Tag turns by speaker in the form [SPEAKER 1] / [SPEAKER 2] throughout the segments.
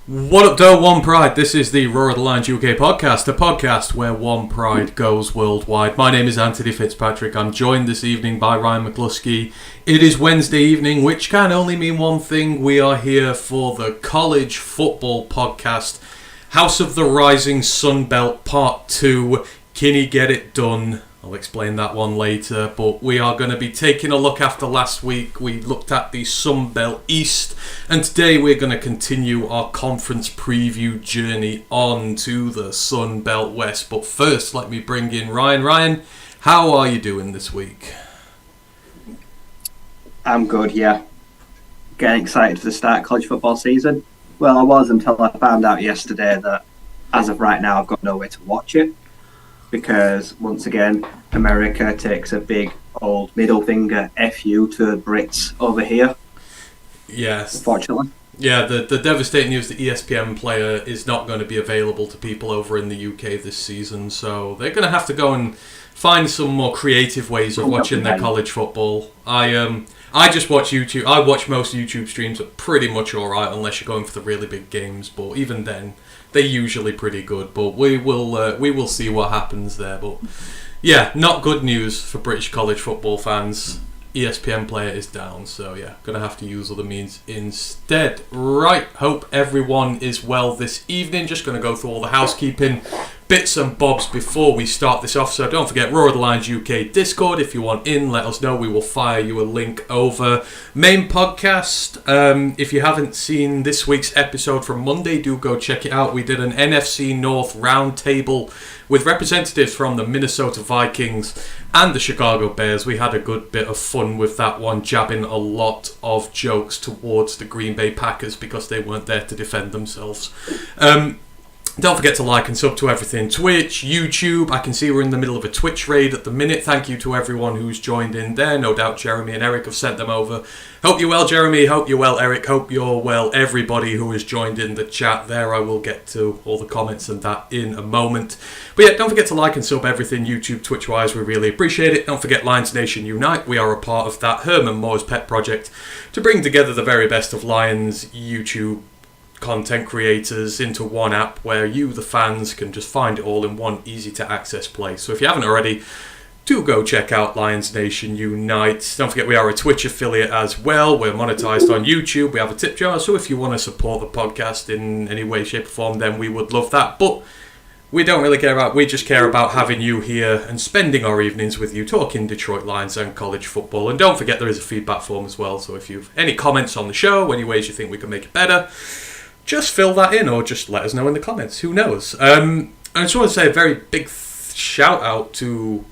[SPEAKER 1] What up, though? One Pride. This is the ROTL UK podcast, a podcast where one pride goes worldwide. My name is Antony Fitzpatrick. I'm joined this evening by Ryan McCluskey. It is Wednesday evening, which can only mean one thing. We are here for the college football podcast, House of the Rising Sun Belt Part 2. Kinne, get it done. I'll explain that one later, but we are going to be taking a look after last week. We looked at the Sun Belt East, and today we're going to continue our conference preview journey on to the Sun Belt West. But first, let me bring in Ryan. Ryan, how are you doing this week?
[SPEAKER 2] I'm good, yeah. Getting excited for the start of college football season. Well, I was until I found out yesterday that as of right now I've got no way to watch it. Because, once again, America takes a big old middle finger FU to the Brits over here.
[SPEAKER 1] Yes.
[SPEAKER 2] Unfortunately.
[SPEAKER 1] Yeah, the devastating news that ESPN player is not going to be available to people over in the UK this season. So they're going to have to go and find some more creative ways of watching their college football. I just watch YouTube. I watch most YouTube streams are pretty much alright unless you're going for the really big games. But even then, they're usually pretty good, but we will see what happens there. But yeah, not good news for British college football fans. ESPN player is down, so yeah, gonna have to use other means instead. Right, hope everyone is well this evening. Just gonna go through all the housekeeping bits and bobs before we start this off. So don't forget ROTL UK Discord. If you want in, let us know. We will fire you a link over. Main podcast. If you haven't seen this week's episode from Monday, do go check it out. We did an NFC North roundtable with representatives from the Minnesota Vikings and the Chicago Bears. We had a good bit of fun with that one, jabbing a lot of jokes towards the Green Bay Packers because they weren't there to defend themselves. Don't forget to like and sub to everything. Twitch, YouTube. I can see we're in the middle of a Twitch raid at the minute. Thank you to everyone who's joined in there. No doubt Jeremy and Eric have sent them over. Hope you're well, Jeremy. Hope you're well, Eric. Hope you're well, everybody who has joined in the chat there. I will get to all the comments and that in a moment. But yeah, don't forget to like and sub everything YouTube, Twitch-wise. We really appreciate it. Don't forget Lions Nation Unite. We are a part of that Herman Moore's pet project to bring together the very best of Lions YouTube content creators into one app where you, the fans, can just find it all in one easy to access place. So if you haven't already, do go check out Lions Nation Unite. Don't forget we are a Twitch affiliate as well. We're monetized on YouTube. We have a tip jar, so if you want to support the podcast in any way, shape or form, then we would love that. But we don't really care about, we just care about having you here and spending our evenings with you talking Detroit Lions and college football. And don't forget there is a feedback form as well, so if you've any comments on the show, any ways you think we can make it better, just fill that in or just let us know in the comments. Who knows? I just want to say a very big shout out to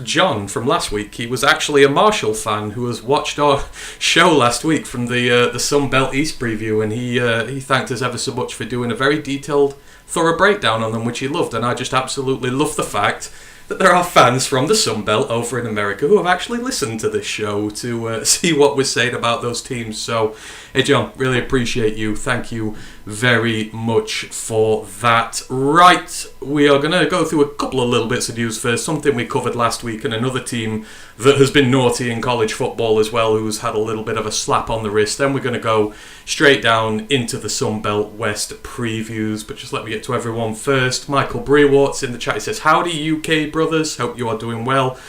[SPEAKER 1] John from last week. He was actually a Marshall fan who has watched our show last week from the Sun Belt East preview, and he thanked us ever so much for doing a very detailed, thorough breakdown on them, which he loved. And I just absolutely love the fact that there are fans from the Sun Belt over in America who have actually listened to this show to see what we're saying about those teams. So, hey John, really appreciate you. Thank you very much for that. Right, we are going to go through a couple of little bits of news first. Something we covered last week, and another team that has been naughty in college football as well, who's had a little bit of a slap on the wrist. Then we're going to go straight down into the Sun Belt West previews. But just let me get to everyone first. Michael Brewart's in the chat. He says, "Howdy UK brothers, hope you are doing well."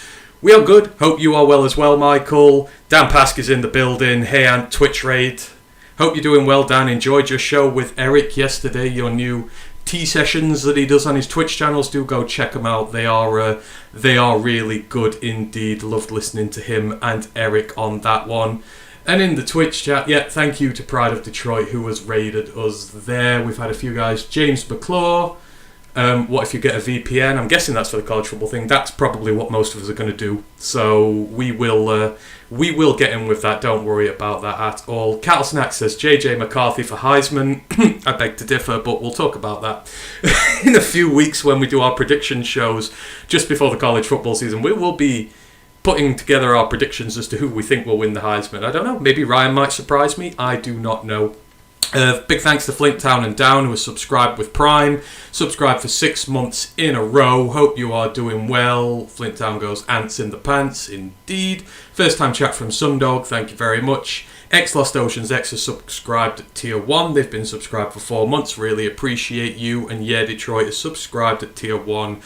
[SPEAKER 1] We are good. Hope you are well as well, Michael. Dan Pask is in the building. Hey, Ant, Twitch raid. Hope you're doing well, Dan. Enjoyed your show with Eric yesterday. Your new tea sessions that he does on his Twitch channels. Do go check them out. They are really good indeed. Loved listening to him and Eric on that one. And in the Twitch chat, yeah, thank you to Pride of Detroit who has raided us there. We've had a few guys. James McClure. What if you get a VPN? I'm guessing that's for the college football thing. That's probably what most of us are going to do. So we will get in with that. Don't worry about that at all. Cattle Snack says JJ McCarthy for Heisman. I beg to differ, but we'll talk about that in a few weeks when we do our prediction shows just before the college football season. We will be putting together our predictions as to who we think will win the Heisman. I don't know. Maybe Ryan might surprise me. I do not know. Big thanks to Flint Town and Down, who has subscribed with Prime. Subscribed for 6 months in a row. Hope you are doing well. Flint Town goes ants in the pants, indeed. First time chat from Sundog, thank you very much. X Lost Oceans X has subscribed at Tier 1. They've been subscribed for 4 months. Really appreciate you. And Yeah Detroit is subscribed at Tier 1.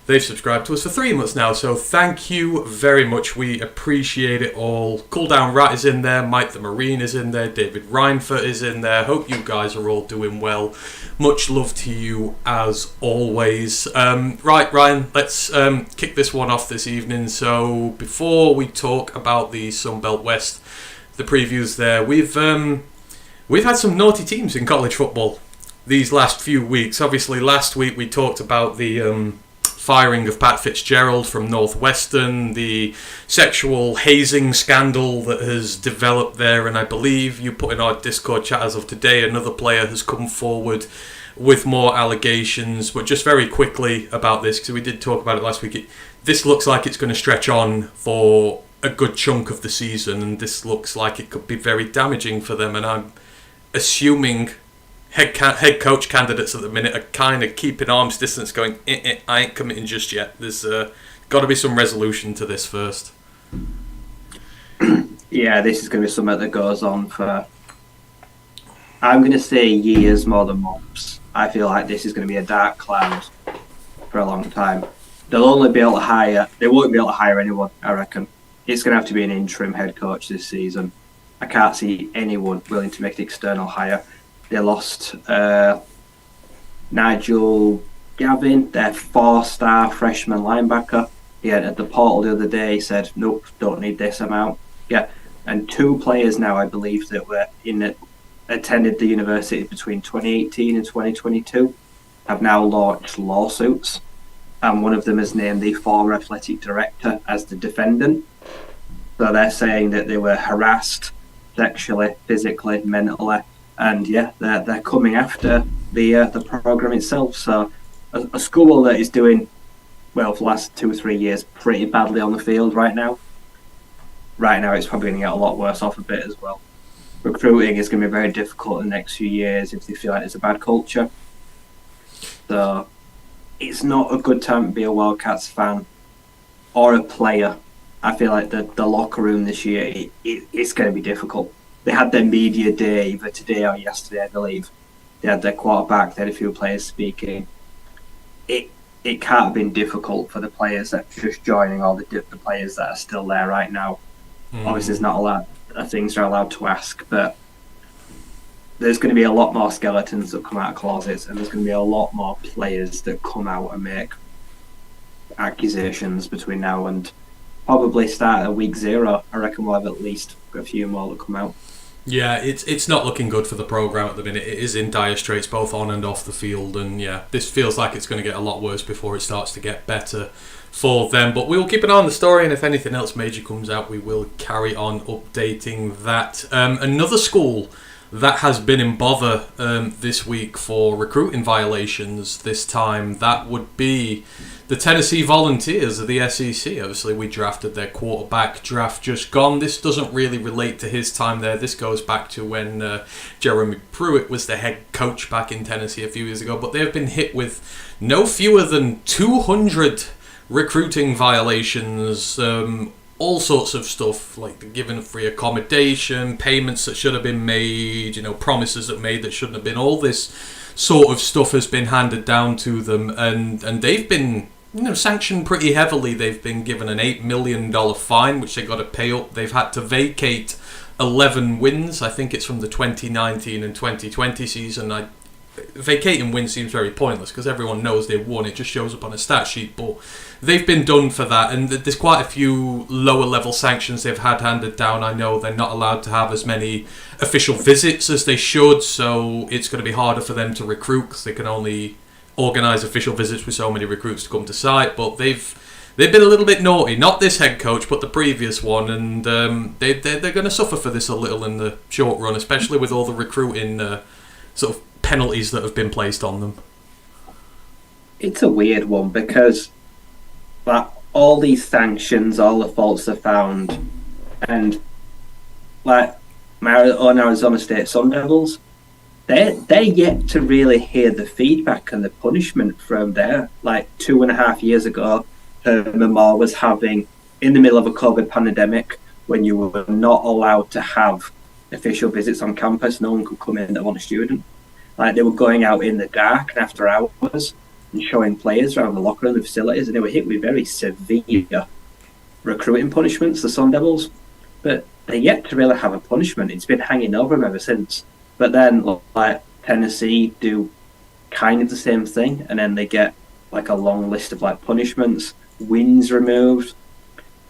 [SPEAKER 1] They've subscribed to us for 3 months now, so thank you very much. We appreciate it all. Cool Down Rat is in there, Mike the Marine is in there, David Reinfort is in there. Hope you guys are all doing well. Much love to you as always. Right, Ryan, let's kick this one off this evening. So before we talk about the Sunbelt West, the previews there, we've had some naughty teams in college football these last few weeks. Obviously, last week we talked about the firing of Pat Fitzgerald from Northwestern, the sexual hazing scandal that has developed there, and I believe you put in our Discord chat as of today, another player has come forward with more allegations. But just very quickly about this, because we did talk about it last week, this looks like it's going to stretch on for a good chunk of the season, and this looks like it could be very damaging for them, and I'm assuming head coach candidates at the minute are kind of keeping arm's distance, going, I ain't committing just yet. There's got to be some resolution to this first.
[SPEAKER 2] Yeah, this is going to be something that goes on for, I'm going to say, years more than months. I feel like this is going to be a dark cloud for a long time. They won't be able to hire anyone, I reckon. It's going to have to be an interim head coach this season. I can't see anyone willing to make an external hire. They lost Nigel Gavin, their 4-star freshman linebacker. He had at the portal the other day, he said, nope, don't need this amount. Yeah, and 2 players now, I believe, that were attended the university between 2018 and 2022 have now launched lawsuits. And one of them has named the former athletic director as the defendant. So they're saying that they were harassed sexually, physically, mentally. And yeah, they're coming after the program itself. So a school that is doing well for the last 2 or 3 years pretty badly on the field right now. Right now, it's probably going to get a lot worse off a bit as well. Recruiting is going to be very difficult in the next few years if they feel like it's a bad culture. So it's not a good time to be a Wildcats fan or a player. I feel like the locker room this year, it's going to be difficult. They had their media day either today or yesterday, I believe. They had their quarterback, they had a few players speaking. It can't have been difficult for the players that are just joining, or the players that are still there right now. Obviously, there's not a lot of things they're allowed to ask, but there's going to be a lot more skeletons that come out of closets, and there's going to be a lot more players that come out and make accusations between now and probably start at week 0. I reckon we'll have at least a few more that come out.
[SPEAKER 1] Yeah, it's not looking good for the program at the minute. It is in dire straits both on and off the field, and yeah, this feels like it's going to get a lot worse before it starts to get better for them. But we will keep an eye on the story, and if anything else major comes out, we will carry on updating that. Another school that has been in bother this week for recruiting violations this time, that would be the Tennessee Volunteers of the SEC. Obviously, we drafted their quarterback, draft just gone. This doesn't really relate to his time there. This goes back to when Jeremy Pruitt was the head coach back in Tennessee a few years ago. But they've been hit with no fewer than 200 recruiting violations, all sorts of stuff, like giving free accommodation, payments that should have been made, promises that made that shouldn't have been. All this sort of stuff has been handed down to them, and they've been sanctioned pretty heavily. They've been given an $8 million fine, which they got to pay up. They've had to vacate 11 wins. I think it's from the 2019 and 2020 season. Vacating wins seems very pointless because everyone knows they won. It just shows up on a stat sheet, but they've been done for that, and there's quite a few lower level sanctions they've had handed down. I know they're not allowed to have as many official visits as they should, so it's going to be harder for them to recruit because they can only organise official visits with so many recruits to come to site. But they've been a little bit naughty, not this head coach but the previous one, and they're going to suffer for this a little in the short run, especially with all the recruiting sort of penalties that have been placed on them.
[SPEAKER 2] It's a weird one because all these sanctions, all the faults are found, and like my own Arizona State Sun Devils, they're yet to really hear the feedback and the punishment from there. Like 2.5 years ago, Herman Moore was having, in the middle of a COVID pandemic, when you were not allowed to have official visits on campus, no one could come in that wasn't a student. Like, they were going out in the dark and after hours and showing players around the locker room, the facilities, and they were hit with very severe recruiting punishments, the Sun Devils. But they're yet to really have a punishment. It's been hanging over them ever since. But then, like, Tennessee do kind of the same thing, and then they get like a long list of like punishments, wins removed.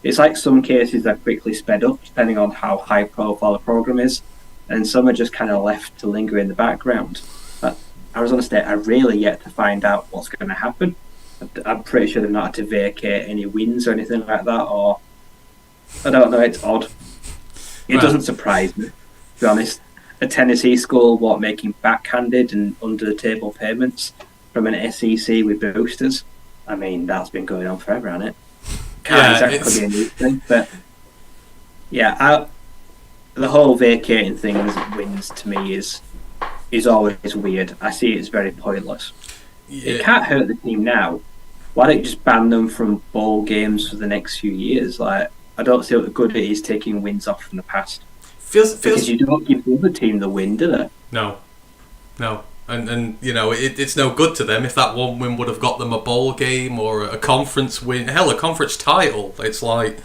[SPEAKER 2] It's like some cases are quickly sped up depending on how high profile a program is, and some are just kind of left to linger in the background. But Arizona State are really yet to find out what's going to happen. I'm pretty sure they've not had to vacate any wins or anything like that, or I don't know, it's odd. It doesn't surprise me, to be honest. A Tennessee school, making backhanded and under-the-table payments from an SEC with boosters? I mean, that's been going on forever, hasn't it? Can't exactly be a new thing, but yeah, the whole vacating things wins to me is always weird. I see it as very pointless. Yeah. It can't hurt the team now. Why don't you just ban them from bowl games for the next few years? Like, I don't see what good it is taking wins off from the past. Because you don't give the other team the win, do they?
[SPEAKER 1] No. And you know, it's no good to them if that one win would have got them a bowl game or a conference win. Hell, a conference title. It's like,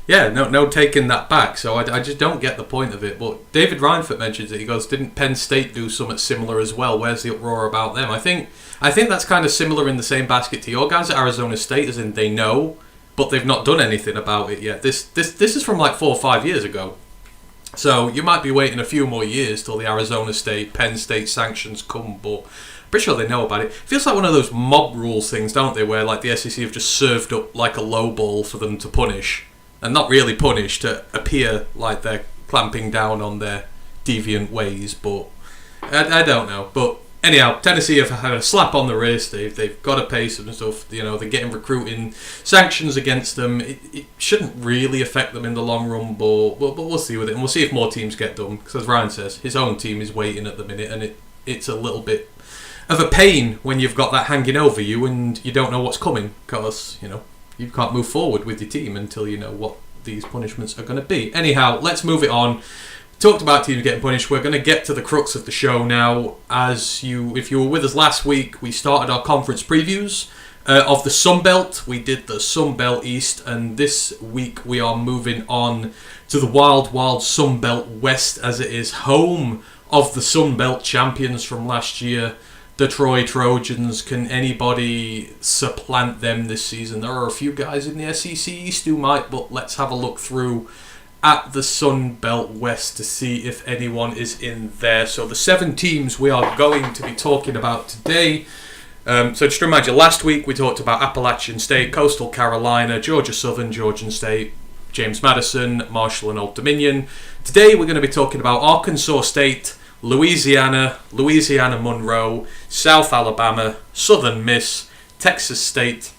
[SPEAKER 1] yeah, no taking that back. So I just don't get the point of it. But David Reinfeldt mentions it. He goes, didn't Penn State do something similar as well? Where's the uproar about them? I think that's kind of similar in the same basket to your guys at Arizona State, as in they know, but they've not done anything about it yet. This is from like 4 or 5 years ago. So you might be waiting a few more years till the Arizona State, Penn State sanctions come, but pretty sure they know about it. It feels like one of those mob rules things, don't they, where like the SEC have just served up like a low ball for them to punish, and not really punish, to appear like they're clamping down on their deviant ways, but I don't know. But anyhow, Tennessee have had a slap on the wrist. They've got to pay some stuff. You know, they're getting recruiting sanctions against them. It shouldn't really affect them in the long run, but we'll see with it. And we'll see if more teams get done. Because as Ryan says, his own team is waiting at the minute. And it's a little bit of a pain when you've got that hanging over you and you don't know what's coming. Because, you know, you can't move forward with your team until you know what these punishments are going to be. Anyhow, let's move it on. Talked about teams getting punished. We're going to get to the crux of the show now. If you were with us last week, we started our conference previews of the Sun Belt. We did the Sun Belt East, and this week we are moving on to the wild Sun Belt West, as it is home of the Sun Belt champions from last year, the Troy Trojans. Can anybody supplant them this season? There are a few guys in the SEC East who might, but let's have a look through at the Sun Belt West to see if anyone is in there. So the 7 teams we are going to be talking about today. So just to remind you, last week we talked about Appalachian State, Coastal Carolina, Georgia Southern, Georgian State, James Madison, Marshall and Old Dominion. Today we're going to be talking about Arkansas State, Louisiana, Monroe, South Alabama, Southern Miss, Texas State,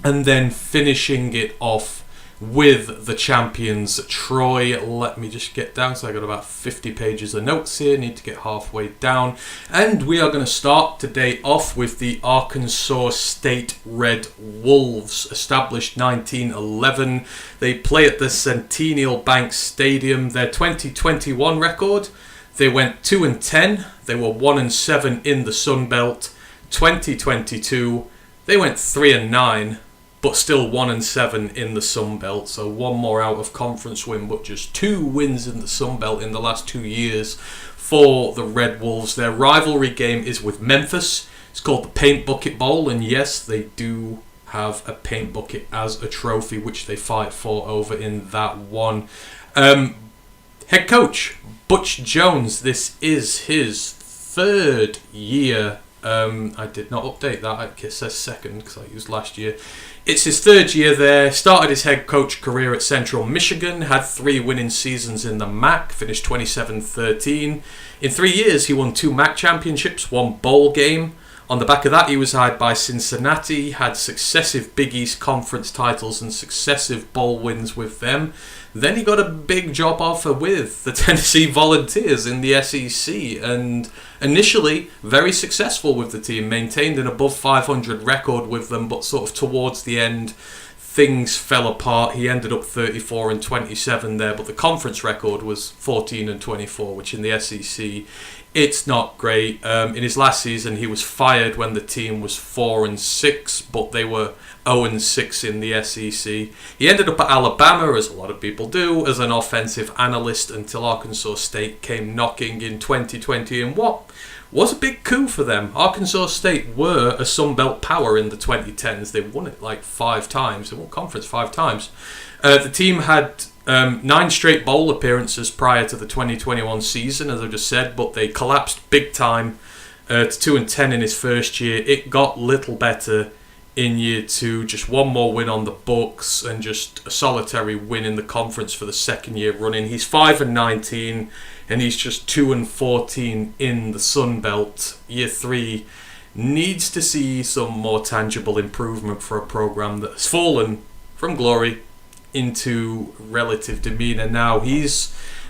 [SPEAKER 1] and then finishing it off with the champions, Troy. Let me just get down. So I got about 50 pages of notes here. Need to get halfway down. And we are going to start today off with the Arkansas State Red Wolves, established 1911. They play at the Centennial Bank Stadium. Their 2021 record, they went 2-10. They were 1-7 in the Sun Belt. 2022, they went 3-9. But still 1-7 in the Sun Belt, so one more out of conference win, but just 2 wins in the Sun Belt in the last 2 years for the Red Wolves. Their rivalry game is with Memphis. It's called the Paint Bucket Bowl, and yes, they do have a paint bucket as a trophy, which they fight for over in that one. Head coach Butch Jones, this is his 3rd year. I did not update that. It says 2nd because I used last year. It's his 3rd year there. Started his head coach career at Central Michigan. Had 3 winning seasons in the MAC. Finished 27-13. In 3 years, he won 2 MAC championships, 1 bowl game, On the back of that, he was hired by Cincinnati, had successive Big East Conference titles and successive bowl wins with them. Then he got a big job offer with the Tennessee Volunteers in the SEC, and initially very successful with the team, maintained an above 500 record with them, but sort of towards the end things fell apart. He ended up 34-27 there, but the conference record was 14-24, which in the SEC, it's not great. In his last season, he was fired when the team was 4-6, but they were 0-6 in the SEC. He ended up at Alabama, as a lot of people do, as an offensive analyst until Arkansas State came knocking in 2020, and what was a big coup for them. Arkansas State were a Sun Belt power in the 2010s. They won it like 5 times. They won conference 5 times. The team had 9 straight bowl appearances prior to the 2021 season, as I just said, but they collapsed big time to 2-10 in his first year. It got little better in year 2, just one more win on the books and just a solitary win in the conference for the second year running. He's 5-19 and he's just 2-14 in the Sun Belt. Year 3 needs to see some more tangible improvement for a program that has fallen from glory into relative demeanour. Now we're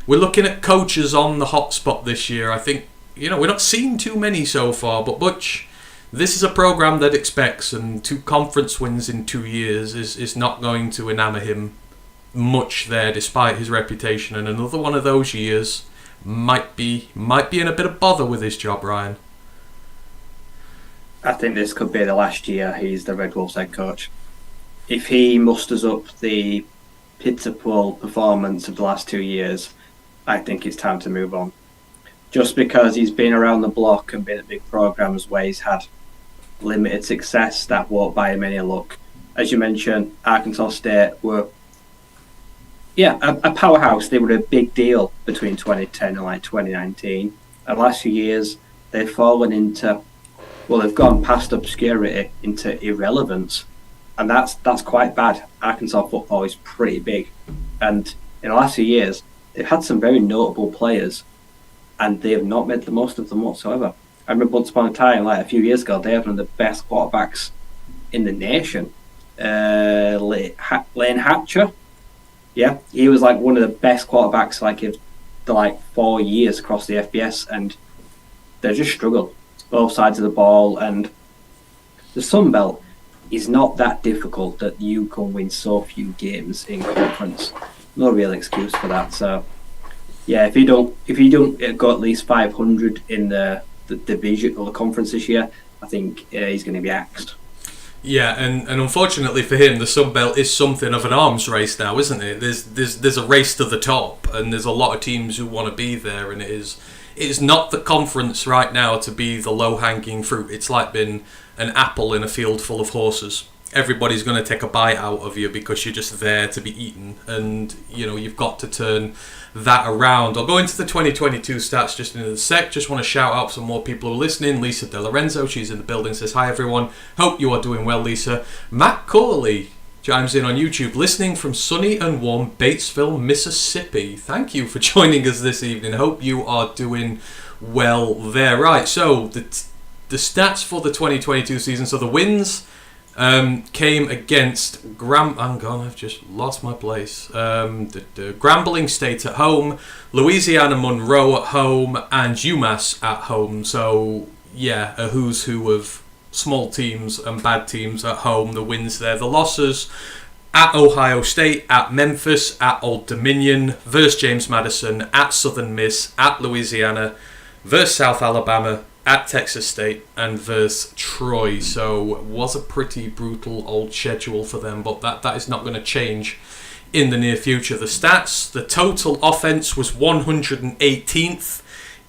[SPEAKER 1] looking at coaches on the hot spot this year. I think, we're not seeing too many so far, but Butch, this is a program that expects, and 2 conference wins in 2 years is not going to enamour him much there, despite his reputation. And another one of those years might be in a bit of bother with his job, Ryan.
[SPEAKER 2] I think this could be the last year he's the Red Wolves head coach. If he musters up the pitiful performance of the last 2 years, I think it's time to move on. Just because he's been around the block and been at big programs where he's had limited success, that won't buy him any luck. As you mentioned, Arkansas State were a powerhouse. They were a big deal between 2010 and 2019. And the last few years, they've fallen into, they've gone past obscurity into irrelevance. And that's quite bad. Arkansas football is pretty big. And in the last few years, they've had some very notable players, and they have not made the most of them whatsoever. I remember once upon a time, a few years ago, they had one of the best quarterbacks in the nation. Lane Hatcher. Yeah, he was one of the best quarterbacks in the 4 years across the FBS, and they just struggled both sides of the ball. And the Sun Belt is not that difficult that you can win so few games in conference. No real excuse for that. So yeah, if you don't go at least 500 in the division or the conference this year, I think he's going to be axed.
[SPEAKER 1] Yeah, and unfortunately for him, the Sun Belt is something of an arms race now, isn't it? There's a race to the top, and there's a lot of teams who want to be there, and it is not the conference right now to be the low-hanging fruit. It's like being an apple in a field full of horses. Everybody's going to take a bite out of you because you're just there to be eaten, and you've got to turn that around. I'll go into the 2022 stats just in a sec. Just want to shout out some more people who are listening. Lisa De Lorenzo, she's in the building, says hi everyone. Hope you are doing well, Lisa. Matt Corley chimes in on YouTube, listening from sunny and warm Batesville, Mississippi. Thank you for joining us this evening. Hope you are doing well there. Right, so the stats for the 2022 season. So the wins came against I've just lost my place. Grambling State at home, Louisiana Monroe at home, and UMass at home. So yeah, a who's who of small teams and bad teams at home. The wins there. The losses at Ohio State, at Memphis, at Old Dominion, versus James Madison, at Southern Miss, at Louisiana, versus South Alabama, at Texas State, and versus Troy. So it was a pretty brutal old schedule for them, but that is not going to change in the near future. The stats, the total offense was 118th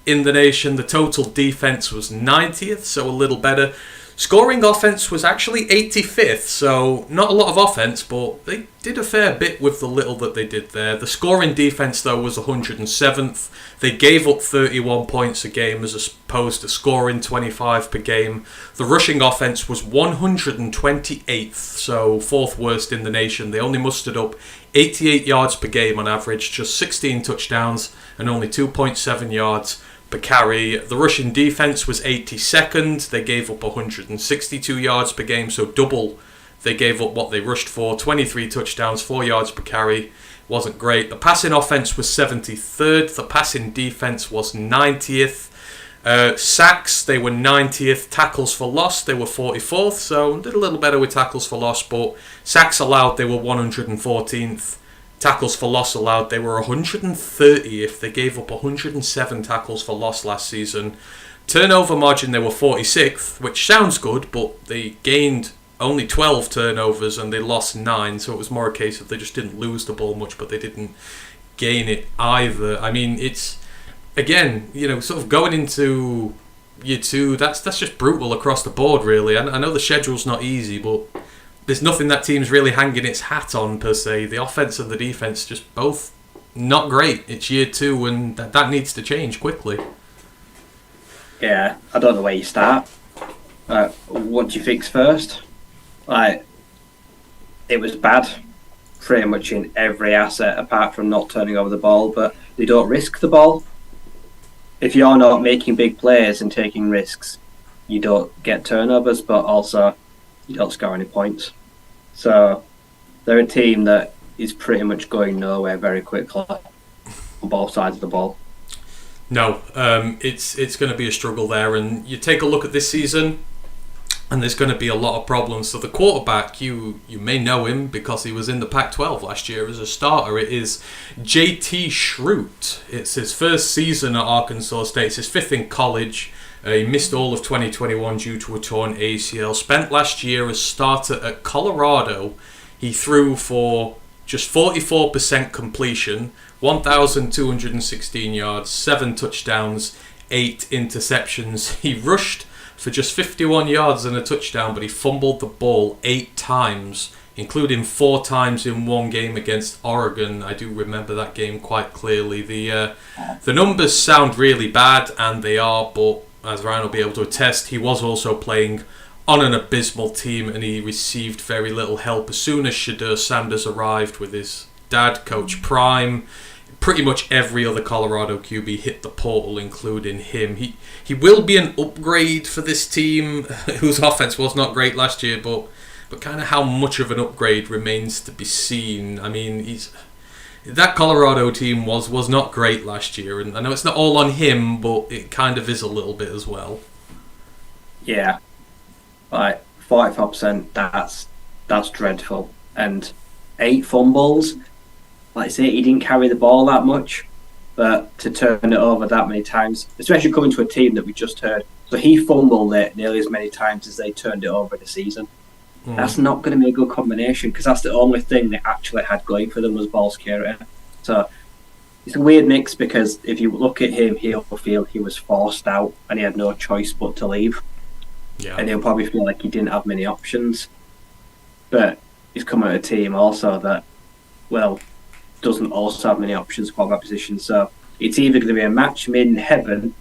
[SPEAKER 1] in the nation. The total defense was 90th, so a little better. Scoring offense was actually 85th, so not a lot of offense, but they did a fair bit with the little that they did there. The scoring defense, though, was 107th. They gave up 31 points a game as opposed to scoring 25 per game. The rushing offense was 128th, so 4th worst in the nation. They only mustered up 88 yards per game on average, just 16 touchdowns and only 2.7 yards carry. The Russian defense was 82nd. They gave up 162 yards per game, so double they gave up what they rushed for. 23 touchdowns, 4 yards per carry. Wasn't great. The passing offense was 73rd. The passing defense was 90th. Sacks, they were 90th. Tackles for loss, they were 44th. So did a little better with tackles for loss, but sacks allowed, they were 114th. Tackles for loss allowed, they were 130th. They gave up 107 tackles for loss last season. Turnover margin, they were 46th, which sounds good, but they gained only 12 turnovers and they lost 9. So it was more a case of they just didn't lose the ball much, but they didn't gain it either. I mean, it's, again, sort of going into year 2, that's just brutal across the board, really. I know the schedule's not easy, but there's nothing that team's really hanging its hat on, per se. The offense and the defense just both not great. It's year 2, and that needs to change quickly.
[SPEAKER 2] Yeah, I don't know where you start. What do you fix first? It was bad pretty much in every asset apart from not turning over the ball, but they don't risk the ball. If you're not making big plays and taking risks, you don't get turnovers, but also you don't score any points. So they're a team that is pretty much going nowhere very quickly on both sides of the ball.
[SPEAKER 1] No, it's going to be a struggle there. And you take a look at this season, and there's going to be a lot of problems. So the quarterback, you may know him because he was in the Pac-12 last year as a starter. It is JT Schrute. It's his first season at Arkansas State. It's his 5th in college. He missed all of 2021 due to a torn ACL. Spent last year as starter at Colorado. He threw for just 44% completion, 1,216 yards, 7 touchdowns, 8 interceptions. He rushed for just 51 yards and a touchdown, but he fumbled the ball 8 times, including 4 times in one game against Oregon. I do remember that game quite clearly. The numbers sound really bad, and they are, but as Ryan will be able to attest, he was also playing on an abysmal team, and he received very little help. As soon as Shedeur Sanders arrived with his dad, Coach Prime, pretty much every other Colorado QB hit the portal, including him. He will be an upgrade for this team, whose offense was not great last year, but kind of how much of an upgrade remains to be seen. I mean, that Colorado team was not great last year, and I know it's not all on him, but it kind of is a little bit as well.
[SPEAKER 2] Yeah, 45%. That's dreadful, and 8 fumbles. Like I say, he didn't carry the ball that much, but to turn it over that many times, especially coming to a team that we just heard, so he fumbled it nearly as many times as they turned it over the season. That's not going to be a good combination, because that's the only thing they actually had going for them was ball security. So it's a weird mix, because if you look at him, he'll feel he was forced out and he had no choice but to leave.
[SPEAKER 1] Yeah.
[SPEAKER 2] And he'll probably feel like he didn't have many options. But he's come at a team also that, well, doesn't also have many options for that position. So it's either going to be a match made in heaven,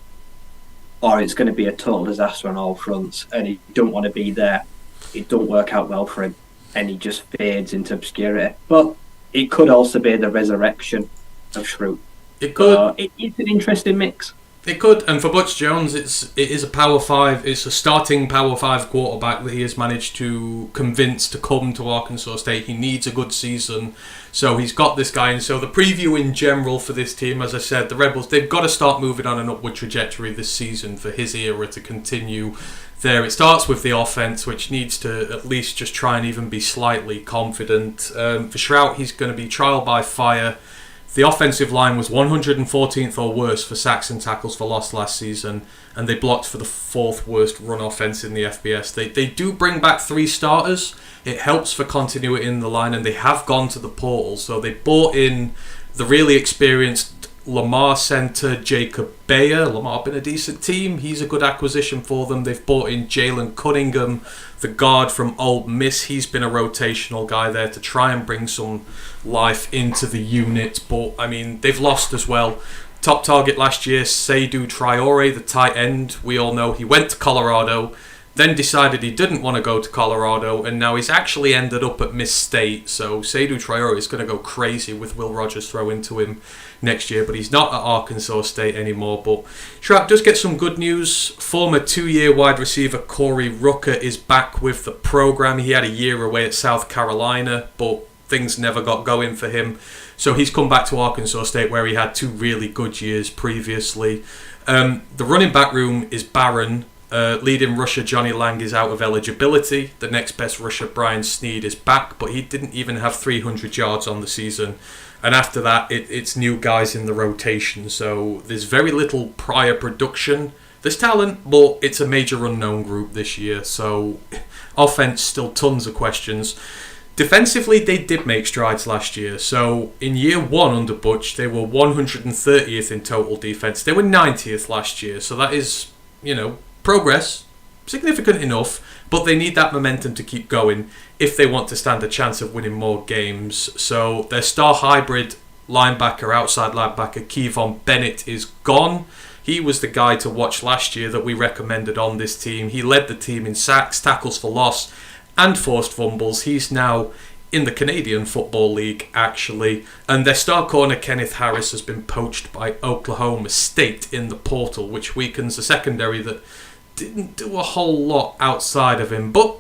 [SPEAKER 2] or it's going to be a total disaster on all fronts, and he don't want to be there. It don't work out well for him, and he just fades into obscurity. But it could also be the resurrection of Schrute.
[SPEAKER 1] It could.
[SPEAKER 2] It's an interesting mix.
[SPEAKER 1] It could, and for Butch Jones, it is a Power 5. It's a starting Power 5 quarterback that he has managed to convince to come to Arkansas State. He needs a good season, so he's got this guy. And so the preview in general for this team, as I said, the Rebels, they've got to start moving on an upward trajectory this season for his era to continue there. It starts with the offense, which needs to at least just try and even be slightly confident. For Schrute, he's going to be trial by fire. The offensive line was 114th or worse for sacks and tackles for loss last season, and they blocked for the 4th worst run offense in the FBS. They do bring back 3 starters. It helps for continuity in the line, and they have gone to the portal. So they bought in the really experienced Lamar center Jacob Bayer. Lamar been a decent team. He's a good acquisition for them. They've bought in Jalen Cunningham, the guard from Ole Miss. He's been a rotational guy there to try and bring some life into the unit. But, I mean, they've lost as well. Top target last year, Seydou Traore, the tight end. We all know he went to Colorado. then decided he didn't want to go to Colorado, and now he's actually ended up at Miss State. So Seydou Traore is going to go crazy with Will Rogers throwing to him next year, but he's not at Arkansas State anymore. But Shrap does get some good news. Former 2-year wide receiver Corey Rucker is back with the program. He had a year away at South Carolina, but things never got going for him. So he's come back to Arkansas State, where he had 2 really good years previously. The running back room is barren. Leading rusher Johnny Lang is out of eligibility. The next best rusher Brian Snead is back, but he didn't even have 300 yards on the season. And after that, it's new guys in the rotation. So there's very little prior production. There's talent, but it's a major unknown group this year. So offense, still tons of questions. Defensively, they did make strides last year. So in year 1 under Butch, they were 130th in total defense. They were 90th last year. So that is, progress, significant enough, but they need that momentum to keep going if they want to stand a chance of winning more games. So their star hybrid linebacker, outside linebacker, Kevon Bennett, is gone. He was the guy to watch last year that we recommended on this team. He led the team in sacks, tackles for loss, and forced fumbles. He's now in the Canadian Football League, actually. And their star corner, Kenneth Harris, has been poached by Oklahoma State in the portal, which weakens the secondary that didn't do a whole lot outside of him. But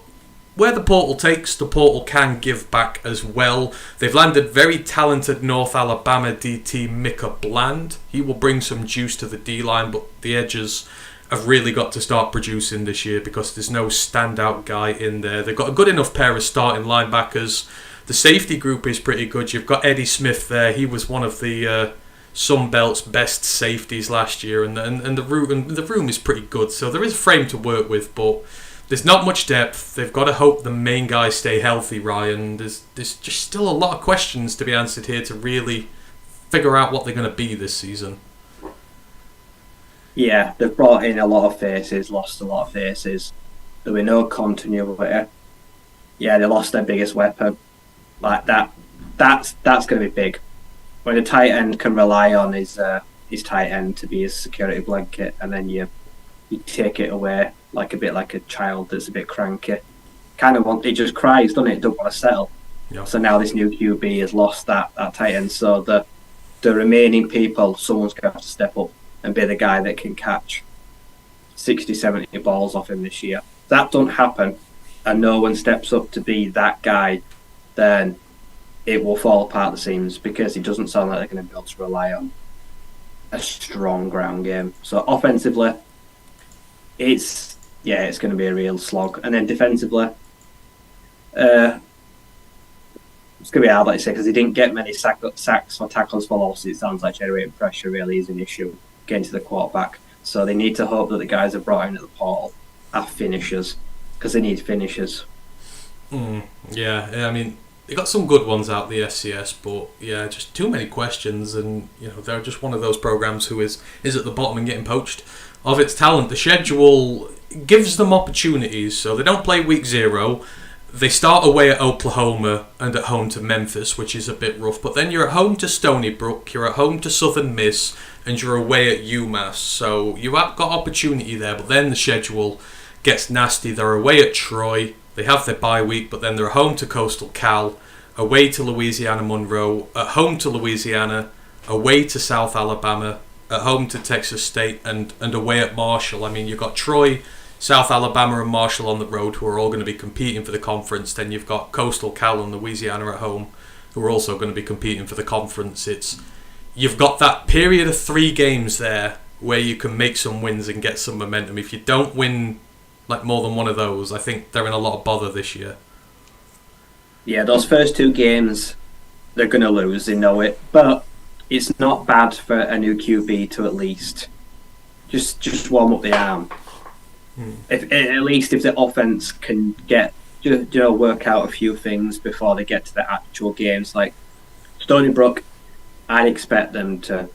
[SPEAKER 1] where the portal takes, the portal can give back as well. They've landed very talented North Alabama DT Micah Bland. He will bring some juice to the D-line, but the edges have really got to start producing this year because there's no standout guy in there. They've got a good enough pair of starting linebackers. The safety group is pretty good. You've got Eddie Smith there. He was one of the Sunbelt's best safeties last year, and the room is pretty good. So there is a frame to work with, but there's not much depth. They've got to hope the main guys stay healthy, Ryan. There's just still a lot of questions to be answered here to really figure out what they're going to be this season.
[SPEAKER 2] Yeah, they've brought in a lot of faces, lost a lot of faces. There were no continuity. Yeah, they lost their biggest weapon. Like that's going to be big. When a tight end can rely on his tight end to be his security blanket, and then you take it away like a child that's a bit cranky. It just cries, doesn't it? Don't want to settle.
[SPEAKER 1] Yeah.
[SPEAKER 2] So now this new QB has lost that tight end. So the remaining people, someone's going to have to step up and be the guy that can catch 60, 70 balls off him this year. If that don't happen, and no one steps up to be that guy, then it will fall apart the seams, because it doesn't sound like they're going to be able to rely on a strong ground game. So offensively, it's going to be a real slog. And then defensively, it's going to be hard, like I say, because he didn't get many sacks or tackles for loss. It sounds like generating pressure really is an issue getting to the quarterback. So they need to hope that the guys they've brought in at the portal are finishers, because they need finishers.
[SPEAKER 1] Yeah, I mean, they got some good ones out the FCS, but yeah, just too many questions, and they're just one of those programs who is at the bottom and getting poached of its talent. The schedule gives them opportunities, so they don't play week 0. They start away at Oklahoma and at home to Memphis, which is a bit rough, but then you're at home to Stony Brook, you're at home to Southern Miss, and you're away at UMass, so you have got opportunity there. But then the schedule gets nasty. They're away at Troy, they have their bye week, but then they're home to Coastal Cal, away to Louisiana Monroe, at home to Louisiana, away to South Alabama, at home to Texas State, and away at Marshall. I mean, you've got Troy, South Alabama and Marshall on the road, who are all going to be competing for the conference. Then you've got Coastal Cal and Louisiana at home, who are also going to be competing for the conference. You've got that period of 3 games there where you can make some wins and get some momentum. If you don't win like more than one of those, I think they're in a lot of bother this year.
[SPEAKER 2] Yeah, those first 2 games, they're going to lose, they know it. But it's not bad for a new QB to at least just warm up the arm. If the offense can get work out a few things before they get to the actual games. Like Stony Brook, I'd expect them to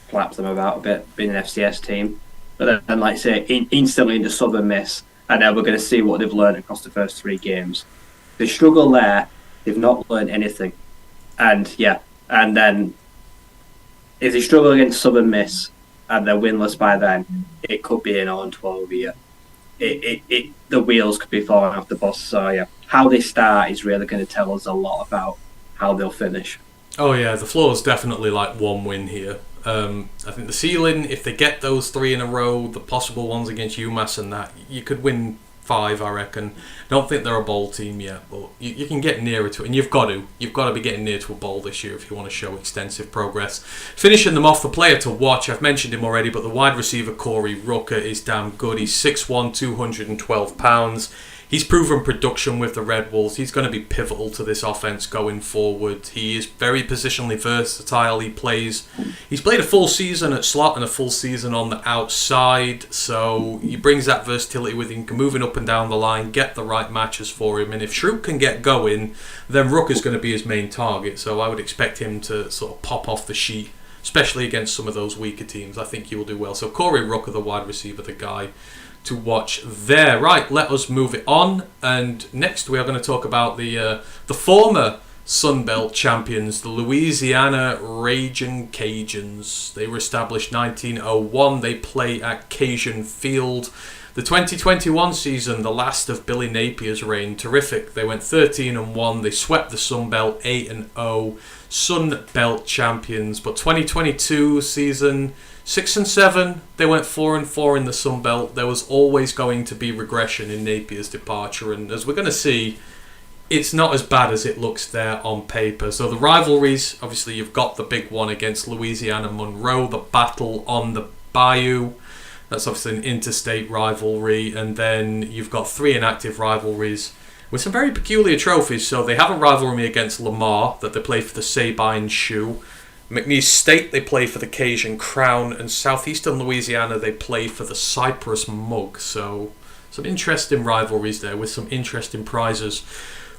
[SPEAKER 2] clap them about a bit, being an FCS team. But then, like I say, instantly into Southern Miss, and then we're going to see what they've learned across the first 3 games. They struggle there, they've not learned anything. And then if they struggle against Southern Miss and they're winless by then, it could be an 0-12 year. the wheels could be falling off the bus. So yeah, how they start is really going to tell us a lot about how they'll finish.
[SPEAKER 1] Oh yeah, the floor is definitely like one win here. I think the ceiling, if they get those 3 in a row, the possible ones against UMass and that, you could win 5, I reckon. Don't think they're a bowl team yet, but you can get nearer to it, and you've got to be getting near to a bowl this year if you want to show extensive progress. Finishing them off, the player to watch, I've mentioned him already, but the wide receiver Corey Rucker is damn good. He's 6'1", 212 pounds. He's proven production with the Red Wolves. He's going to be pivotal to this offense going forward. He is very positionally versatile. He's played a full season at slot and a full season on the outside. So he brings that versatility with him, moving up and down the line, get the right matches for him. And if Shroot can get going, then Rook is going to be his main target. So I would expect him to sort of pop off the sheet, especially against some of those weaker teams. I think he will do well. So Corey Rucker, the wide receiver, the guy to watch there. Right, let us move it on, and next we are going to talk about the former Sunbelt champions, the Louisiana Ragin' Cajuns. They were established 1901. They play at Cajun Field. The 2021 season, the last of Billy Napier's reign, terrific. They went 13-1. They swept the Sunbelt 8-0. Sunbelt champions. But 2022 season, 6-7, they went 4-4 in the Sun Belt. There was always going to be regression in Napier's departure, and as we're going to see, it's not as bad as it looks there on paper. So the rivalries, obviously you've got the big one against Louisiana Monroe, the battle on the Bayou. That's obviously an interstate rivalry, and then you've got 3 inactive rivalries with some very peculiar trophies. So they have a rivalry against Lamar that they play for the Sabine Shoe. McNeese State, they play for the Cajun Crown, and Southeastern Louisiana, they play for the Cypress Mug. So some interesting rivalries there with some interesting prizes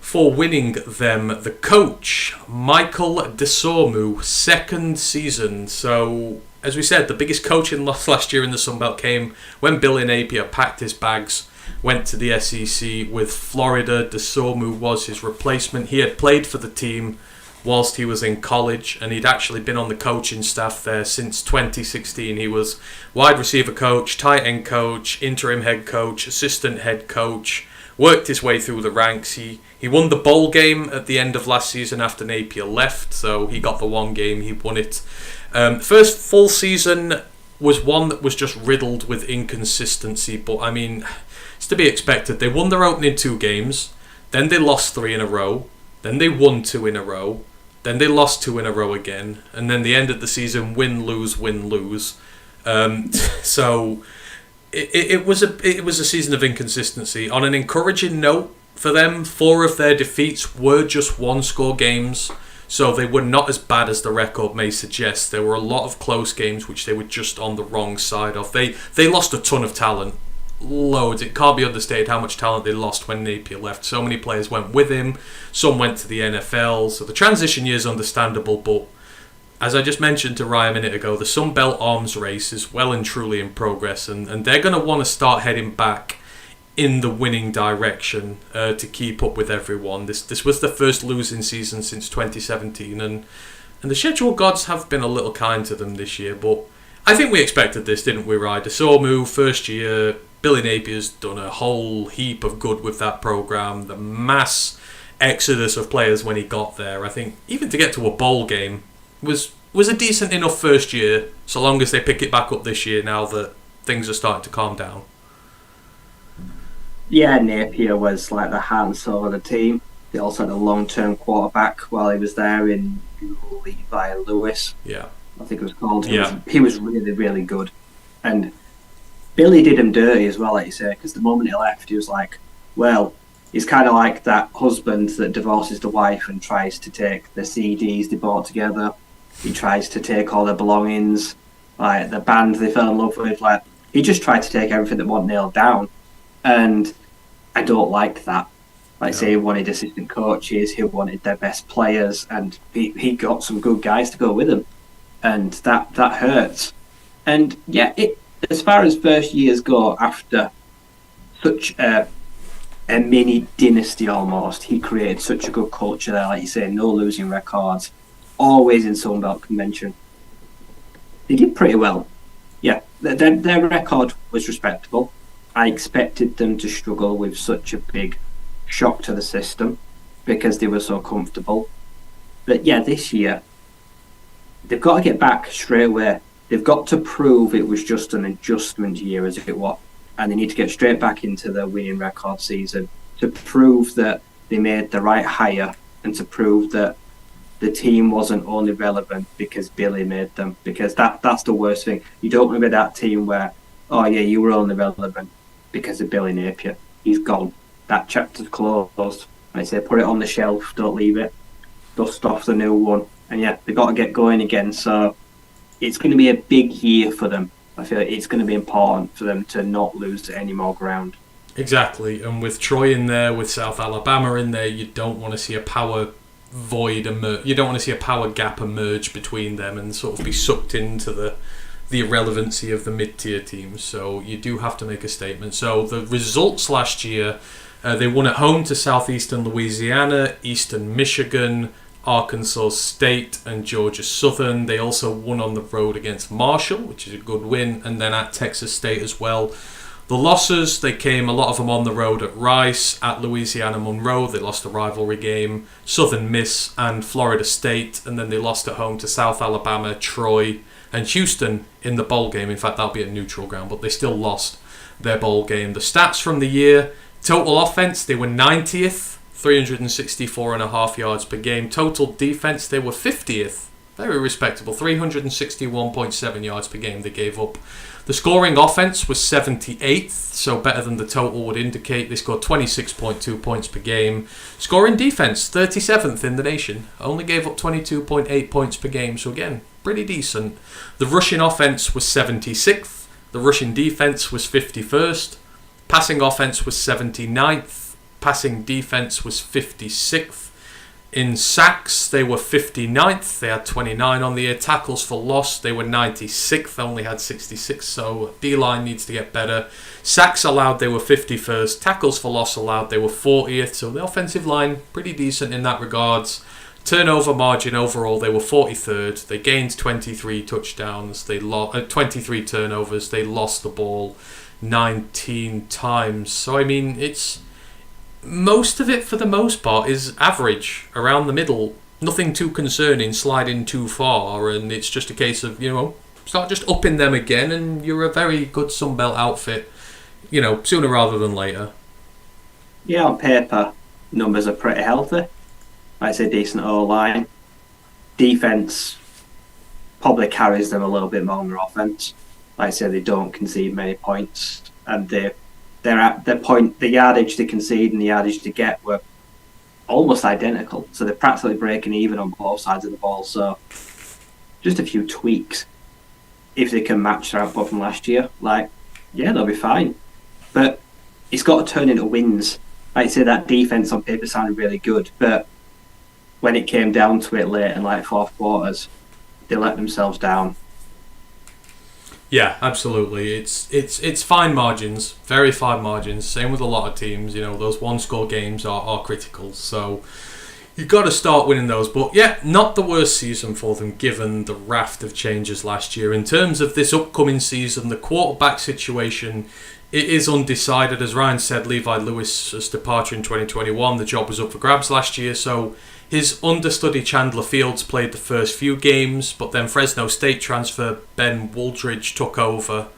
[SPEAKER 1] for winning them. The coach, Michael DeSormu, second season. So as we said, the biggest coaching loss last year in the Sun Belt came when Billy Napier packed his bags, went to the SEC with Florida. DeSormu was his replacement. He had played for the team whilst he was in college, and he'd actually been on the coaching staff there since 2016. He was wide receiver coach, tight end coach, interim head coach, assistant head coach, worked his way through the ranks. He won the bowl game at the end of last season after Napier left, so he got the one game, he won it. First full season was one that was just riddled with inconsistency, but I mean, it's to be expected. They won their opening 2 games, then they lost 3 in a row, then they won 2 in a row, then they lost 2 in a row again, and then the end of the season, win, lose, win, lose. So it was a season of inconsistency. On an encouraging note for them, 4 of their defeats were just 1-score games, so they were not as bad as the record may suggest. There were a lot of close games which they were just on the wrong side of. They lost a ton of talent. Loads. It can't be understated how much talent they lost when Napier left. So many players went with him. Some went to the NFL. So the transition year is understandable, but as I just mentioned to Ryan a minute ago, the Sun Belt arms race is well and truly in progress, and they're going to want to start heading back in the winning direction to keep up with everyone. This was the first losing season since 2017, and the schedule gods have been a little kind to them this year, but I think we expected this, didn't we, Ryan? DeSormu, first year. Billy Napier's done a whole heap of good with that program. The mass exodus of players when he got there. I think even to get to a bowl game was a decent enough first year, so long as they pick it back up this year now that things are starting to calm down.
[SPEAKER 2] Yeah, Napier was like the heart and soul of the team. They also had a long-term quarterback while he was there in Levi Lewis.
[SPEAKER 1] Yeah,
[SPEAKER 2] I think it was called.
[SPEAKER 1] Yeah.
[SPEAKER 2] He was really, really good. And Billy did him dirty as well, like you say, because the moment he left, he was like, well, he's kind of like that husband that divorces the wife and tries to take the CDs they bought together. He tries to take all their belongings, like the band they fell in love with. Like, he just tried to take everything that wasn't nailed down. And I don't like that. Like, say, he wanted assistant coaches, he wanted their best players, and he got some good guys to go with him. And that hurts. And yeah, as far as first years go, after such a mini dynasty almost, he created such a good culture there. Like you say, no losing records, always in Sunbelt convention. They did pretty well. Yeah, their record was respectable. I expected them to struggle with such a big shock to the system because they were so comfortable. But yeah, this year, they've got to get back straight away. They've got to prove it was just an adjustment year as it was. And they need to get straight back into the winning record season to prove that they made the right hire and to prove that the team wasn't only relevant because Billy made them. Because that's the worst thing. You don't want to be that team where, oh yeah, you were only relevant because of Billy Napier. He's gone. That chapter's closed. I say, put it on the shelf. Don't leave it. Dust off the new one. And yeah, they've got to get going again. So it's going to be a big year for them. I feel like it's going to be important for them to not lose any more ground.
[SPEAKER 1] Exactly, and with Troy in there, with South Alabama in there, you don't want to see a power void emerge. You don't want to see a power gap emerge between them and sort of be sucked into the irrelevancy of the mid-tier teams. So you do have to make a statement. So the results last year, they won at home to Southeastern Louisiana, Eastern Michigan, Arkansas State and Georgia Southern. They also won on the road against Marshall, which is a good win, and then at Texas State as well. The losses, they came, a lot of them on the road at Rice, at Louisiana Monroe, they lost a rivalry game, Southern Miss and Florida State, and then they lost at home to South Alabama, Troy and Houston in the bowl game. In fact, that'll be a neutral ground, but they still lost their bowl game. The stats from the year, total offense, they were 90th, 364.5 yards per game. Total defense, they were 50th. Very respectable. 361.7 yards per game they gave up. The scoring offense was 78th, so better than the total would indicate. They scored 26.2 points per game. Scoring defense, 37th in the nation. Only gave up 22.8 points per game, so again, pretty decent. The rushing offense was 76th. The rushing defense was 51st. Passing offense was 79th. Passing defense was 56th. In sacks, they were 59th. They had 29 on the year. Tackles for loss, they were 96th. They only had 66, so D-line needs to get better. Sacks allowed, they were 51st. Tackles for loss allowed, they were 40th. So the offensive line, pretty decent in that regards. Turnover margin overall, they were 43rd. They gained 23 touchdowns. They 23 turnovers. They lost the ball 19 times. So, I mean, it's... most of it, for the most part, is average, around the middle. Nothing too concerning, sliding too far, and it's just a case of, start just upping them again, and you're a very good Sunbelt outfit, sooner rather than later.
[SPEAKER 2] Yeah, on paper, numbers are pretty healthy. I'd say decent O-line. Defense probably carries them a little bit more on their offense. Like I say, they don't concede many points, and they're at the point, the yardage they concede and the yardage they get were almost identical. So they're practically breaking even on both sides of the ball. So just a few tweaks. If they can match their output from last year, they'll be fine. But it's got to turn into wins. Like I say, that defense on paper sounded really good, but when it came down to it late in fourth quarters, they let themselves down.
[SPEAKER 1] Yeah, absolutely. It's fine margins, very fine margins. Same with a lot of teams. Those one-score games are critical. So you've got to start winning those. But yeah, not the worst season for them given the raft of changes last year. In terms of this upcoming season, the quarterback situation, it is undecided. As Ryan said, Levi Lewis's departure in 2021, the job was up for grabs last year. So his understudy Chandler Fields played the first few games, but then Fresno State transfer Ben Wooldridge took over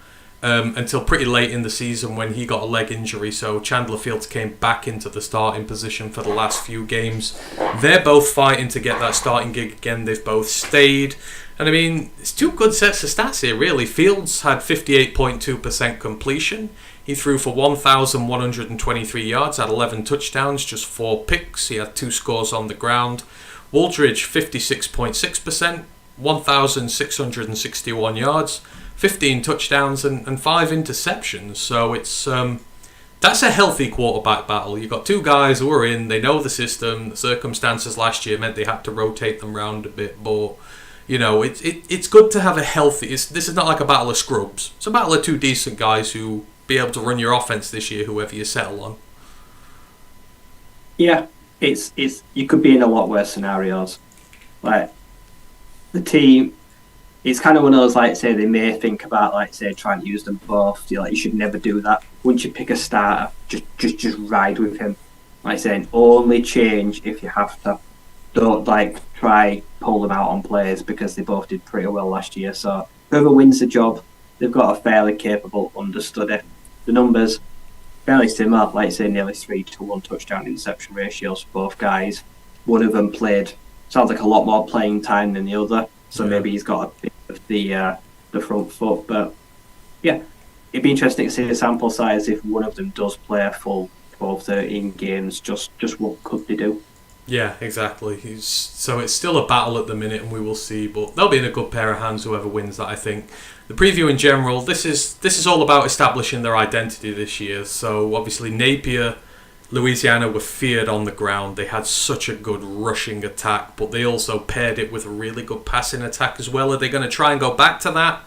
[SPEAKER 1] until pretty late in the season when he got a leg injury. So Chandler Fields came back into the starting position for the last few games. They're both fighting to get that starting gig again. They've both stayed. And I mean, it's two good sets of stats here, really. Fields had 58.2% completion. He threw for 1,123 yards, had 11 touchdowns, just 4 picks. He had 2 scores on the ground. Wooldridge, 56.6%, 1,661 yards, 15 touchdowns and 5 interceptions. So it's that's a healthy quarterback battle. You've got two guys who are in, they know the system. The circumstances last year meant they had to rotate them around a bit, but it's good to have a healthy... This is not like a battle of scrubs. It's a battle of two decent guys who be able to run your offense this year, whoever you settle on.
[SPEAKER 2] Yeah, it's you could be in a lot worse scenarios. Like the team, it's kind of one of those, like, say, they may think about, like, say, trying to use them both. You should never do that. Once you pick a starter, just ride with him. Like saying, only change if you have to. Don't, like, try pull them out on players because they both did pretty well last year. So whoever wins the job, they've got a fairly capable understudy. The numbers, fairly similar, like, say, nearly 3-to-1 touchdown interception ratios for both guys. One of them sounds like a lot more playing time than the other. So maybe he's got a bit of the front foot, but yeah, it'd be interesting to see the sample size if one of them does play a full 12, 13 games. Just what could they do?
[SPEAKER 1] Yeah, exactly. So it's still a battle at the minute, and we will see. But they'll be in a good pair of hands, whoever wins that, I think. The preview in general, this is all about establishing their identity this year. So obviously Napier, Louisiana were feared on the ground. They had such a good rushing attack, but they also paired it with a really good passing attack as well. Are they going to try and go back to that?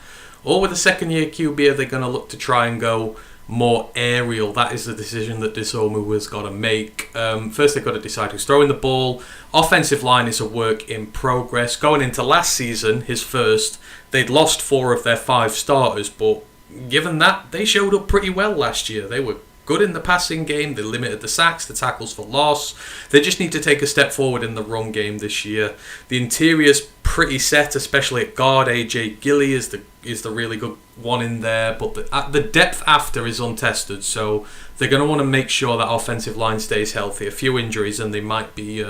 [SPEAKER 1] Or with a second-year QB, are they going to look to try and go more aerial? That is the decision that Disomu has got to make. First, they've got to decide who's throwing the ball. Offensive line is a work in progress. Going into last season, his first, they'd lost 4 of their 5 starters, but given that, they showed up pretty well last year. They were good in the passing game. They limited the sacks, the tackles for loss. They just need to take a step forward in the run game this year. The interior's pretty set, especially at guard. AJ Gilly is the really good one in there, but the depth after is untested, so they're going to want to make sure that offensive line stays healthy. A few injuries and they might be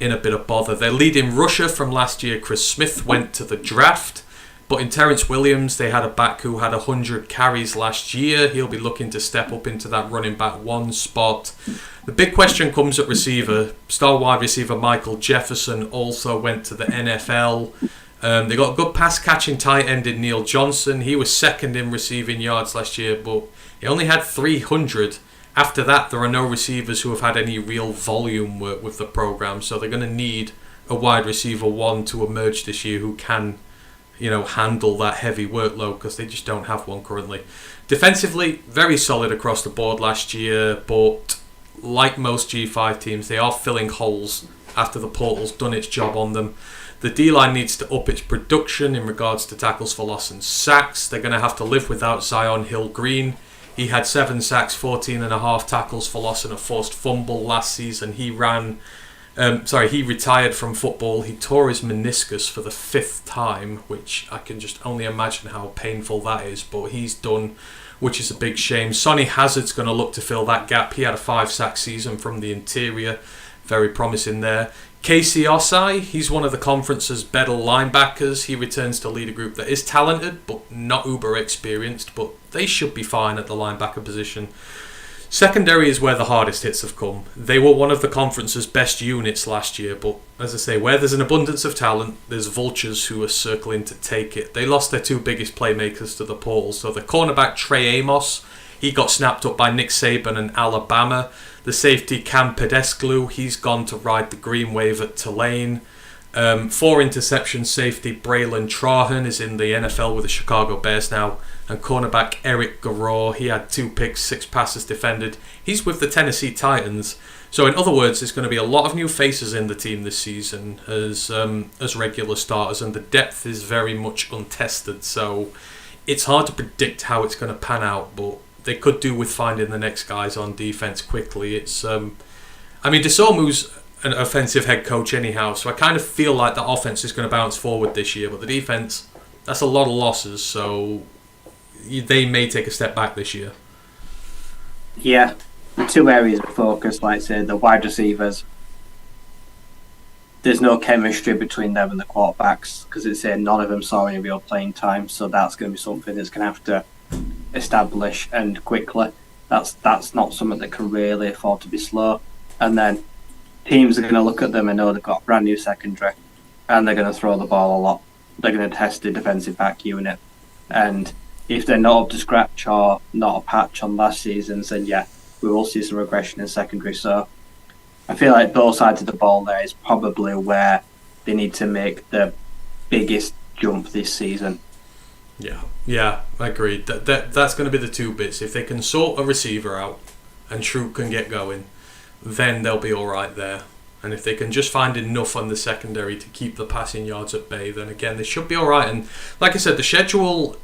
[SPEAKER 1] in a bit of bother. Their leading rusher from last year, Chris Smith, went to the draft. But in Terrence Williams, they had a back who had 100 carries last year. He'll be looking to step up into that running back 1 spot. The big question comes at receiver. Star wide receiver Michael Jefferson also went to the NFL. They got a good pass-catching tight end in Neil Johnson. He was second in receiving yards last year, but he only had 300. After that, there are no receivers who have had any real volume work with the program, so they're going to need a wide receiver 1 to emerge this year who can handle that heavy workload, because they just don't have one currently. Defensively, very solid across the board last year, but like most G5 teams, they are filling holes after the portal's done its job on them. The D-line needs to up its production in regards to tackles for loss and sacks. They're going to have to live without Zion Hill-Green. He had 7 sacks, 14.5 tackles for loss and a forced fumble last season. He retired from football. He tore his meniscus for the 5th time, which I can just only imagine how painful that is, but he's done, which is a big shame. Sonny Hazard's going to look to fill that gap. He had a 5-sack season from the interior. Very promising there. Casey Osai, he's one of the conference's better linebackers. He returns to lead a group that is talented, but not uber experienced, but they should be fine at the linebacker position. Secondary is where the hardest hits have come. They were one of the conference's best units last year, but as I say, where there's an abundance of talent, there's vultures who are circling to take it. They lost their 2 biggest playmakers to the portal. So the cornerback Trey Amos, he got snapped up by Nick Saban and Alabama. The safety Cam Pedesclu, he's gone to ride the green wave at Tulane. 4-interception safety Braylon Trahan is in the NFL with the Chicago Bears now. And cornerback Eric Garreau, he had 2 picks, 6 passes defended. He's with the Tennessee Titans. So in other words, there's going to be a lot of new faces in the team this season as regular starters, and the depth is very much untested. So it's hard to predict how it's going to pan out, but they could do with finding the next guys on defense quickly. It's, Desomu's an offensive head coach anyhow, so I kind of feel like the offense is going to bounce forward this year, but the defense, that's a lot of losses, so they may take a step back this year.
[SPEAKER 2] Yeah, the 2 areas of focus, like I say, the wide receivers, there's no chemistry between them and the quarterbacks, because it's saying none of them saw any real playing time, so that's going to be something that's going to have to establish and quickly. That's not something that can really afford to be slow. And then teams are going to look at them and know they've got a brand new secondary, and they're going to throw the ball a lot. They're going to test the defensive back unit, and if they're not up to scratch or not a patch on last season's, then yeah, we will see some regression in secondary. So I feel like both sides of the ball there is probably where they need to make the biggest jump this season. Yeah, I agree. That's going to be the 2 bits. If they can sort a receiver out and Troop can get going, then they'll be all right there.
[SPEAKER 1] And if they can just find enough on the secondary to keep the passing yards at bay, then again, they should be all right. And like I said, the schedule,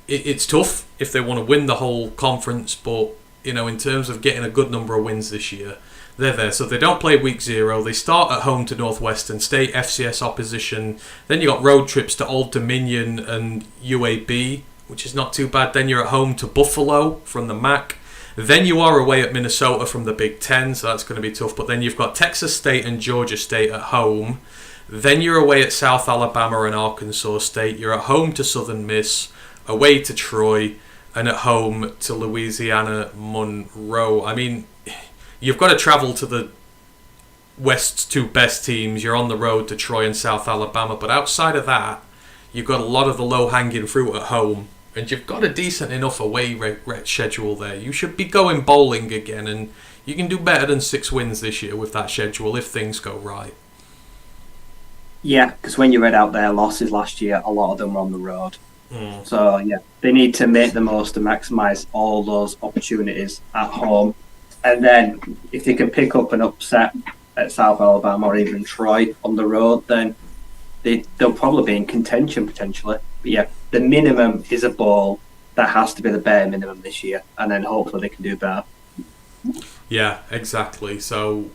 [SPEAKER 1] it's tough if they want to win the whole conference, but in terms of getting a good number of wins this year, they're there. So they don't play week 0. They start at home to Northwestern State, FCS opposition. Then you got road trips to Old Dominion and UAB, which is not too bad. Then you're at home to Buffalo from the MAC. Then you are away at Minnesota from the Big Ten, so that's going to be tough. But then you've got Texas State and Georgia State at home. Then you're away at South Alabama and Arkansas State. You're at home to Southern Miss, away to Troy, and at home to Louisiana Monroe. I mean, you've got to travel to the West's 2 best teams. You're on the road to Troy and South Alabama. But outside of that, you've got a lot of the low-hanging fruit at home. And you've got a decent enough away schedule there. You should be going bowling again, and you can do better than 6 wins this year with that schedule if things go right.
[SPEAKER 2] Yeah, because when you read out their losses last year, a lot of them were on the road. So, yeah, they need to make the most and maximise all those opportunities at home. And then if they can pick up an upset at South Alabama or even Troy on the road, then they'll probably be in contention potentially. But yeah, the minimum is a bowl. That has to be the bare minimum this year, and then hopefully they can do better.
[SPEAKER 1] Yeah, exactly. So,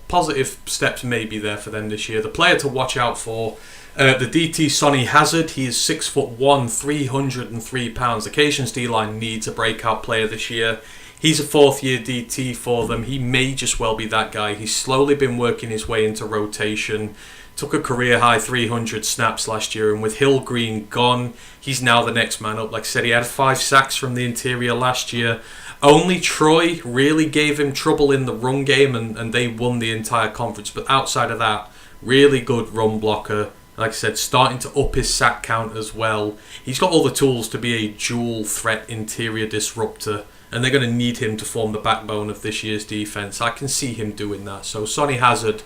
[SPEAKER 1] positive steps may be there for them this year. The player to watch out for, the DT Sonny Hazard. He is 6'1", 303 pounds. The Cajuns D-line needs a breakout player this year. He's a 4th-year DT for them. He may just well be that guy. He's slowly been working his way into rotation. Took a career-high 300 snaps last year, and with Hill Green gone, he's now the next man up. Like I said, he had 5 sacks from the interior last year. Only Troy really gave him trouble in the run game, and they won the entire conference. But outside of that, really good run blocker. Like I said, starting to up his sack count as well. He's got all the tools to be a dual-threat interior disruptor, and they're going to need him to form the backbone of this year's defense. I can see him doing that. So Sonny Hazard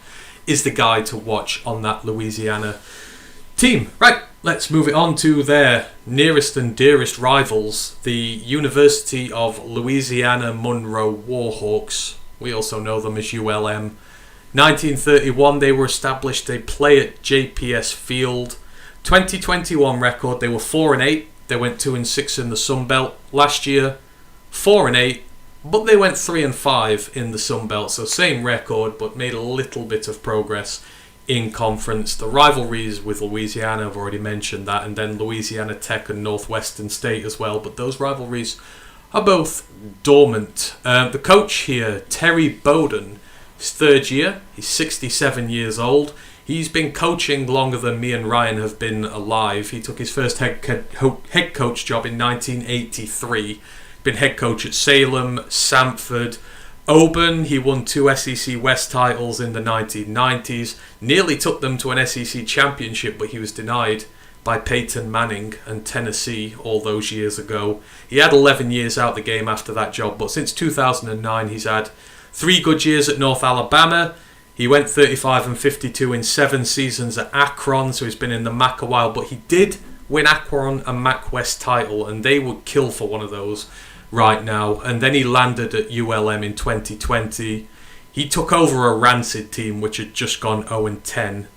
[SPEAKER 1] is the guy to watch on that Louisiana team. Right, let's move it on to their nearest and dearest rivals, the University of Louisiana Monroe Warhawks. We also know them as ULM. 1931 they were established. They play at JPS Field. 2021 record, they were 4-8. They went 2-6 in the Sun Belt. Last year, 4-8. But they went 3-5 in the Sun Belt, so same record, but made a little bit of progress in conference. The rivalries with Louisiana, I've already mentioned that, and then Louisiana Tech and Northwestern State as well, but those rivalries are both dormant. The coach here, Terry Bowden, his 3rd year, he's 67 years old. He's been coaching longer than me and Ryan have been alive. He took his first head coach job in 1983. Been head coach at Salem, Samford, Auburn. He won 2 SEC West titles in the 1990s. Nearly took them to an SEC championship, but he was denied by Peyton Manning and Tennessee all those years ago. He had 11 years out the game after that job, but since 2009 he's had 3 good years at North Alabama. He went 35-52 in 7 seasons at Akron, so he's been in the MAC a while, but he did win Akron a MAC West title, and they would kill for one of those right now. And then he landed at ULM in 2020. He took over a rancid team which had just gone 0-10,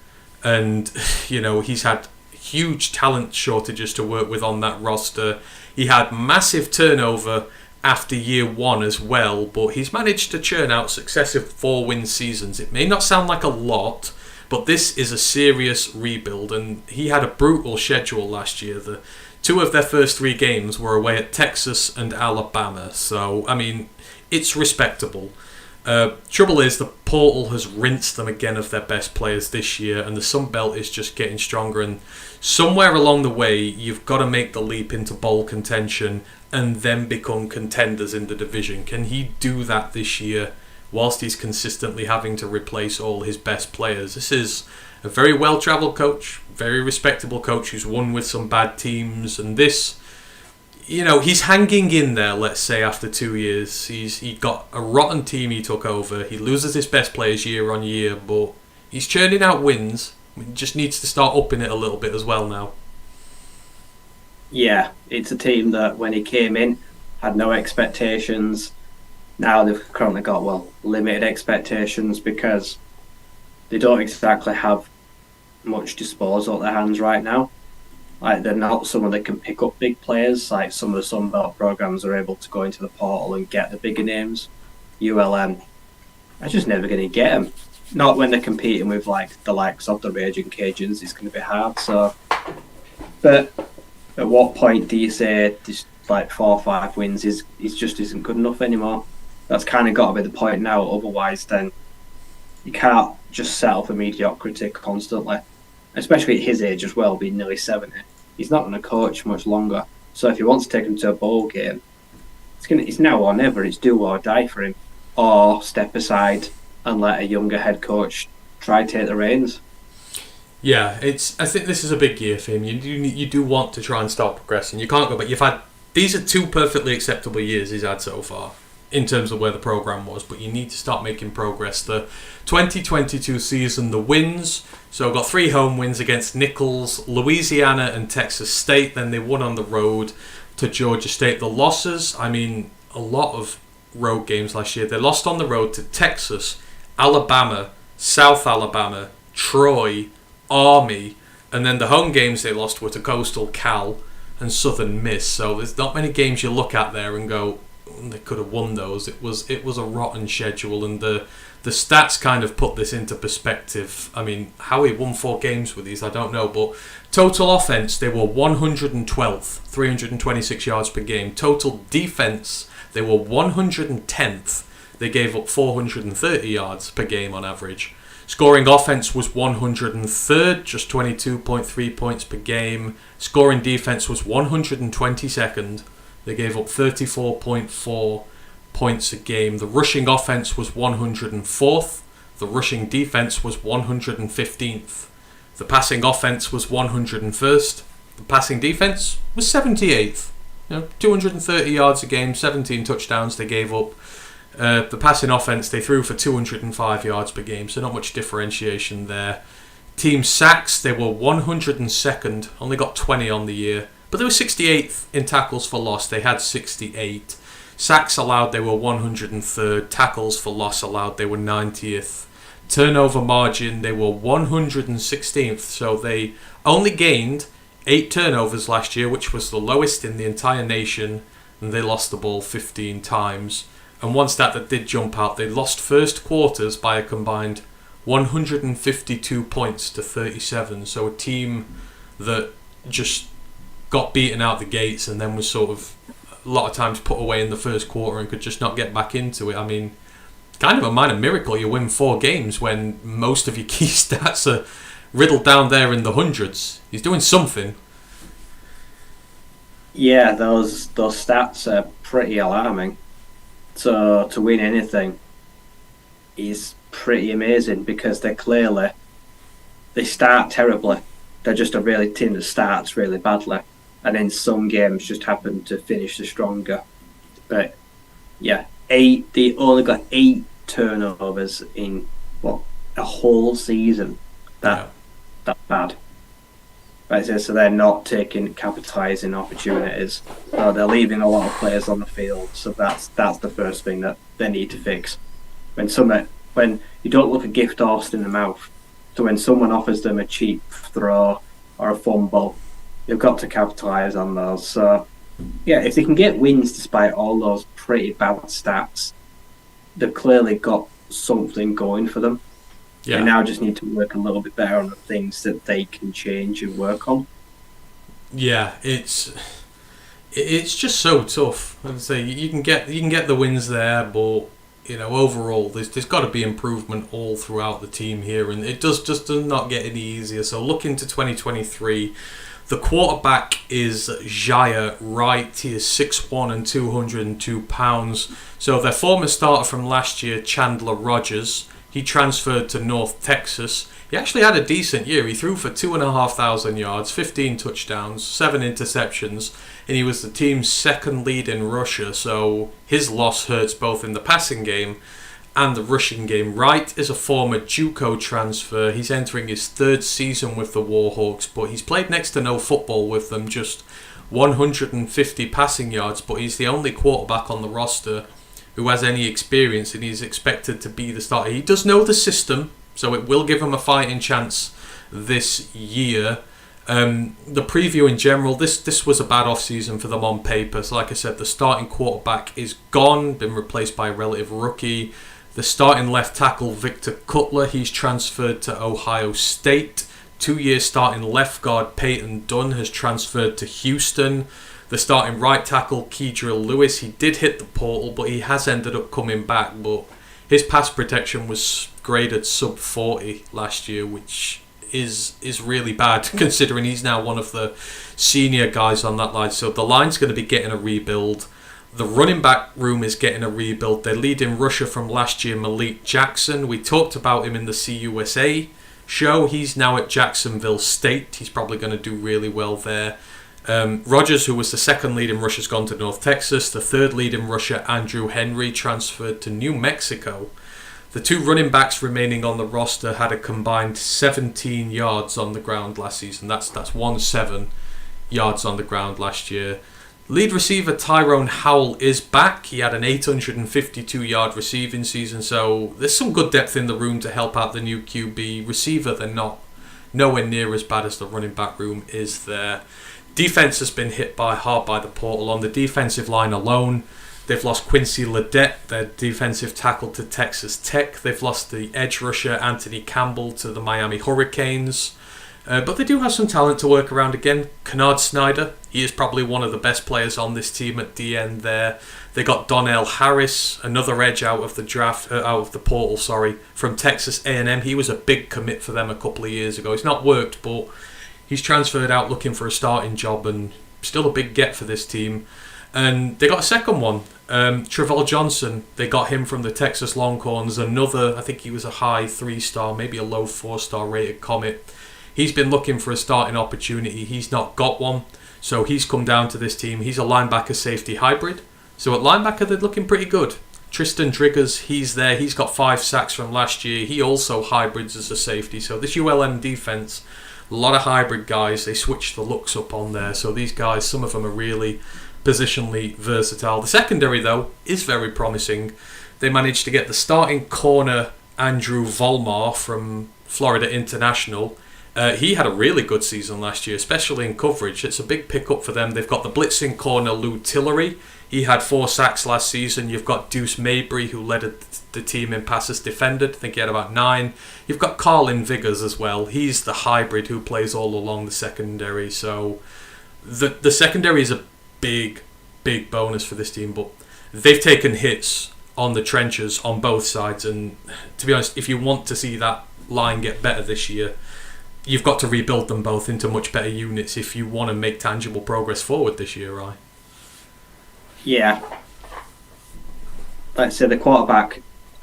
[SPEAKER 1] and he's had huge talent shortages to work with on that roster. He had massive turnover after year 1 as well, but he's managed to churn out successive 4-win seasons. It may not sound like a lot, but this is a serious rebuild, and he had a brutal schedule last year. The 2 of their first 3 games were away at Texas and Alabama, so, I mean, it's respectable. Trouble is, the portal has rinsed them again of their best players this year, and the Sun Belt is just getting stronger, and somewhere along the way, you've got to make the leap into bowl contention and then become contenders in the division. Can he do that this year whilst he's consistently having to replace all his best players? This is a very well-travelled coach, very respectable coach who's won with some bad teams, and this, he's hanging in there, let's say, after 2 years. He got a rotten team he took over. He loses his best players year on year, but he's churning out wins. He just needs to start upping it a little bit as well now.
[SPEAKER 2] Yeah, it's a team that when he came in had no expectations. Now they've currently got, limited expectations because they don't exactly have much disposal at their hands right now. Like, they're not someone that can pick up big players. Like, some of the Sunbelt programs are able to go into the portal and get the bigger names. ULM are just never going to get them. Not when they're competing with like the likes of the Raging Cajuns. It's going to be hard. So, but at what point do you say this like 4 or 5 wins is just isn't good enough anymore? That's kind of got to be the point now. Otherwise, then you can't just settle for mediocrity constantly. Especially at his age as well, being nearly 70. He's not going to coach much longer. So if he wants to take him to a bowl game, it's now or never. It's do or die for him. Or step aside and let a younger head coach try to take the reins.
[SPEAKER 1] Yeah, I think this is a big year for him. You do want to try and start progressing. You can't go back. These are 2 perfectly acceptable years he's had so far in terms of where the program was, but you need to start making progress. The 2022 season, the wins, so got 3 home wins against Nichols, Louisiana and Texas State. Then they won on the road to Georgia State. The losses, I mean, a lot of road games last year. They lost on the road to Texas, Alabama, South Alabama, Troy, Army, and then the home games they lost were to Coastal Cal and Southern Miss. So there's not many games you look at there and go, they could have won those. It was a rotten schedule, and the stats kind of put this into perspective. I mean, how he won 4 games with these, I don't know, but total offense, they were 112th, 326 yards per game. Total defense, they were 110th. They gave up 430 yards per game on average. Scoring offense was 103rd, just 22.3 points per game. Scoring defense was 122nd. They gave up 34.4 points a game. The rushing offense was 104th. The rushing defense was 115th. The passing offense was 101st. The passing defense was 78th. 230 yards a game, 17 touchdowns they gave up. The passing offense, they threw for 205 yards per game, so not much differentiation there. Team sacks, they were 102nd, only got 20 on the year. But they were 68th in tackles for loss. They had 68. Sacks allowed, they were 103rd. Tackles for loss allowed, they were 90th. Turnover margin, they were 116th. So they only gained 8 turnovers last year, which was the lowest in the entire nation. And they lost the ball 15 times. And one stat that did jump out, they lost first quarters by a combined 152 points to 37. So a team that just got beaten out the gates and then was sort of a lot of times put away in the first quarter and could just not get back into it. I mean, kind of a minor miracle you win 4 games when most of your key stats are riddled down there in the hundreds. He's doing something.
[SPEAKER 2] Yeah, those stats are pretty alarming. So to win anything is pretty amazing because they start terribly. They're just a really team that starts really badly, and then some games just happen to finish the stronger. But yeah, they only got 8 turnovers in a whole season. That's bad. Right, so they're not capitalising opportunities. So they're leaving a lot of players on the field. So that's the first thing that they need to fix. When you don't look a gift horse in the mouth. So when someone offers them a cheap throw or a fumble, you've got to capitalise on those. So yeah, if they can get wins despite all those pretty bad stats, they've clearly got something going for them. Yeah. They now just need to work a little bit better on the things that they can change and work on.
[SPEAKER 1] Yeah, it's just so tough. I'd say you can get the wins there, but overall there's got to be improvement all throughout the team here, and it does not get any easier. So look into 2023. The quarterback is Jaya Wright. He is 6'1" and 202 pounds. So their former starter from last year, Chandler Rogers, he transferred to North Texas. He actually had a decent year. He threw for 2,500 yards, 15 touchdowns, 7 interceptions, and he was the team's second lead in rusher. So his loss hurts both in the passing game and the rushing game. Wright is a former JUCO transfer. He's entering his 3rd season with the Warhawks, but he's played next to no football with them, just 150 passing yards, but he's the only quarterback on the roster who has any experience, and he's expected to be the starter. He does know the system, So it will give them a fighting chance this year. The preview in general, this was a bad off-season for them on paper. So like I said, the starting quarterback is gone, been replaced by a relative rookie. The starting left tackle, Victor Cutler, he's transferred to Ohio State. 2-year starting left guard, Peyton Dunn, has transferred to Houston. The starting right tackle, Kedrill Lewis, he did hit the portal, but he has ended up coming back. But his pass protection was graded sub 40 last year, which is really bad considering he's now one of the senior guys on that line. So the line's going to be getting a rebuild. The running back room is getting a rebuild. Their leading rusher from last year, Malik Jackson, we talked about him in the CUSA show. He's now at Jacksonville State. He's probably going to do really well there. Rogers, who was the second leading rusher, has gone to North Texas. The third leading rusher, Andrew Henry, transferred to New Mexico. The two running backs remaining on the roster had a combined 17 yards on the ground last season. That's 17 yards on the ground last year. Lead receiver Tyrone Howell is back. He had an 852-yard receiving season, so there's some good depth in the room to help out the new QB. Receiver, they're nowhere near as bad as the running back room is there. Defense has been hit hard by the portal. On the defensive line alone, they've lost Quincy Ledet, their defensive tackle, to Texas Tech. They've lost the edge rusher Anthony Campbell to the Miami Hurricanes. But they do have some talent to work around again. Kennard Snyder, he is probably one of the best players on this team at the end there. They got Donnell Harris, another edge out of the portal, from Texas A&M. He was a big commit for them a couple of years ago. It's not worked, but he's transferred out looking for a starting job and still a big get for this team. And they got a second one, Travell Johnson. They got him from the Texas Longhorns, another, I think he was a high 3-star, maybe a low 4-star rated commit. He's been looking for a starting opportunity. He's not got one, so he's come down to this team. He's a linebacker-safety hybrid. So at linebacker, they're looking pretty good. Tristan Driggers, he's there. He's got 5 sacks from last year. He also hybrids as a safety. So this ULM defense, a lot of hybrid guys. They switch the looks up on there. So these guys, some of them are really positionally versatile. The secondary, though, is very promising. They managed to get the starting corner, Andrew Volmar from Florida International. He had a really good season last year, especially in coverage. It's a big pickup for them. They've got the blitzing corner, Lou Tillery. He had 4 sacks last season. You've got Deuce Mabry, who led the team in passes defended. I think he had about 9. You've got Carlin Viggers as well. He's the hybrid who plays all along the secondary. So the secondary is a big bonus for this team, but they've taken hits on the trenches on both sides. And to be honest, if you want to see that line get better this year, you've got to rebuild them both into much better units if you want to make tangible progress forward this year, right?
[SPEAKER 2] Yeah. Like I say, the quarterback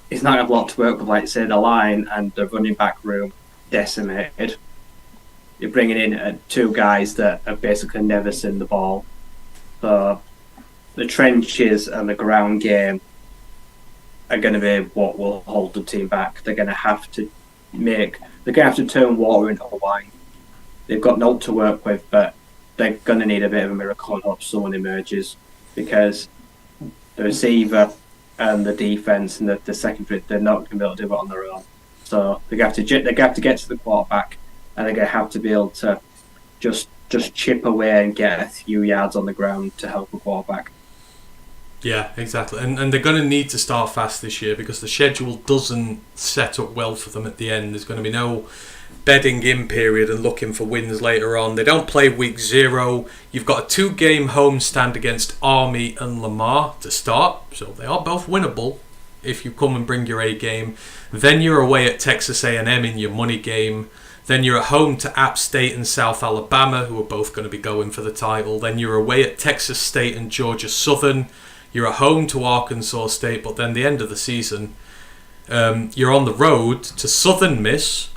[SPEAKER 2] is not going to have a lot to work with. Like I say, the line and the running back room decimated. You're bringing in 2 guys that have basically never seen the ball. So the trenches and the ground game are going to be what will hold the team back. They're going to have to turn water into wine. They've got no to work with, but they're going to need a bit of a miracle and hope someone emerges, because the receiver and the defense and the secondary, they're not going to be able to do it on their own. So they have to get to the quarterback, and they're going to have to be able to just chip away and get a few yards on the ground to help the quarterback.
[SPEAKER 1] Yeah, exactly. And they're going to need to start fast this year because the schedule doesn't set up well for them at the end. There's going to be no bedding in period and looking for wins later on. They don't play week 0. You've got a 2-game homestand against Army and Lamar to start. So they are both winnable if you come and bring your A game. Then you're away at Texas A&M in your money game. Then you're at home to App State and South Alabama, who are both going to be going for the title. Then you're away at Texas State and Georgia Southern. You're at home to Arkansas State, but then the end of the season, you're on the road to Southern Miss,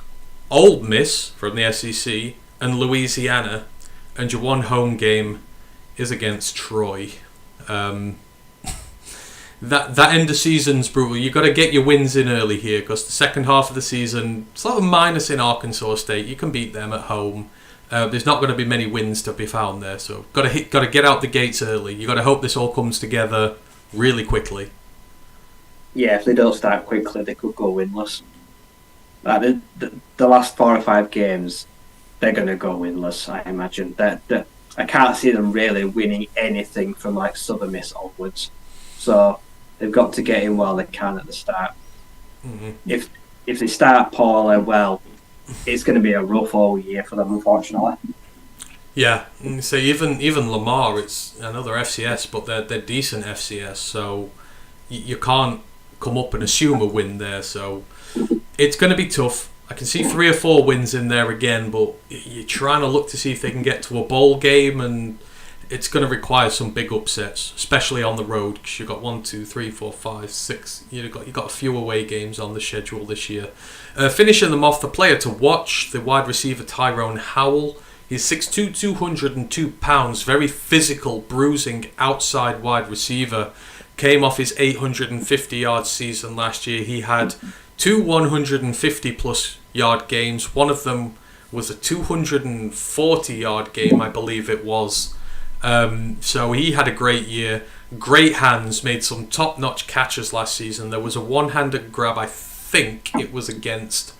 [SPEAKER 1] Ole Miss from the SEC, and Louisiana, and your one home game is against Troy. That end of season's brutal. You've got to get your wins in early here, because the second half of the season, it's a little minus in Arkansas State. You can beat them at home. There's not going to be many wins to be found there, so got to get out the gates early. You got to hope this all comes together really quickly.
[SPEAKER 2] Yeah, if they don't start quickly, they could go winless. Like the last 4 or 5 games, they're going to go winless. I imagine that I can't see them really winning anything from like Southern Miss onwards. So they've got to get in while they can at the start.
[SPEAKER 1] Mm-hmm.
[SPEAKER 2] If they start poorly, well, it's going to be a rough all year for them, unfortunately.
[SPEAKER 1] Yeah, so even Lamar, it's another FCS, but they're decent FCS, so you can't come up and assume a win there. So it's going to be tough. I can see 3 or 4 wins in there again, but you're trying to look to see if they can get to a bowl game, and it's going to require some big upsets, especially on the road, because you've got 1, 2, 3, 4, 5, 6. You've got a few away games on the schedule this year. Finishing them off, the player to watch, the wide receiver Tyrone Howell. He's 6'2", 202 pounds, very physical, bruising outside wide receiver. Came off his 850-yard season last year. He had 2 150-plus yard games. One of them was a 240-yard game, I believe it was. So he had a great year. Great hands, made some top-notch catches last season. There was a one-handed grab, I think it was against...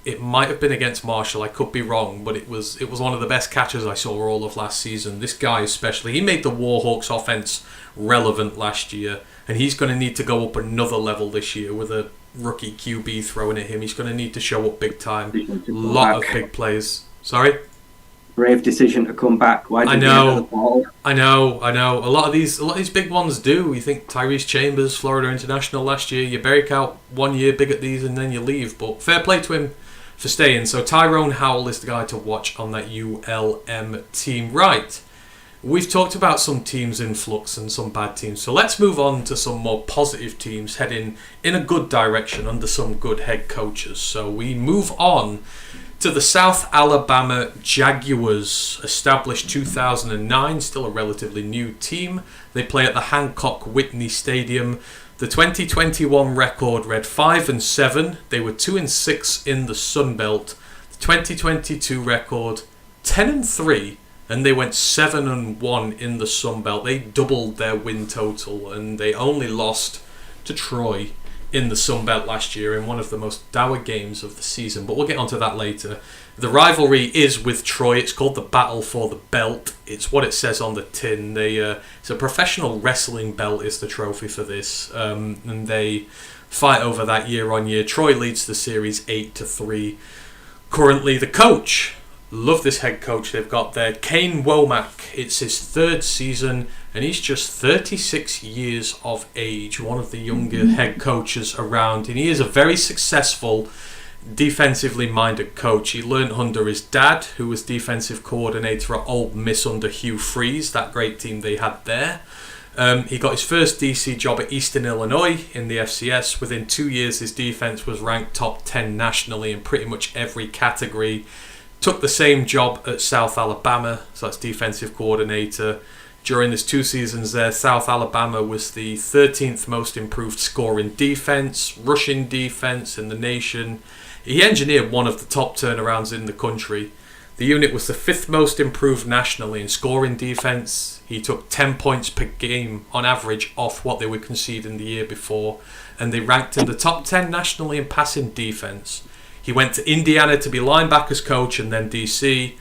[SPEAKER 1] It might have been against Marshall, I could be wrong, but it was one of the best catches I saw all of last season. This guy especially, he made the Warhawks offense relevant last year, and he's going to need to go up another level this year with a rookie QB throwing at him. He's going to need to show up big time. A lot of big plays. Sorry?
[SPEAKER 2] Brave decision to come back. Why did
[SPEAKER 1] I know. A lot of these big ones do. You think Tyrese Chambers, Florida International last year, you break out 1 year big at these and then you leave. But fair play to him for staying. So Tyrone Howell is the guy to watch on that ULM team. Right, we've talked about some teams in flux and some bad teams, so let's move on to some more positive teams heading in a good direction under some good head coaches. So we move on to the South Alabama Jaguars, established 2009, still a relatively new team. They play at the Hancock Whitney Stadium. The 2021 record read 5-7. They were 2-6 in the Sun Belt. The 2022 record 10-3, and they went 7-1 in the Sun Belt. They doubled their win total, and they only lost to Troy in the Sun Belt last year in one of the most dour games of the season. But we'll get onto that later. The rivalry is with Troy. It's called the Battle for the Belt. It's what it says on the tin. It's a professional wrestling belt is the trophy for this. And they fight over that year on year. Troy leads the series 8-3. Currently the coach. Love this head coach they've got there. Kane Womack. It's his 3rd season, and he's just 36 years of age. One of the younger head coaches around. And he is a very successful defensively minded coach. He learned under his dad, who was defensive coordinator at Ole Miss under Hugh Freeze, that great team they had there. He got his first DC job at Eastern Illinois in the FCS. Within 2 years, his defense was ranked top 10 nationally in pretty much every category. Took the same job at South Alabama, so that's defensive coordinator. During his 2 seasons there, South Alabama was the 13th most improved scoring defense, rushing defense in the nation. He engineered one of the top turnarounds in the country. The unit was the 5th most improved nationally in scoring defense. He took 10 points per game on average off what they were conceding the year before, and they ranked in the top 10 nationally in passing defense. He went to Indiana to be linebackers coach and then DC,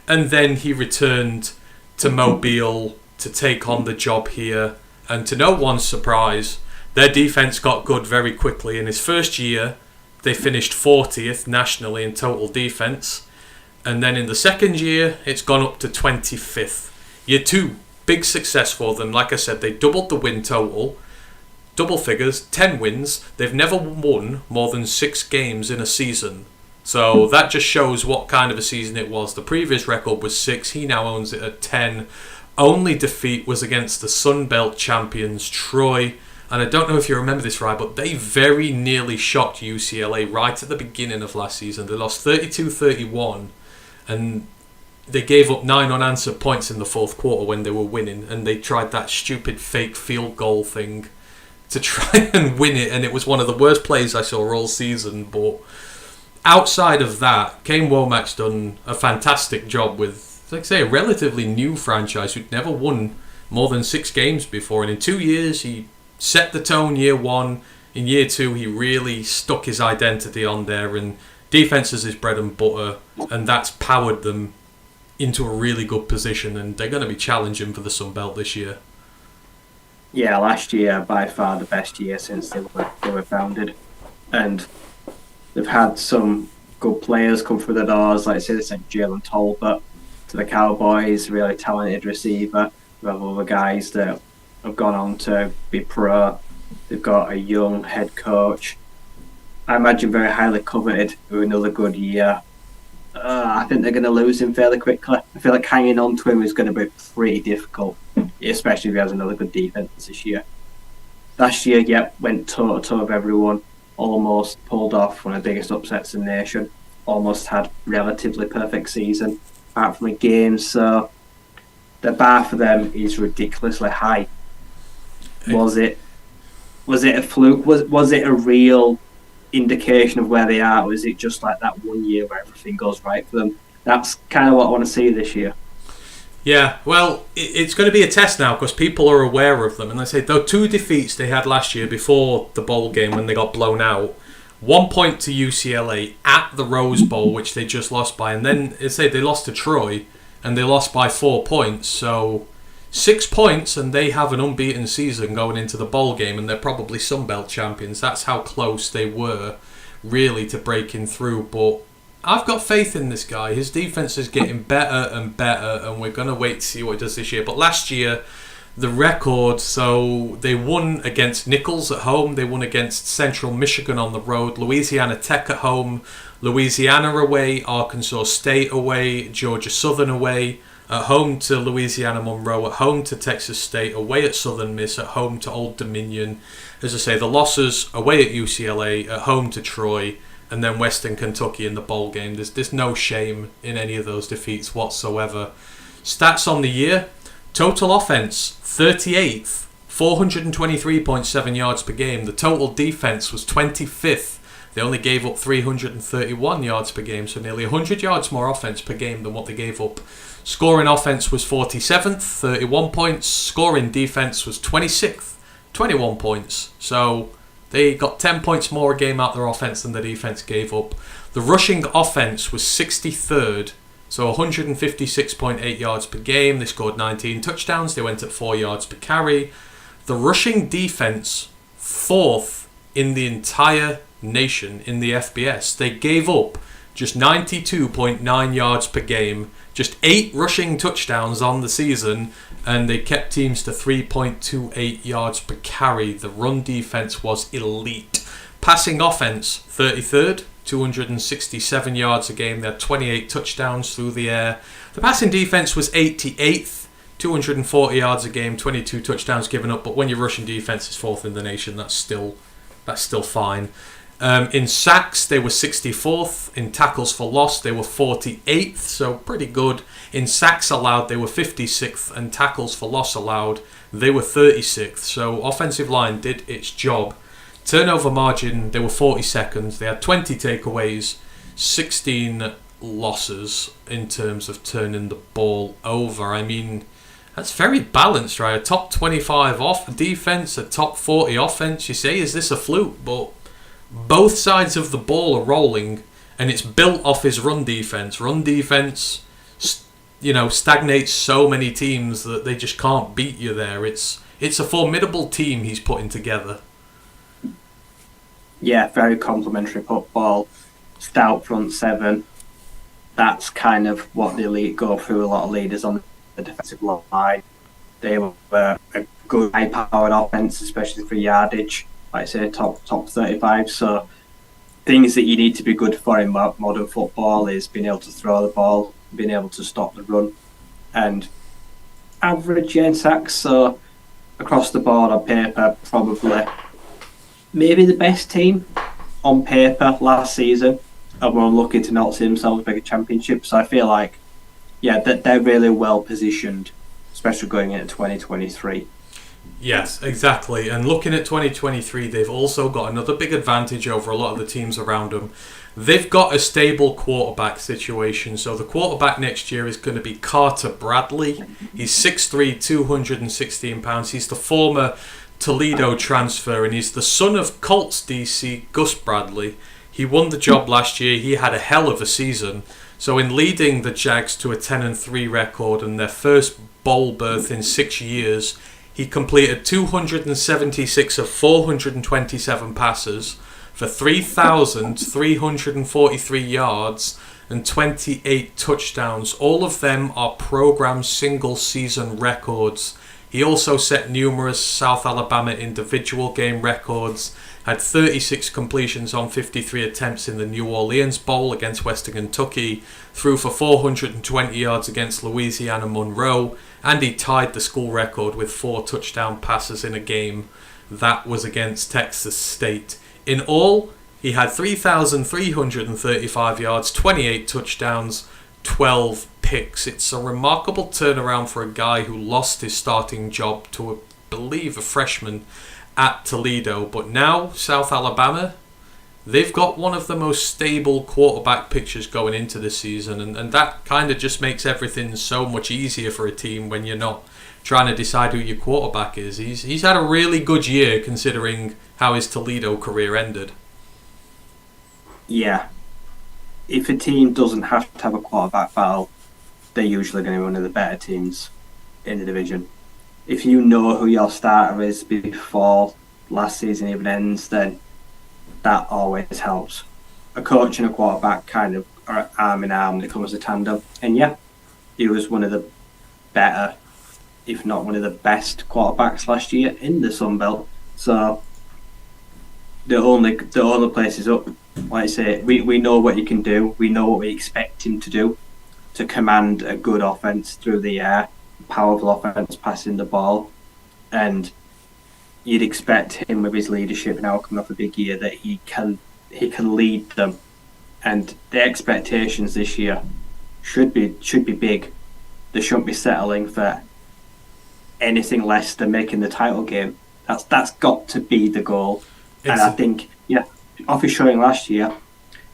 [SPEAKER 1] and then he returned to Mobile to take on the job here. And to no one's surprise, their defense got good very quickly. In his first year, they finished 40th nationally in total defense. And then in the second year, it's gone up to 25th. Year 2, big success for them. Like I said, they doubled the win total. Double figures, 10 wins. They've never won more than 6 games in a season. So that just shows what kind of a season it was. The previous record was 6. He now owns it at 10. Only defeat was against the Sun Belt champions, Troy. And I don't know if you remember this, right, but they very nearly shocked UCLA right at the beginning of last season. They lost 32-31, and they gave up 9 unanswered points in the 4th quarter when they were winning, and they tried that stupid fake field goal thing to try and win it, and it was one of the worst plays I saw all season. But outside of that, Kane Womack's done a fantastic job with, like I say, a relatively new franchise who'd never won more than 6 games before, and in 2 years he set the tone year 1. In year 2 he really stuck his identity on there, and Defense is his bread and butter, and that's powered them into a really good position, and they're going to be challenging for the Sun Belt this year.
[SPEAKER 2] Yeah, last year by far the best year since they were founded, and they've had some good players come through the doors. Like I say, they sent Jalen Tolbert to the Cowboys, really talented receiver. We have other guys that have gone on to be pro. They've got a young head coach. I imagine very highly coveted with another good year. I think they're going to lose him fairly quickly. I feel like hanging on to him is going to be pretty difficult, especially if he has another good defense this year. Last year, went toe-to-toe with everyone. Almost pulled off one of the biggest upsets in the nation. Almost had relatively perfect season, apart from a game. So the bar for them is ridiculously high. Was it a fluke? Was it a real indication of where they are, or is it just like that one year where everything goes right for them? That's kind of what I want to see this year.
[SPEAKER 1] Yeah, well, it's going to be a test now because people are aware of them. And they say the 2 defeats they had last year before the bowl game when they got blown out, 1 point to UCLA at the Rose Bowl, which they just lost by. And then they say they lost to Troy and they lost by 4 points. So 6 points and they have an unbeaten season going into the bowl game, and they're probably Sun Belt champions. That's how close they were really to breaking through. But I've got faith in this guy. His defense is getting better and better, and we're going to wait to see what he does this year. But last year, the record, so they won against Nichols at home, they won against Central Michigan on the road, Louisiana Tech at home, Louisiana away, Arkansas State away, Georgia Southern away, at home to Louisiana Monroe, at home to Texas State, away at Southern Miss, at home to Old Dominion. As I say, the losses away at UCLA, at home to Troy, and then Western Kentucky in the bowl game. There's no shame in any of those defeats whatsoever. Stats on the year: total offense 38th, 423.7 yards per game. The total defense was 25th. They only gave up 331 yards per game, so nearly 100 yards more offense per game than what they gave up. Scoring offense was 47th, 31 points. Scoring defense was 26th, 21 points. So they got 10 points more a game out their offense than the defense gave up. The rushing offense was 63rd, so 156.8 yards per game. They scored 19 touchdowns. They went at 4 yards per carry. The rushing defense, 4th in the entire nation in the FBS. They gave up just 92.9 yards per game, just 8 rushing touchdowns on the season, and they kept teams to 3.28 yards per carry. The run defense was elite. Passing offense, 33rd, 267 yards a game. They had 28 touchdowns through the air. The passing defense was 88th, 240 yards a game, 22 touchdowns given up. But when your rushing defense is 4th in the nation, that's still fine. In sacks, they were 64th. In tackles for loss, they were 48th, so pretty good. In sacks allowed, they were 56th, and tackles for loss allowed, they were 36th. So offensive line did its job. Turnover margin, they were 42nd. They had 20 takeaways, 16 losses in terms of turning the ball over. I mean, that's very balanced, right? A top 25 off defense, a top 40 offense. You say, is this a fluke? But both sides of the ball are rolling, and it's built off his run defense. Run defense, stagnates so many teams that they just can't beat you there. It's a formidable team he's putting together.
[SPEAKER 2] Yeah, very complimentary football, stout front seven. That's kind of what the elite go through. A lot of leaders on the defensive line. They were a good high-powered offense, especially for yardage. Like I say, top 35. So things that you need to be good for in modern football is being able to throw the ball, being able to stop the run, and average sacks. So across the board on paper, probably maybe the best team on paper last season, and we're unlucky to not see themselves make a championship. So I feel like, that they're really well positioned, especially going into 2023.
[SPEAKER 1] Yes, exactly. And looking at 2023, they've also got another big advantage over a lot of the teams around them. They've got a stable quarterback situation. So the quarterback next year is going to be Carter Bradley. He's 6'3", 216 pounds. He's the former Toledo transfer, and he's the son of Colts DC Gus Bradley. He won the job last year. He had a hell of a season. So in leading the Jags to a 10-3 record and their first bowl berth in 6 years, he completed 276 of 427 passes for 3,343 yards and 28 touchdowns. All of them are program single-season records. He also set numerous South Alabama individual game records, had 36 completions on 53 attempts in the New Orleans Bowl against Western Kentucky, threw for 420 yards against Louisiana Monroe, and he tied the school record with 4 touchdown passes in a game. That was against Texas State. In all, he had 3,335 yards, 28 touchdowns, 12 picks. It's a remarkable turnaround for a guy who lost his starting job to, I believe, a freshman at Toledo. But now, South Alabama, they've got one of the most stable quarterback pictures going into the season, and that kind of just makes everything so much easier for a team when you're not trying to decide who your quarterback is. He's had a really good year considering how his Toledo career ended.
[SPEAKER 2] Yeah. If a team doesn't have to have a quarterback battle, they're usually going to be one of the better teams in the division. If you know who your starter is before last season even ends, then that always helps. A coach and a quarterback kind of are arm in arm. They come as a tandem. And yeah, he was one of the better, if not one of the best quarterbacks last year in the Sun Belt. So the only place is up. Like I say, we know what he can do. We know what we expect him to do to command a good offense through the air, powerful offense passing the ball, and you'd expect him with his leadership now coming off a big year that he can lead them. And the expectations this year should be big. They shouldn't be settling for anything less than making the title game. That's got to be the goal. And I think, off his showing last year,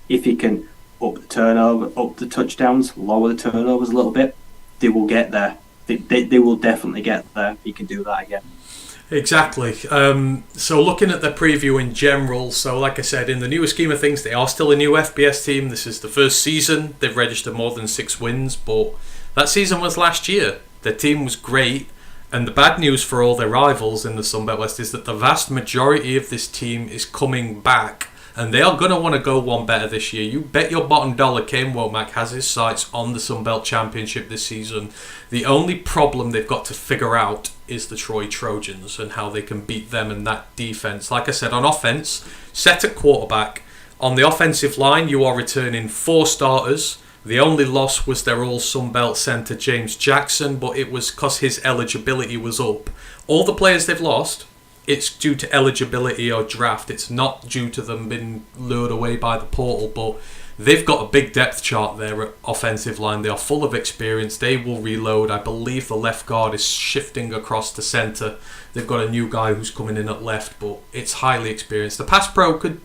[SPEAKER 2] if he can up the turnover, up the touchdowns, lower the turnovers a little bit, they will get there. They will definitely get there if he can do that again.
[SPEAKER 1] Exactly. So looking at the preview in general, so like I said, in the newer scheme of things, they are still a new FBS team. This is the first season. They've registered more than 6 wins, but that season was last year. Their team was great. And the bad news for all their rivals in the Sun Belt West is that the vast majority of this team is coming back, and they are going to want to go one better this year. You bet your bottom dollar Kane Womack has his sights on the Sun Belt Championship this season. The only problem they've got to figure out is the Troy Trojans and how they can beat them in that defense. Like I said, on offense, set at quarterback. On the offensive line, you are returning 4 starters. The only loss was their all-Sun Belt centre James Jackson, but it was because his eligibility was up. All the players they've lost, it's due to eligibility or draft. It's not due to them being lured away by the portal, but they've got a big depth chart there at offensive line. They are full of experience. They will reload. I believe the left guard is shifting across to centre. They've got a new guy who's coming in at left, but it's highly experienced. The pass pro could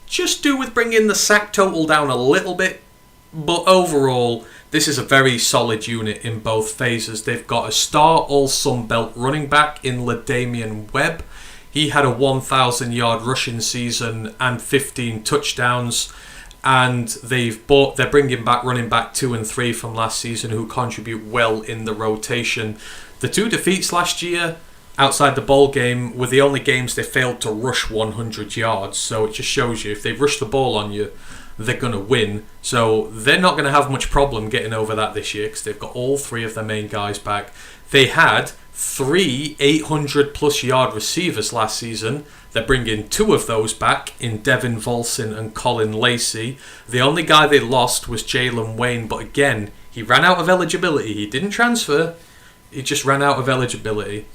[SPEAKER 1] just do with bringing the sack total down a little bit, but overall, this is a very solid unit in both phases. They've got a star all-Sun Belt running back in LaDamian Webb. He had a 1,000-yard rushing season and 15 touchdowns. And they're bringing back running back 2 and 3 from last season who contribute well in the rotation. The 2 defeats last year outside the bowl game were the only games they failed to rush 100 yards. So it just shows you if they rush the ball on you, they're going to win. So they're not going to have much problem getting over that this year because they've got all 3 of their main guys back. They had 3 800-plus yard receivers last season. They're bringing 2 of those back in Devin Volson and Colin Lacey. The only guy they lost was Jalen Wayne, but again, he ran out of eligibility. He didn't transfer. He just ran out of eligibility.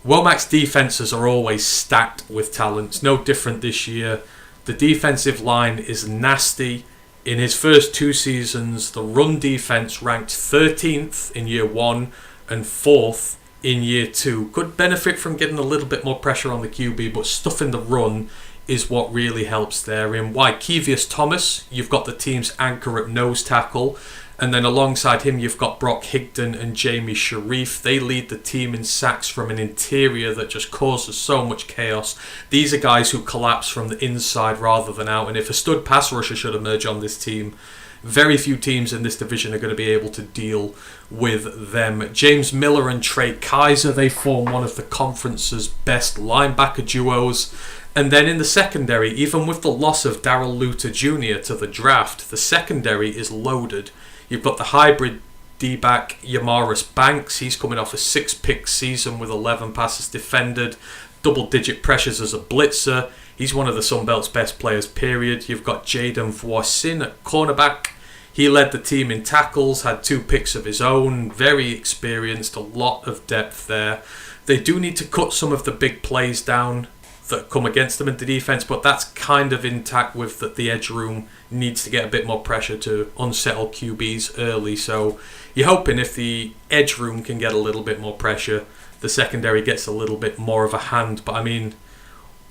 [SPEAKER 1] Womack's defenses are always stacked with talent. It's no different this year. The defensive line is nasty. In his first 2 seasons, the run defense ranked 13th in year 1 and 4th in year 2. Could benefit from getting a little bit more pressure on the QB, but stuffing the run is what really helps there. In Wykevious Thomas, you've got the team's anchor at nose tackle, And then alongside him, you've got Brock Higdon and Jamie Sharif. They lead the team in sacks from an interior that just causes so much chaos. These are guys who collapse from the inside rather than out. And if a stud pass rusher should emerge on this team, very few teams in this division are going to be able to deal with them. James Miller and Trey Kaiser, they form one of the conference's best linebacker duos. And then in the secondary, even with the loss of Darrell Luter Jr. to the draft, the secondary is loaded. You've got the hybrid D-back Yamaris Banks. He's coming off a 6-pick season with 11 passes defended, double-digit pressures as a blitzer. He's one of the Sunbelt's best players, period. You've got Jaden Voisin at cornerback. He led the team in tackles, had 2 picks of his own, very experienced, a lot of depth there. They do need to cut some of the big plays down that come against them in the defense, but that's kind of intact with that the edge room needs to get a bit more pressure to unsettle QBs early. So you're hoping if the edge room can get a little bit more pressure, the secondary gets a little bit more of a hand. But I mean,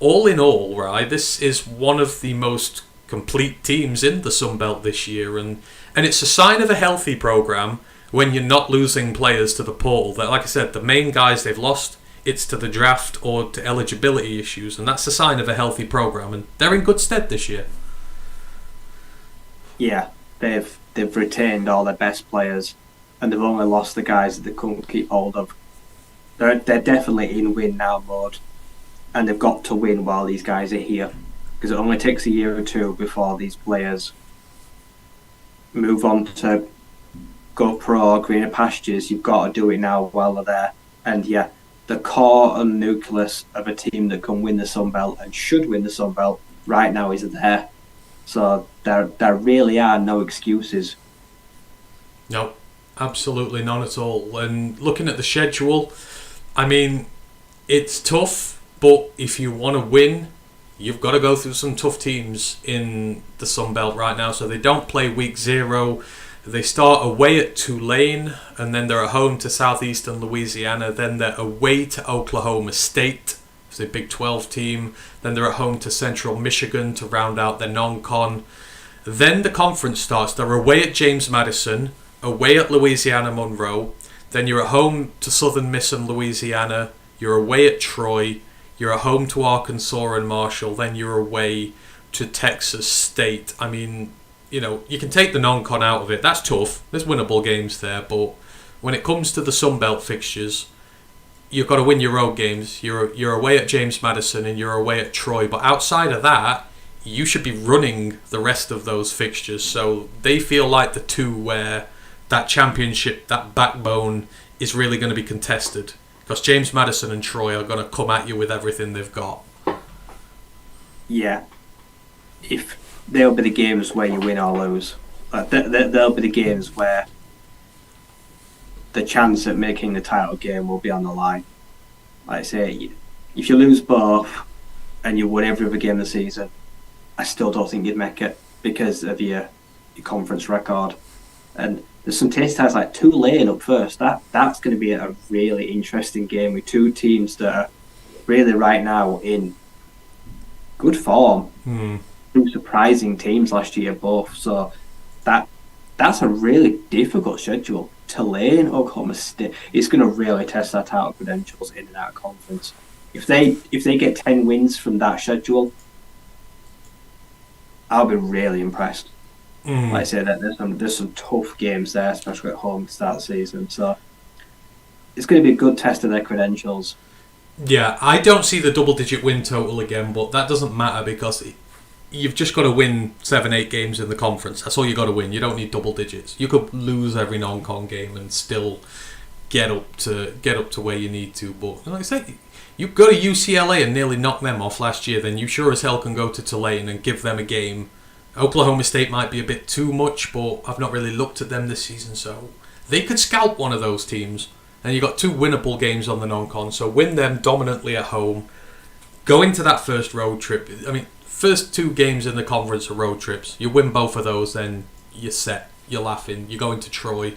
[SPEAKER 1] all in all, right, this is one of the most complete teams in the Sun Belt this year, and it's a sign of a healthy program when you're not losing players to the portal. That, like I said, the main guys they've lost, it's to the draft or to eligibility issues, and that's a sign of a healthy program, and they're in good stead this year.
[SPEAKER 2] Yeah, they've retained all their best players, and they've only lost the guys that they couldn't keep hold of. They're definitely in win now mode, and they've got to win while these guys are here, because it only takes a year or two before these players move on to go pro or greener pastures. You've got to do it now while they're there, and yeah, the core and nucleus of a team that can win the Sun Belt and should win the Sun Belt right now is there. So there really are no excuses.
[SPEAKER 1] No, absolutely none at all. And looking at the schedule, I mean, it's tough, but if you want to win, you've got to go through some tough teams in the Sun Belt right now. So they don't play week 0. They start away at Tulane, and then they're at home to Southeastern Louisiana. Then they're away to Oklahoma State, it's a Big 12 team. Then they're at home to Central Michigan to round out their non-con. Then the conference starts. They're away at James Madison, away at Louisiana Monroe. Then you're at home to Southern Miss and Louisiana. You're away at Troy. You're at home to Arkansas and Marshall. Then you're away to Texas State. I mean, you know, you can take the non-con out of it. That's tough. There's winnable games there. But when it comes to the Sun Belt fixtures, you've got to win your road games. You're away at James Madison and you're away at Troy. But outside of that, you should be running the rest of those fixtures. So they feel like the two where that championship, that backbone, is really going to be contested. Because James Madison and Troy are going to come at you with everything they've got.
[SPEAKER 2] Yeah. If they'll be the games where you win or lose. They'll be the games where the chance at making the title game will be on the line. Like I say, if you lose both and you win every other game of the season, I still don't think you'd make it because of your conference record. And there's some taste tests like Tulane up first. That's going to be a really interesting game with two teams that are really right now in good form. Two surprising teams last year both. So that's a really difficult schedule. Tulane, Oklahoma State, it's going to really test their title credentials in and out of conference. If they get 10 wins from that schedule, I'll be really impressed. Like I say, that there's some tough games there, especially at home to start the season. So it's going to be a good test of their credentials.
[SPEAKER 1] Yeah, I don't see the double-digit win total again, but that doesn't matter because you've just got to win 7-8 games in the conference. That's all you got to win. You don't need double digits. You could lose every non-con game and still get up to where you need to. But like I say, you go to UCLA and nearly knock them off last year. Then you sure as hell can go to Tulane and give them a game. Oklahoma State might be a bit too much, but I've not really looked at them this season, so they could scalp one of those teams. And you got 2 winnable games on the non-con, so win them dominantly at home. Go into that first road trip. I mean, first 2 games in the conference are road trips. You win both of those, then you're set. You're laughing. You go into Troy,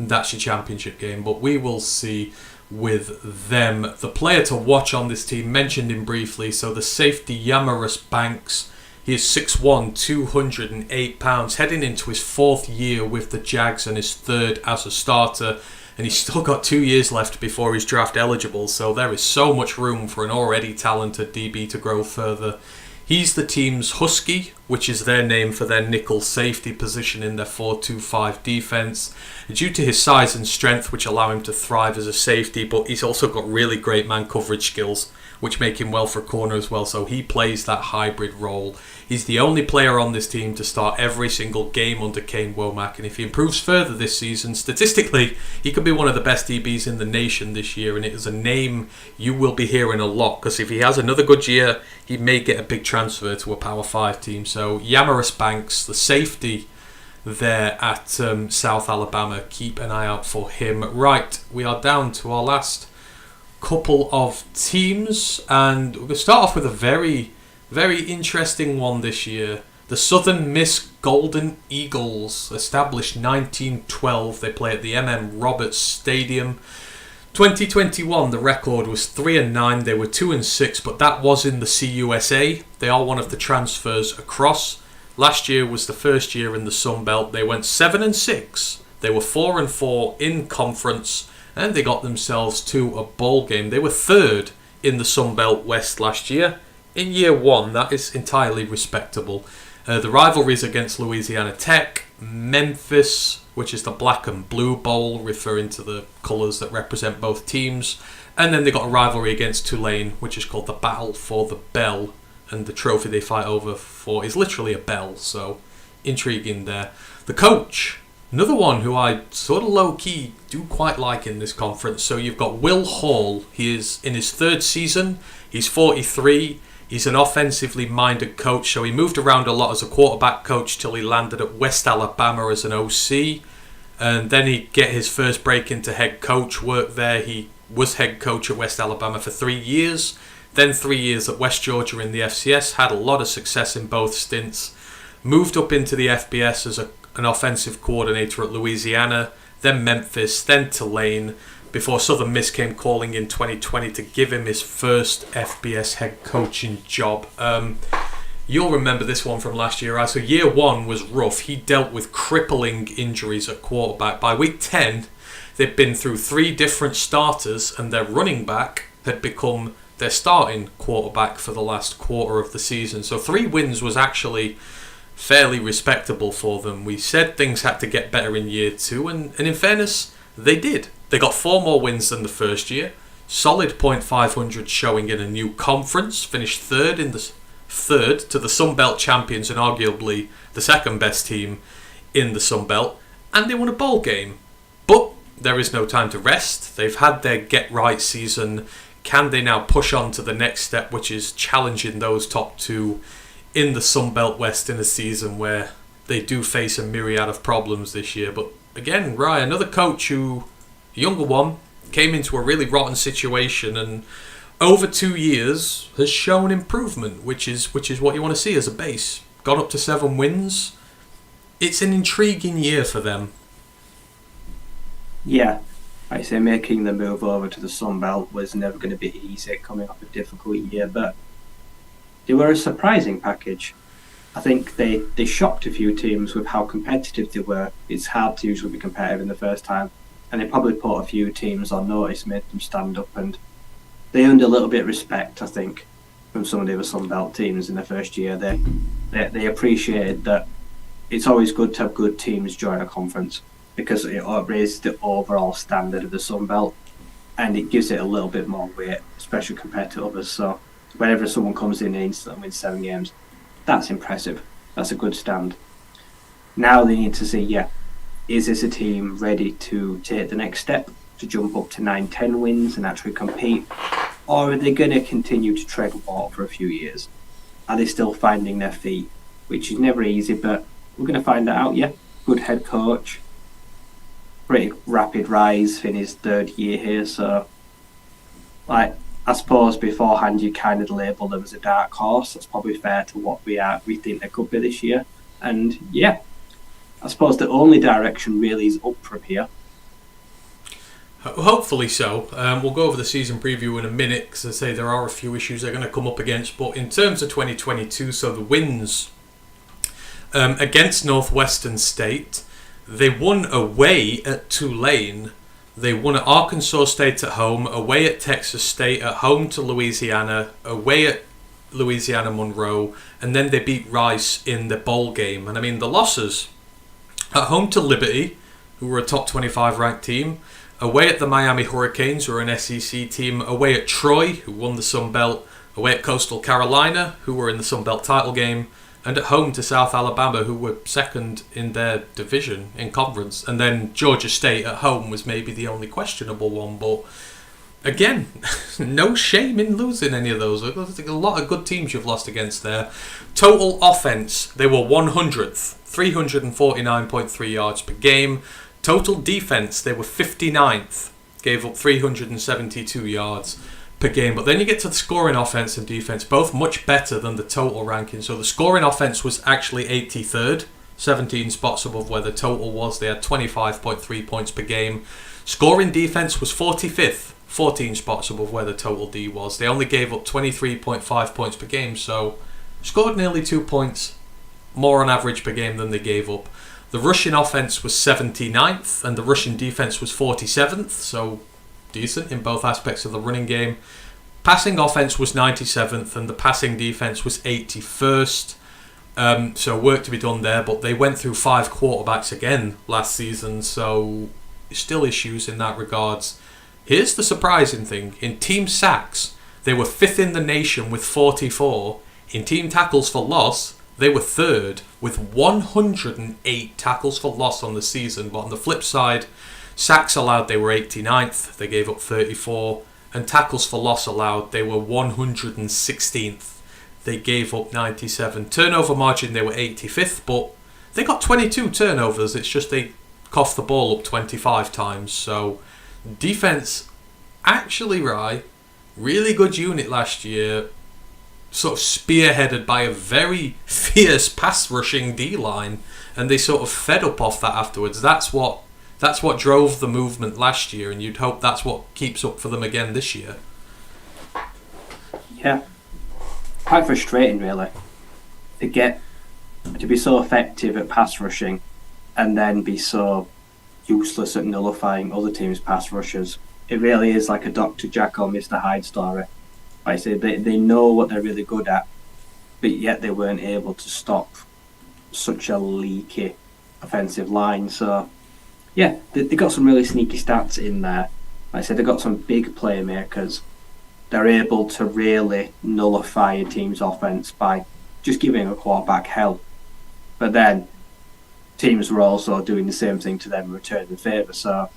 [SPEAKER 1] and that's your championship game. But we will see with them. The player to watch on this team, mentioned him briefly, so the safety Yamaris Banks. He is 6'1", 208 pounds, heading into his 4th year with the Jags and his 3rd as a starter. And he's still got 2 years left before he's draft eligible, so there is so much room for an already talented DB to grow further. He's the team's Husky, which is their name for their nickel safety position in their 4-2-5 defense. Due to his size and strength, which allow him to thrive as a safety, but he's also got really great man coverage skills, which make him well for corner as well, so he plays that hybrid role. He's the only player on this team to start every single game under Kane Womack, and if he improves further this season, statistically, he could be one of the best DBs in the nation this year, and it is a name you will be hearing a lot, because if he has another good year, he may get a big transfer to a Power 5 team. So Yamaris Banks, the safety there at South Alabama, keep an eye out for him. Right, we are down to our last couple of teams, and we're going to start off with a very, very interesting one this year. The Southern Miss Golden Eagles, established 1912. They play at the Roberts Stadium. 2021, the record was 3-9. They were 2-6, but that was in the CUSA. They are one of the transfers across. Last year was the first year in the Sun Belt. They went 7-6. They were 4-4 in conference, and they got themselves to a bowl game. They were 3rd in the Sun Belt West last year. In year 1, that is entirely respectable. The rivalries against Louisiana Tech, Memphis, which is the Black and Blue Bowl, referring to the colours that represent both teams. And then they got a rivalry against Tulane, which is called the Battle for the Bell. And the trophy they fight over for is literally a bell, so intriguing there. The coach, another one who I sort of low-key do quite like in this conference. So you've got Will Hall. He is in his 3rd season. He's 43. He's an offensively minded coach, so he moved around a lot as a quarterback coach till he landed at West Alabama as an OC. And then he'd get his first break into head coach work there. He was head coach at West Alabama for 3 years. Then 3 years at West Georgia in the FCS. Had a lot of success in both stints. Moved up into the FBS as an offensive coordinator at Louisiana. Then Memphis. Then Tulane. Before Southern Miss came calling in 2020 to give him his first FBS head coaching job. You'll remember this one from last year. So year 1 was rough. He dealt with crippling injuries at quarterback. By week 10, they'd been through 3 different starters, and their running back had become their starting quarterback for the last quarter of the season. So 3 wins was actually fairly respectable for them. We said things had to get better in year 2, and in fairness, they did. They got 4 more wins than the first year. Solid .500 showing in a new conference. Finished third to the Sun Belt champions and arguably the second best team in the Sun Belt. And they won a bowl game. But there is no time to rest. They've had their get-right season. Can they now push on to the next step, which is challenging those top 2 in the Sun Belt West in a season where they do face a myriad of problems this year? But again, Ryan, another coach who, a younger one, came into a really rotten situation and over 2 years has shown improvement, which is what you want to see as a base. Got up to 7 wins. It's an intriguing year for them.
[SPEAKER 2] Yeah, I say making the move over to the Sun Belt was never going to be easy, coming off a difficult year, but they were a surprising package. I think they shocked a few teams with how competitive they were. It's hard to usually be competitive in the first time, and they probably put a few teams on notice, made them stand up, and they earned a little bit of respect, I think, from some of the other Sun Belt teams in the first year. They appreciated that it's always good to have good teams join a conference because it raises the overall standard of the Sun Belt and it gives it a little bit more weight, especially compared to others. So whenever someone comes in and instantly wins 7 games, that's impressive. That's a good stand. Now they need to see, is this a team ready to take the next step, to jump up to 9-10 wins and actually compete? Or are they going to continue to tread water for a few years? Are they still finding their feet? Which is never easy, but we're going to find that out, Good head coach. Pretty rapid rise in his 3rd year here, so I suppose beforehand you kind of labelled them as a dark horse. That's probably fair to what we think they could be this year. And I suppose the only direction really is up from here.
[SPEAKER 1] Hopefully so. We'll go over the season preview in a minute because I say there are a few issues they're going to come up against. But in terms of 2022, so the wins against Northwestern State, they won away at Tulane. They won at Arkansas State at home, away at Texas State, at home to Louisiana, away at Louisiana Monroe, and then they beat Rice in the bowl game. And I mean, the losses at home to Liberty, who were a top 25 ranked team, away at the Miami Hurricanes, who are an SEC team, away at Troy, who won the Sun Belt, away at Coastal Carolina, who were in the Sun Belt title game, and at home to South Alabama, who were second in their division in conference. And then Georgia State at home was maybe the only questionable one, but again, no shame in losing any of those. There's a lot of good teams you've lost against there. Total offense, they were 100th, 349.3 yards per game. Total defense, they were 59th, gave up 372 yards per game. But then you get to the scoring offense and defense, both much better than the total ranking. So the scoring offense was actually 83rd, 17 spots above where the total was. They had 25.3 points per game. Scoring defense was 45th, 14 spots above where the total D was. They only gave up 23.5 points per game, so scored nearly 2 points more on average per game than they gave up. The rushing offense was 79th, and the rushing defense was 47th, so decent in both aspects of the running game. Passing offense was 97th, and the passing defense was 81st. So work to be done there, but they went through 5 quarterbacks again last season, so still issues in that regards. Here's the surprising thing. In team sacks, they were 5th in the nation with 44. In team tackles for loss, they were 3rd with 108 tackles for loss on the season. But on the flip side, sacks allowed, they were 89th. They gave up 34. And tackles for loss allowed, they were 116th. They gave up 97. Turnover margin, they were 85th, but they got 22 turnovers. It's just they coughed the ball up 25 times. So defense, actually, right, really good unit last year, sort of spearheaded by a very fierce pass rushing D-line, and they sort of fed up off that afterwards. That's what drove the movement last year, and you'd hope that's what keeps up for them again this year.
[SPEAKER 2] Yeah, quite frustrating really to be so effective at pass rushing and then be so useless at nullifying other teams' pass rushers. It really is like a Dr. Jekyll, Mr. Hyde story. Like I say, they know what they're really good at, but yet they weren't able to stop such a leaky offensive line. So, yeah, they got some really sneaky stats in there. Like I said, they got some big playmakers. They're able to really nullify a team's offense by just giving a quarterback hell. But then teams were also doing the same thing to them in return the favour. So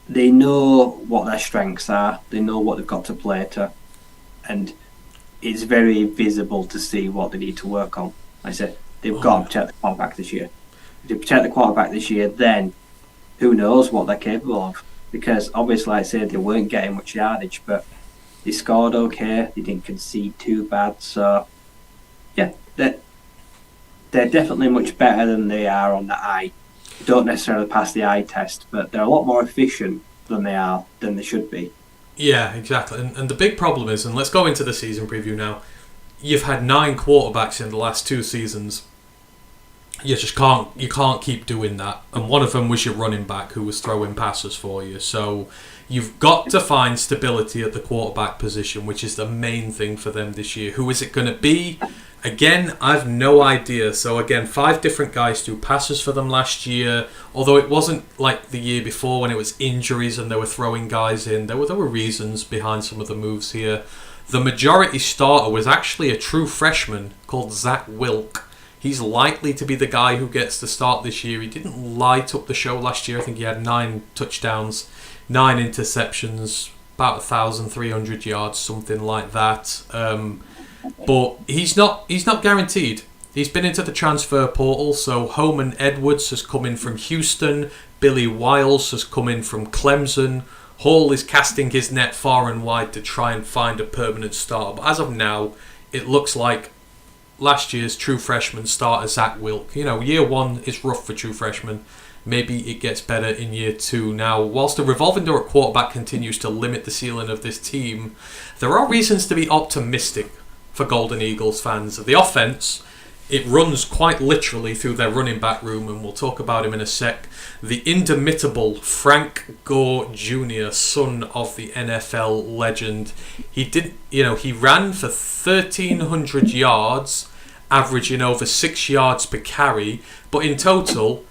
[SPEAKER 2] they know what their strengths are. They know what they've got to play to. And it's very visible to see what they need to work on. Like I said, they've got to protect the quarterback this year. If they protect the quarterback this year, then who knows what they're capable of. Because obviously, like I said, they weren't getting much yardage, but they scored okay. They didn't concede too bad. So, yeah, they're definitely much better than they are on the eye. They don't necessarily pass the eye test, but they're a lot more efficient than they should be.
[SPEAKER 1] Yeah, exactly. And the big problem is, and let's go into the season preview now, you've had 9 quarterbacks in the last 2 seasons. You just can't keep doing that. And one of them was your running back who was throwing passes for you. So you've got to find stability at the quarterback position, which is the main thing for them this year. Who is it going to be? Again, I've no idea. So again, 5 different guys threw passes for them last year. Although it wasn't like the year before when it was injuries and they were throwing guys in. There were reasons behind some of the moves here. The majority starter was actually a true freshman called Zach Wilk. He's likely to be the guy who gets the start this year. He didn't light up the show last year. I think he had 9 touchdowns, 9 interceptions, about 1,300 yards, something like that. But he's not guaranteed. He's been into the transfer portal, so Holman Edwards has come in from Houston. Billy Wiles has come in from Clemson. Hall is casting his net far and wide to try and find a permanent starter. But as of now, it looks like last year's true freshman starter, Zach Wilk. You know, year 1 is rough for true freshmen. maybe it gets better in year 2. Now, whilst the revolving door at quarterback continues to limit the ceiling of this team, there are reasons to be optimistic for Golden Eagles fans. The offense, it runs quite literally through their running back room, and we'll talk about him in a sec. The indomitable Frank Gore Jr., son of the NFL legend. He ran for 1,300 yards, averaging over 6 yards per carry, but in total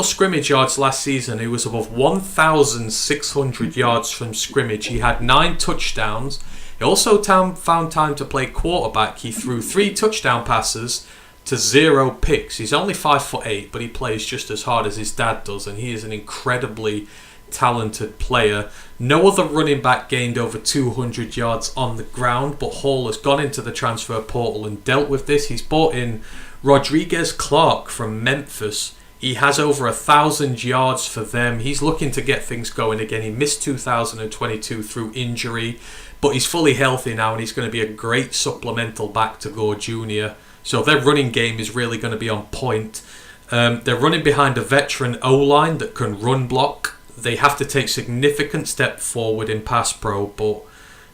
[SPEAKER 1] scrimmage yards last season, he was above 1,600 yards from scrimmage. He had 9 touchdowns. He also found time to play quarterback. He threw 3 touchdown passes to 0 picks. He's only 5'8", but he plays just as hard as his dad does, and he is an incredibly talented player. No other running back gained over 200 yards on the ground, but Hall has gone into the transfer portal and dealt with this. He's brought in Rodriguez Clark from Memphis. He has over 1,000 yards for them. He's looking to get things going again. He missed 2022 through injury, but he's fully healthy now, and he's going to be a great supplemental back to Gore Jr. So their running game is really going to be on point. They're running behind a veteran O-line that can run block. They have to take significant step forward in pass pro, but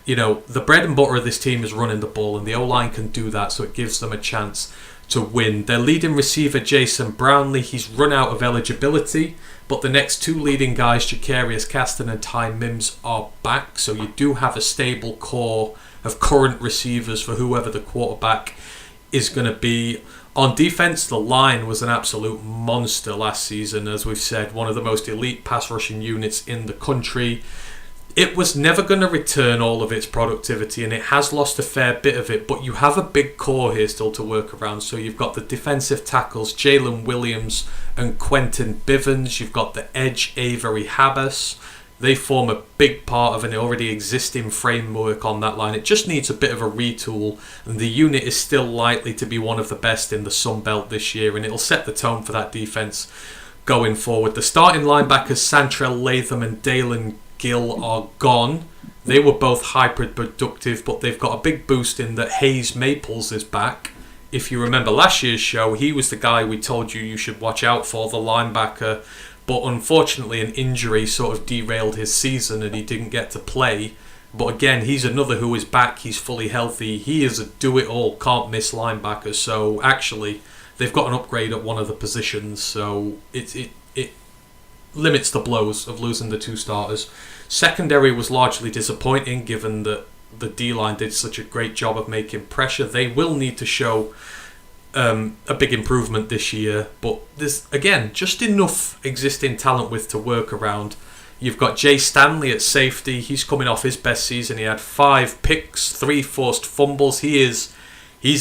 [SPEAKER 1] the bread and butter of this team is running the ball, and the O-line can do that, so it gives them a chance to win. Their leading receiver, Jason Brownlee, he's run out of eligibility, but the next 2 leading guys, Jacarius Caston and Ty Mims, are back, so you do have a stable core of current receivers for whoever the quarterback is going to be. On defense, the line was an absolute monster last season. As we've said, one of the most elite pass rushing units in the country. It was never going to return all of its productivity, and it has lost a fair bit of it, but you have a big core here still to work around. So you've got the defensive tackles, Jalen Williams and Quentin Bivens. You've got the edge, Avery Habas. They form a big part of an already existing framework on that line. It just needs a bit of a retool, and the unit is still likely to be one of the best in the Sun Belt this year, and it'll set the tone for that defense going forward. The starting linebackers, Santrell Latham and Dalen Gill, are gone. They were both hyper-productive, but they've got a big boost in that Hayes Maples is back. If you remember last year's show, he was the guy we told you should watch out for, the linebacker. But unfortunately, an injury sort of derailed his season and he didn't get to play. But again, he's another who is back. He's fully healthy. He is a do-it-all, can't-miss linebacker. So actually, they've got an upgrade at one of the positions. So it limits the blows of losing the 2 starters. Secondary was largely disappointing, given that the D-line did such a great job of making pressure. They will need to show a big improvement this year, but there's again just enough existing talent with to work around. You've got Jay Stanley at safety. He's coming off his best season. He had 5 picks, 3 forced fumbles. He's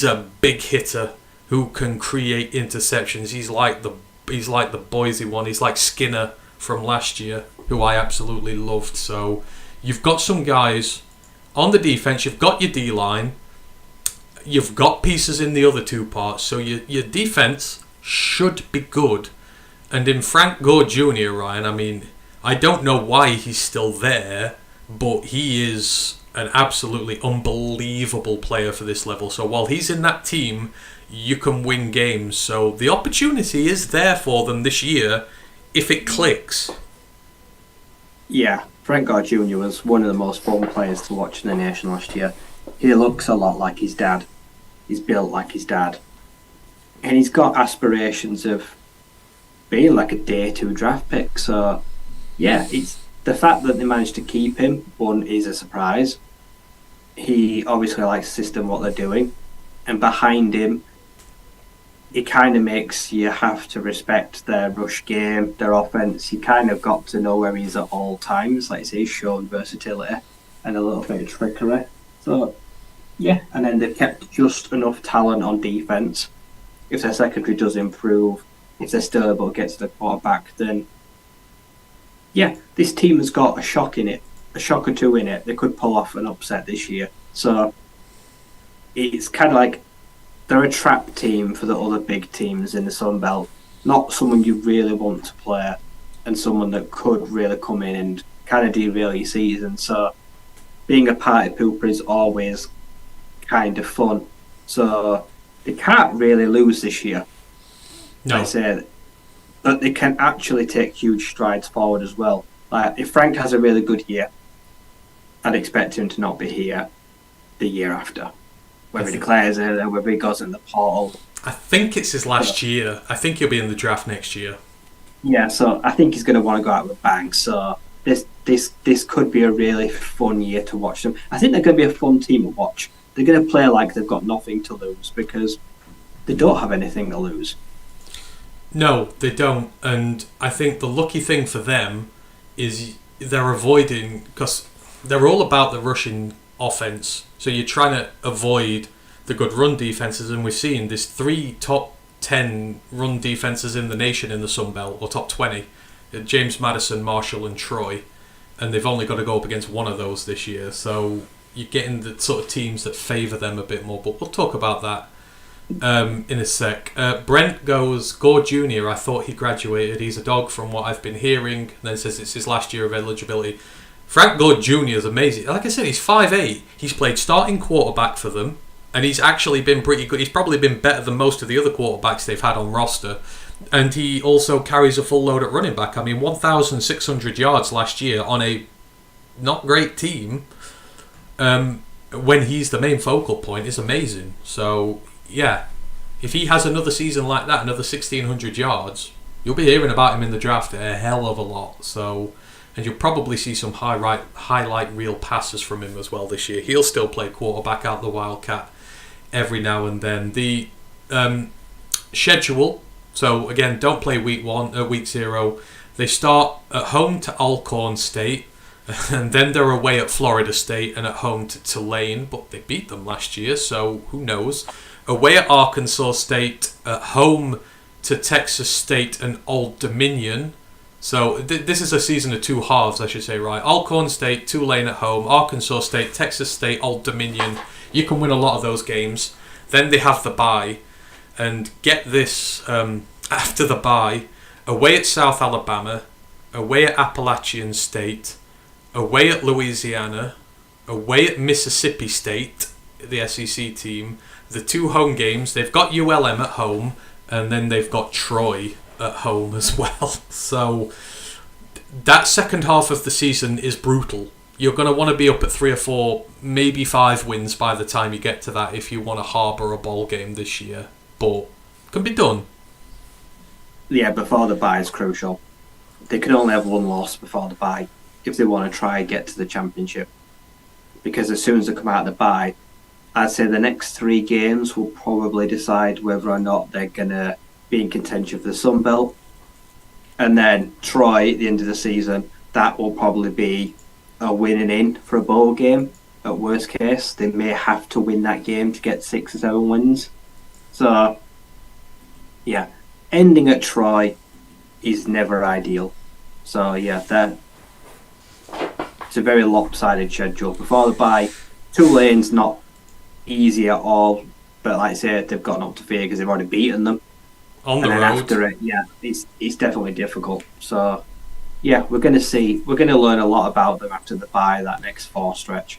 [SPEAKER 1] a big hitter who can create interceptions. He's like the Boise one. He's like Skinner from last year, who I absolutely loved. So you've got some guys on the defense. You've got your D-line. You've got pieces in the other 2 parts, so your defense should be good. And in Frank Gore Jr., Ryan, I mean, I don't know why he's still there, but he is an absolutely unbelievable player for this level. So while he's in that team, you can win games. So the opportunity is there for them this year if it clicks.
[SPEAKER 2] Yeah, Frank Gore Jr. was one of the most fun players to watch in the nation last year. He looks a lot like his dad. He's built like his dad. And he's got aspirations of being like a day 2 draft pick. So, yeah, it's the fact that they managed to keep him, one, is a surprise. He obviously likes the system, what they're doing. And behind him, it kind of makes you have to respect their rush game, their offense. You kind of got to know where he's at all times. Like I say, he's shown versatility and a little bit of trickery. So, yeah, and then they've kept just enough talent on defense. If their secondary does improve, if they're still able to get to the quarterback, then yeah, this team has got a shock or 2 in it. They could pull off an upset this year. So it's kind of like they're a trap team for the other big teams in the Sun Belt. Not someone you really want to play, and someone that could really come in and kind of derail your season. So being a party pooper is always kind of fun. So they can't really lose this year.
[SPEAKER 1] No.
[SPEAKER 2] Like I say, that they can actually take huge strides forward as well. Like, if Frank has a really good year, I'd expect him to not be here the year after. Whether he declares it or whether he goes in the portal.
[SPEAKER 1] I think it's his last year. I think he'll be in the draft next year.
[SPEAKER 2] Yeah, so I think he's going to want to go out with a bang. So this could be a really fun year to watch them. I think they're going to be a fun team to watch. They're going to play like they've got nothing to lose because they don't have anything to lose.
[SPEAKER 1] No, they don't. And I think the lucky thing for them is they're avoiding, because they're all about the rushing offense. So you're trying to avoid the good run defenses, and we're seeing there's 3 top 10 run defenses in the nation in the Sun Belt, or top 20. James Madison, Marshall, and Troy. And they've only got to go up against one of those this year. So you're getting the sort of teams that favour them a bit more. But we'll talk about that in a sec. Brent goes, Gore Jr., I thought he graduated. He's a dog from what I've been hearing. And then says it's his last year of eligibility. Frank Gore Jr. is amazing. Like I said, he's 5'8". He's played starting quarterback for them. And he's actually been pretty good. He's probably been better than most of the other quarterbacks they've had on roster. And he also carries a full load at running back. I mean, 1,600 yards last year on a not great team. When he's the main focal point is amazing. So, yeah, if he has another season like that, another 1,600 yards, you'll be hearing about him in the draft a hell of a lot. So, and you'll probably see some highlight reel passes from him as well this year. He'll still play quarterback out the Wildcat every now and then. The schedule, so again, don't play week 0. They start at home to Alcorn State, and then they're away at Florida State and at home to Tulane, but they beat them last year, so who knows. Away at Arkansas State, at home to Texas State and Old Dominion. So this is a season of 2 halves, I should say, right? Alcorn State, Tulane at home, Arkansas State, Texas State, Old Dominion. You can win a lot of those games. Then they have the bye. And get this, after the bye, away at South Alabama, away at Appalachian State, away at Louisiana, away at Mississippi State, the SEC team, the 2 home games. They've got ULM at home, and then they've got Troy at home as well. So that second half of the season is brutal. You're going to want to be up at 3 or 4, maybe 5 wins by the time you get to that if you want to harbour a bowl game this year. But can be done.
[SPEAKER 2] Yeah, before the bye is crucial. They can only have 1 loss before the bye if they want to try and get to the championship. Because as soon as they come out of the bye, I'd say the next 3 games will probably decide whether or not they're going to be in contention for the Sun Belt. And then Troy, at the end of the season, that will probably be a winning in for a bowl game. At worst case, they may have to win that game to get 6 or 7 wins. So, yeah, ending at Troy is never ideal. So, yeah, it's a very lopsided schedule. Before the bye, Tulane's not easy at all, but like I say, they've got up to fear because they've already beaten them.
[SPEAKER 1] On the road.
[SPEAKER 2] After it, yeah, it's definitely difficult. So, yeah, we're going to learn a lot about them after the bye, that next 4 stretch.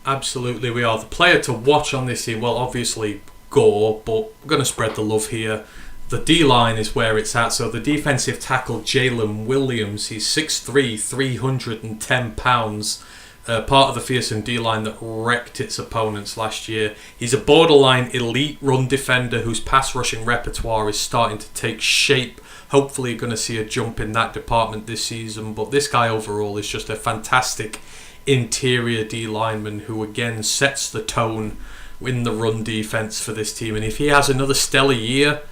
[SPEAKER 1] Absolutely, we are. The player to watch on this team, well, obviously Gore, but we're going to spread the love here. The D-line is where it's at. So the defensive tackle, Jalen Williams, he's 6'3", 310 pounds. Part of the fearsome D-line that wrecked its opponents last year. He's a borderline elite run defender whose pass rushing repertoire is starting to take shape. Hopefully you're going to see a jump in that department this season. But this guy overall is just a fantastic interior D-lineman who again sets the tone in the run defense for this team. And if he has another stellar year,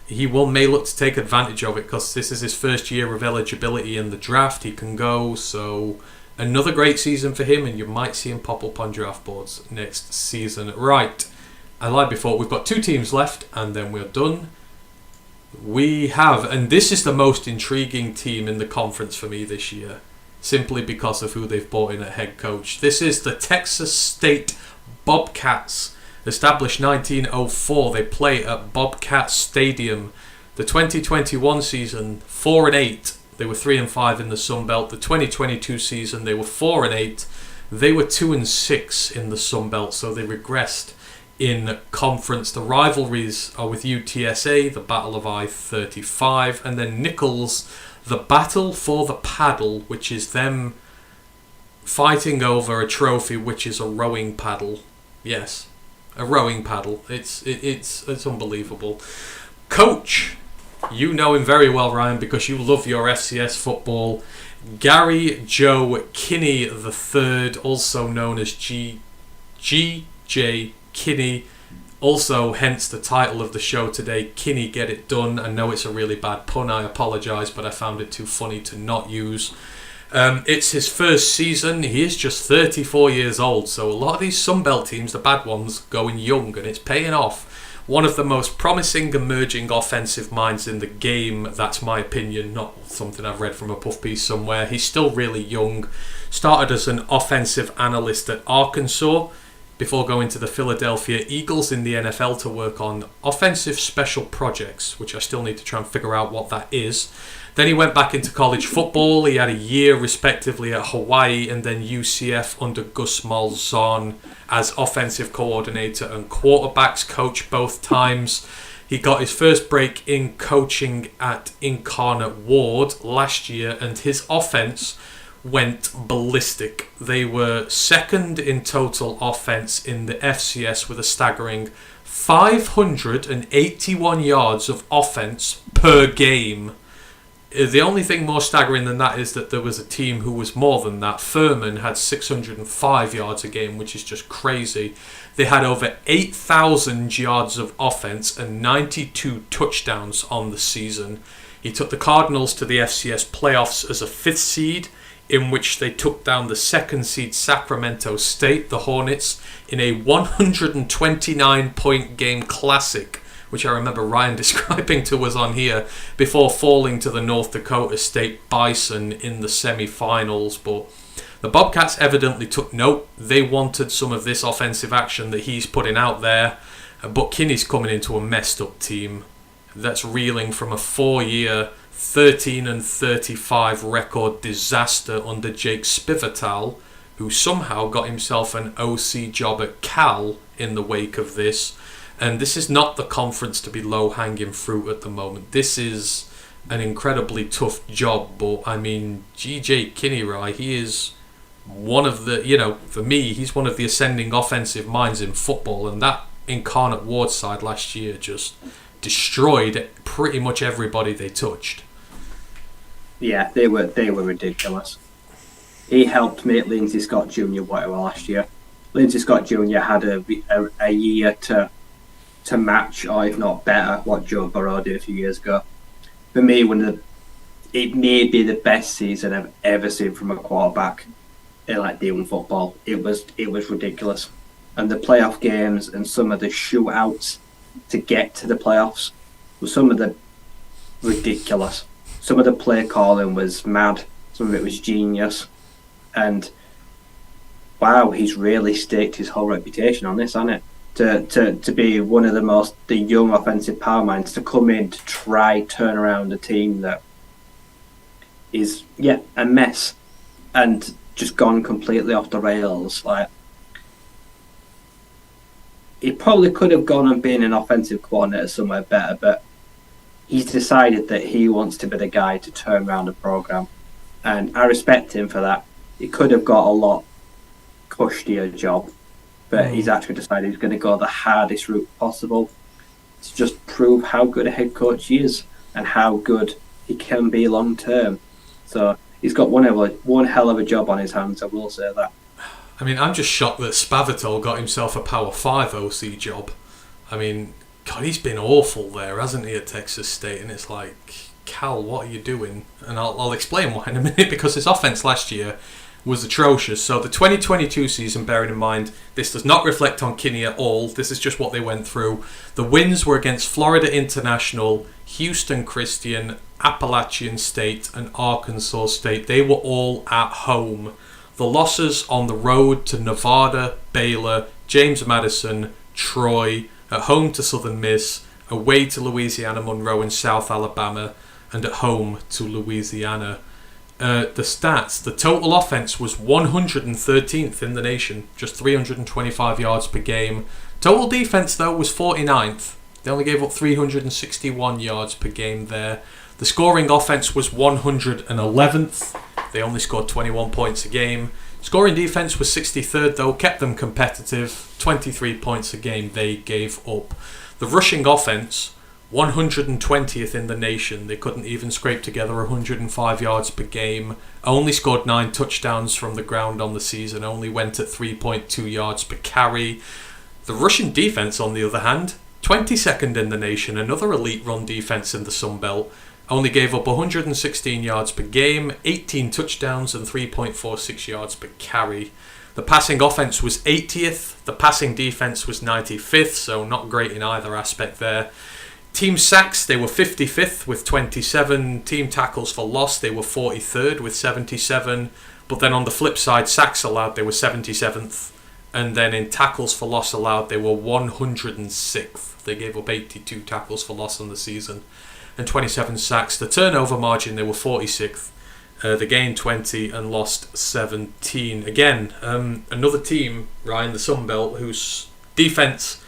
[SPEAKER 1] he may look to take advantage of it because this is his first year of eligibility in the draft. He can go, so another great season for him, and you might see him pop up on draft boards next season. Right, I lied before. We've got 2 teams left, and then we're done. We have, and this is the most intriguing team in the conference for me this year, simply because of who they've brought in at head coach. This is the Texas State Bobcats. Established 1904, they play at Bobcat Stadium. The 2021 season, 4-8. They were 3-5 in the Sun Belt. The 2022 season, they were 4-8. They were 2-6 in the Sun Belt, so they regressed in conference. The rivalries are with UTSA, the Battle of I-35, and then Nichols, the Battle for the Paddle, which is them fighting over a trophy, which is a rowing paddle. Yes, a rowing paddle. It's unbelievable. Coach, you know him very well, Ryan, because you love your FCS football. Gary Joe Kinne III, also known as G.J. Kinne, also hence the title of the show today, Kinne Get It Done. I know it's a really bad pun, I apologise, but I found it too funny to not use. It's his first season. He is just 34 years old, so a lot of these Sunbelt teams, the bad ones, going young, and it's paying off. One of the most promising emerging offensive minds in the game, that's my opinion, not something I've read from a puff piece somewhere. He's still really young. Started as an offensive analyst at Arkansas before going to the Philadelphia Eagles in the NFL to work on offensive special projects, which I still need to try and figure out what that is. Then he went back into college football. He had a year respectively at Hawaii and then UCF under Gus Malzahn as offensive coordinator and quarterbacks coach both times. He got his first break in coaching at Incarnate Ward last year, and his offense went ballistic. They were second in total offense in the FCS with a staggering 581 yards of offense per game. The only thing more staggering than that is that there was a team who was more than that. Furman had 605 yards a game, which is just crazy. They had over 8,000 yards of offense and 92 touchdowns on the season. He took the Cardinals to the FCS playoffs as a 5th seed, in which they took down the 2nd seed Sacramento State, the Hornets, in a 129-point game classic, which I remember Ryan describing to us on here, before falling to the North Dakota State Bison in the semi-finals. But the Bobcats evidently took note. They wanted some of this offensive action that he's putting out there, but Kinne's coming into a messed up team that's reeling from a 4-year 13-35 record disaster under Jake Spivatal, who somehow got himself an OC job at Cal in the wake of this. And this is not the conference to be low-hanging fruit at the moment. This is an incredibly tough job, but I mean, G.J. Kinne, he is one of the, for me, he's one of the ascending offensive minds in football, and that Incarnate Ward side last year just destroyed pretty much everybody they touched.
[SPEAKER 2] Yeah, they were ridiculous. He helped make Lindsey Scott Jr. whatever last year. Lindsey Scott Jr. had a year to match, or if not better, what Joe Burrow did a few years ago. For me, it may be the best season I've ever seen from a quarterback in D1 football. It was ridiculous, and the playoff games and some of the shootouts to get to the playoffs were some of the ridiculous. Some of the play calling was mad. Some of it was genius, and wow, he's really staked his whole reputation on this, hasn't it? To be one of the young offensive power minds, to come in to try turn around a team that is a mess and just gone completely off the rails. He probably could have gone and been an offensive coordinator somewhere better, but he's decided that he wants to be the guy to turn around a program, and I respect him for that. He could have got a lot cushier job, but he's actually decided he's going to go the hardest route possible to just prove how good a head coach he is and how good he can be long term. So he's got one hell of a job on his hands, I will say that.
[SPEAKER 1] I mean, I'm just shocked that Spavital got himself a Power 5 OC job. I mean, God, he's been awful there, hasn't he, at Texas State? And it's like, Cal, what are you doing? And I'll explain why in a minute, because his offense last year was atrocious. So the 2022 season, bearing in mind, this does not reflect on Kinne at all. This is just what they went through. The wins were against Florida International, Houston Christian, Appalachian State, and Arkansas State. They were all at home. The losses on the road to Nevada, Baylor, James Madison, Troy, at home to Southern Miss, away to Louisiana Monroe and South Alabama, and at home to Louisiana. The stats, the total offense was 113th in the nation, just 325 yards per game. Total defense, though, was 49th. They only gave up 361 yards per game there. The scoring offense was 111th. They only scored 21 points a game. Scoring defense was 63rd, though, kept them competitive. 23 points a game they gave up. The rushing offense, 120th in the nation. They couldn't even scrape together 105 yards per game. Only scored 9 touchdowns from the ground on the season. Only went at 3.2 yards per carry. The Russian defense, on the other hand, 22nd in the nation, another elite run defense in the Sun Belt. Only gave up 116 yards per game, 18 touchdowns and 3.46 yards per carry. The passing offense was 80th, the passing defense was 95th, so not great in either aspect there. Team sacks, they were 55th with 27. Team tackles for loss, they were 43rd with 77. But then on the flip side, sacks allowed, they were 77th. And then in tackles for loss allowed, they were 106th. They gave up 82 tackles for loss on the season and 27 sacks. The turnover margin, they were 46th. They gained 20 and lost 17. Again, another team, Ryan, the Sun Belt, whose defense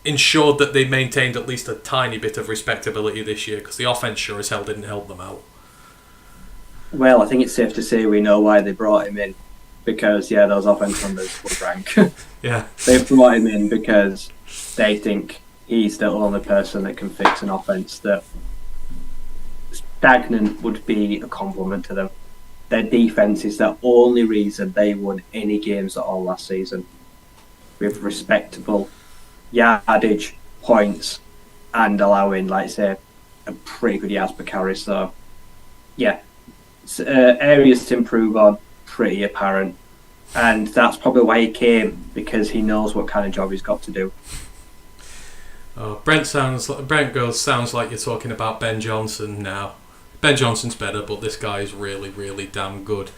[SPEAKER 1] ensured that they maintained at least a tiny bit of respectability this year, because the offense sure as hell didn't help them out.
[SPEAKER 2] Well, I think it's safe to say we know why they brought him in. Because, those offense numbers were rank.
[SPEAKER 1] Yeah.
[SPEAKER 2] They brought him in because they think he's the only person that can fix an offense that stagnant would be a compliment to them. Their defense is the only reason they won any games at all last season. With respectable yardage, points, and allowing, like I say, a pretty good yards per carry. So, areas to improve on. Pretty apparent, and that's probably why he came, because he knows what kind of job he's got to do.
[SPEAKER 1] Brent goes, sounds like you're talking about Ben Johnson now. Ben Johnson's better, but this guy is really, really damn good.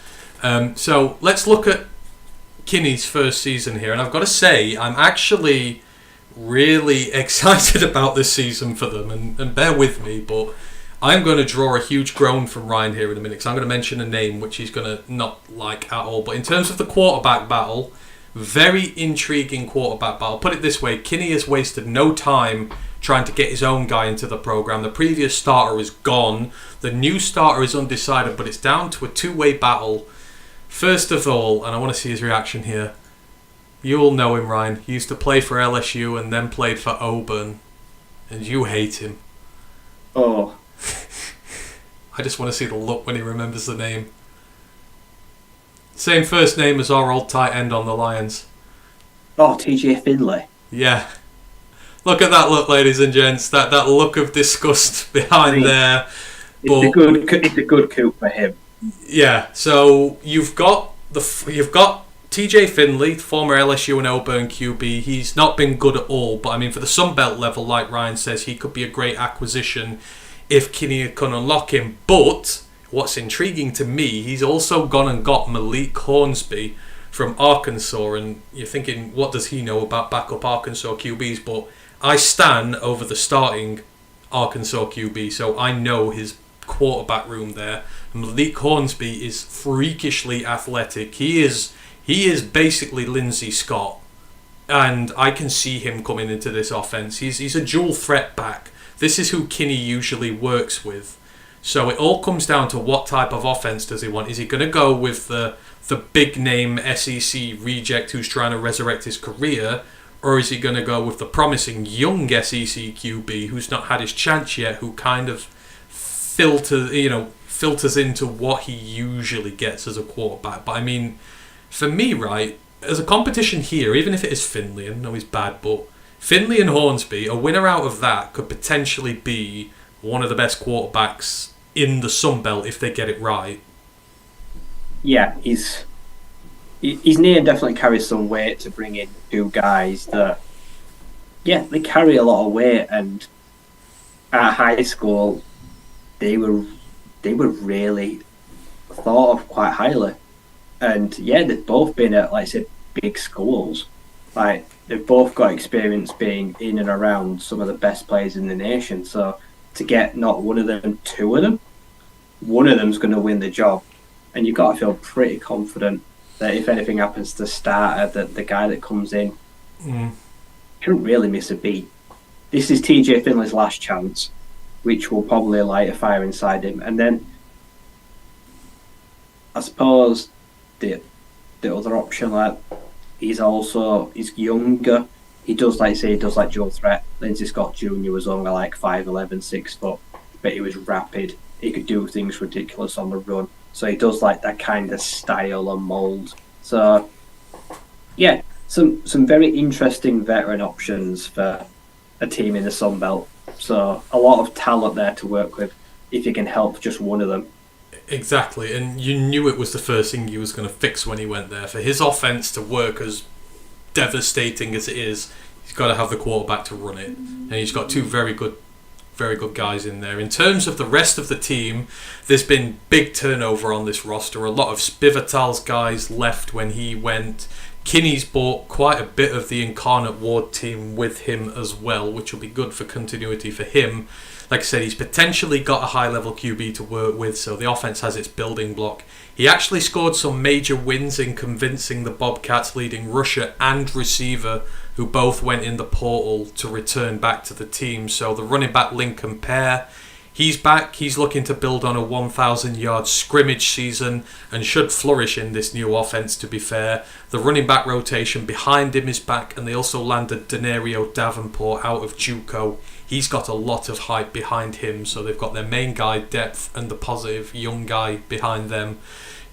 [SPEAKER 1] So let's look at Kinne's first season here, and I've got to say, I'm actually really excited about this season for them, and bear with me, but I'm going to draw a huge groan from Ryan here in a minute, because I'm going to mention a name which he's going to not like at all. But in terms of the quarterback battle, very intriguing quarterback battle. Put it this way, Kinne has wasted no time trying to get his own guy into the program. The previous starter is gone. The new starter is undecided, but it's down to a two-way battle. First of all, and I want to see his reaction here, you all know him, Ryan. He used to play for LSU and then played for Auburn, and you hate him.
[SPEAKER 2] Oh.
[SPEAKER 1] I just want to see the look when he remembers the name. Same first name as our old tight end on the Lions.
[SPEAKER 2] Oh, TJ Finley.
[SPEAKER 1] Yeah. Look at that look, ladies and gents. That look of disgust behind there.
[SPEAKER 2] It's a good coup for him.
[SPEAKER 1] Yeah. So you've got TJ Finley, former LSU and Auburn QB. He's not been good at all, but I mean, for the Sun Belt level, like Ryan says, he could be a great acquisition if Kinne can unlock him. But what's intriguing to me, he's also gone and got Malik Hornsby from Arkansas, and you're thinking, what does he know about backup Arkansas QBs? But I stand over the starting Arkansas QB, so I know his quarterback room there. Malik Hornsby is freakishly athletic. He is basically Lindsey Scott, and I can see him coming into this offense. He's a dual threat back. This is who Kinne usually works with. So it all comes down to what type of offense does he want. Is he going to go with the big name SEC reject who's trying to resurrect his career, or is he going to go with the promising young SEC QB who's not had his chance yet, who kind of filters into what he usually gets as a quarterback? But I mean, for me, right, as a competition here, even if it is Finley, I know he's bad, but Finley and Hornsby, a winner out of that could potentially be one of the best quarterbacks in the Sun Belt if they get it right.
[SPEAKER 2] Yeah, his name definitely carries some weight to bring in two guys that, they carry a lot of weight, and at high school, they were really thought of quite highly. And they've both been at, like I said, big schools. Like, they've both got experience being in and around some of the best players in the nation. So to get not one of them, two of them, one of them's going to win the job. And you've got to feel pretty confident that if anything happens to starter, that the guy that comes in shouldn't really miss a beat. This is TJ Finley's last chance, which will probably light a fire inside him. And then I suppose the other option, like he's younger. He does like dual threat. Lindsay Scott Jr. was only like 5'11", 6 foot, but he was rapid. He could do things ridiculous on the run. So he does like that kind of style and mould. So yeah, some very interesting veteran options for a team in the Sun Belt. So a lot of talent there to work with if you can help just one of them.
[SPEAKER 1] Exactly, and you knew it was the first thing he was going to fix when he went there. For his offense to work as devastating as it is, he's got to have the quarterback to run it. And he's got two very good guys in there. In terms of the rest of the team, there's been big turnover on this roster. A lot of Spivatal's guys left when he went. Kinne's bought quite a bit of the Incarnate Ward team with him as well, which will be good for continuity for him. Like I said, he's potentially got a high-level QB to work with, so the offense has its building block. He actually scored some major wins in convincing the Bobcats leading rusher and receiver, who both went in the portal, to return back to the team. So the running back Lincoln Pear, he's back. He's looking to build on a 1,000-yard scrimmage season and should flourish in this new offense, to be fair. The running back rotation behind him is back, and they also landed Denario Davenport out of JUCO. He's got a lot of hype behind him, so they've got their main guy, depth, and the positive young guy behind them.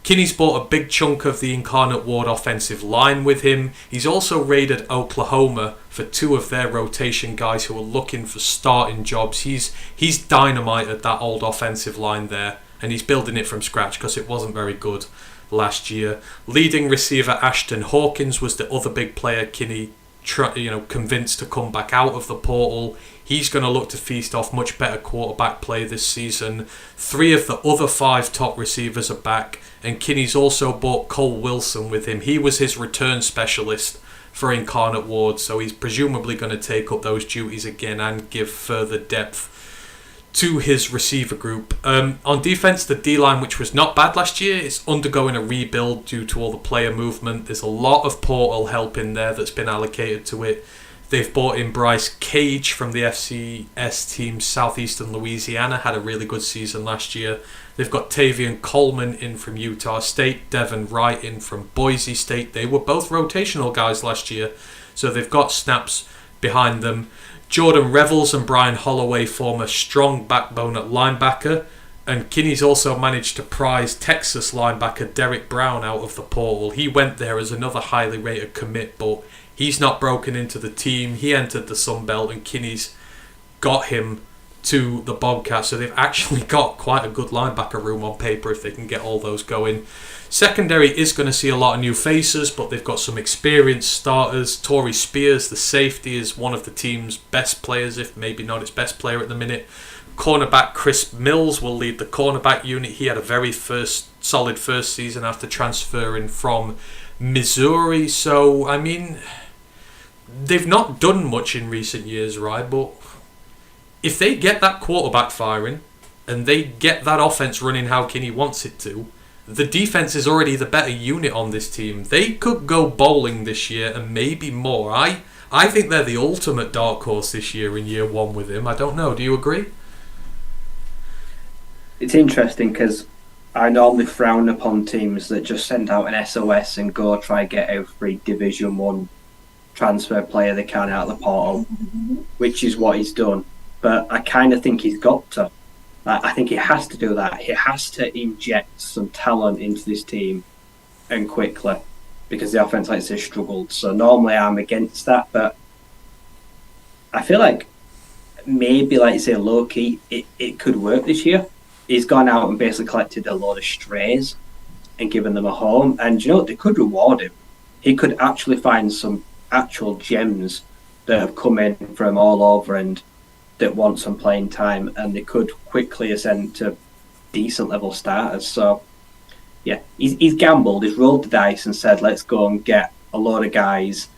[SPEAKER 1] Kinne's bought a big chunk of the Incarnate Ward offensive line with him. He's also raided Oklahoma for two of their rotation guys who are looking for starting jobs. He's dynamited that old offensive line there, and he's building it from scratch because it wasn't very good last year. Leading receiver Ashton Hawkins was the other big player Kinne convinced to come back out of the portal. He's going to look to feast off much better quarterback play this season. 3 of the other 5 top receivers are back, and Kinne's also bought Cole Wilson with him. He was his return specialist for Incarnate Ward, so he's presumably going to take up those duties again and give further depth to his receiver group. On defense, the D-line, which was not bad last year, is undergoing a rebuild due to all the player movement. There's a lot of portal help in there that's been allocated to it. They've brought in Bryce Cage from the FCS team Southeastern Louisiana, had a really good season last year. They've got Tavian Coleman in from Utah State, Devin Wright in from Boise State. They were both rotational guys last year, so they've got snaps behind them. Jordan Revels and Brian Holloway form a strong backbone at linebacker, and Kinne's also managed to prize Texas linebacker Derek Brown out of the portal. He went there as another highly rated commit, but he's not broken into the team. He entered the Sun Belt, and Kinne's got him to the Bobcats, so they've actually got quite a good linebacker room on paper if they can get all those going. Secondary is going to see a lot of new faces, but they've got some experienced starters. Torrey Spears, the safety, is one of the team's best players, if maybe not its best player at the minute. Cornerback Chris Mills will lead the cornerback unit. He had a very solid first season after transferring from Missouri. So, I mean, they've not done much in recent years, right? But if they get that quarterback firing and they get that offense running how Kinne wants it to, the defense is already the better unit on this team. They could go bowling this year and maybe more. I think they're the ultimate dark horse this year in year one with him. I don't know. Do you agree?
[SPEAKER 2] It's interesting because I normally frown upon teams that just send out an SOS and go try get every Division 1 transfer player they can out of the portal, which is what he's done. But I kind of think he's got to. I think he has to do that. He has to inject some talent into this team, and quickly, because the offense, like I say, struggled. So normally I'm against that, but I feel like maybe, like you say, low key, it could work this year. He's gone out and basically collected a load of strays and given them a home, and you know what? They could reward him. He could actually find some actual gems that have come in from all over and that want some playing time, and they could quickly ascend to decent level starters. So yeah, he's gambled, he's rolled the dice and said, let's go and get a load of guys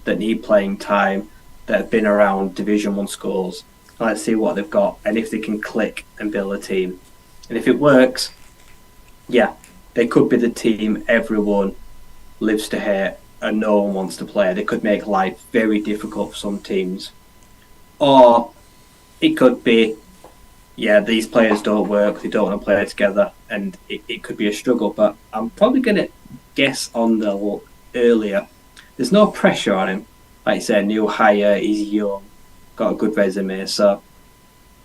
[SPEAKER 2] that need playing time, that have been around Division 1 schools. Let's see what they've got and if they can click and build a team. And if it works, yeah, they could be the team everyone lives to hate and no one wants to play. They could make life very difficult for some teams. Or it could be, these players don't work, they don't want to play together, and it could be a struggle. But I'm probably going to guess on the earlier. There's no pressure on him. Like you said, new hire, he's young, got a good resume. So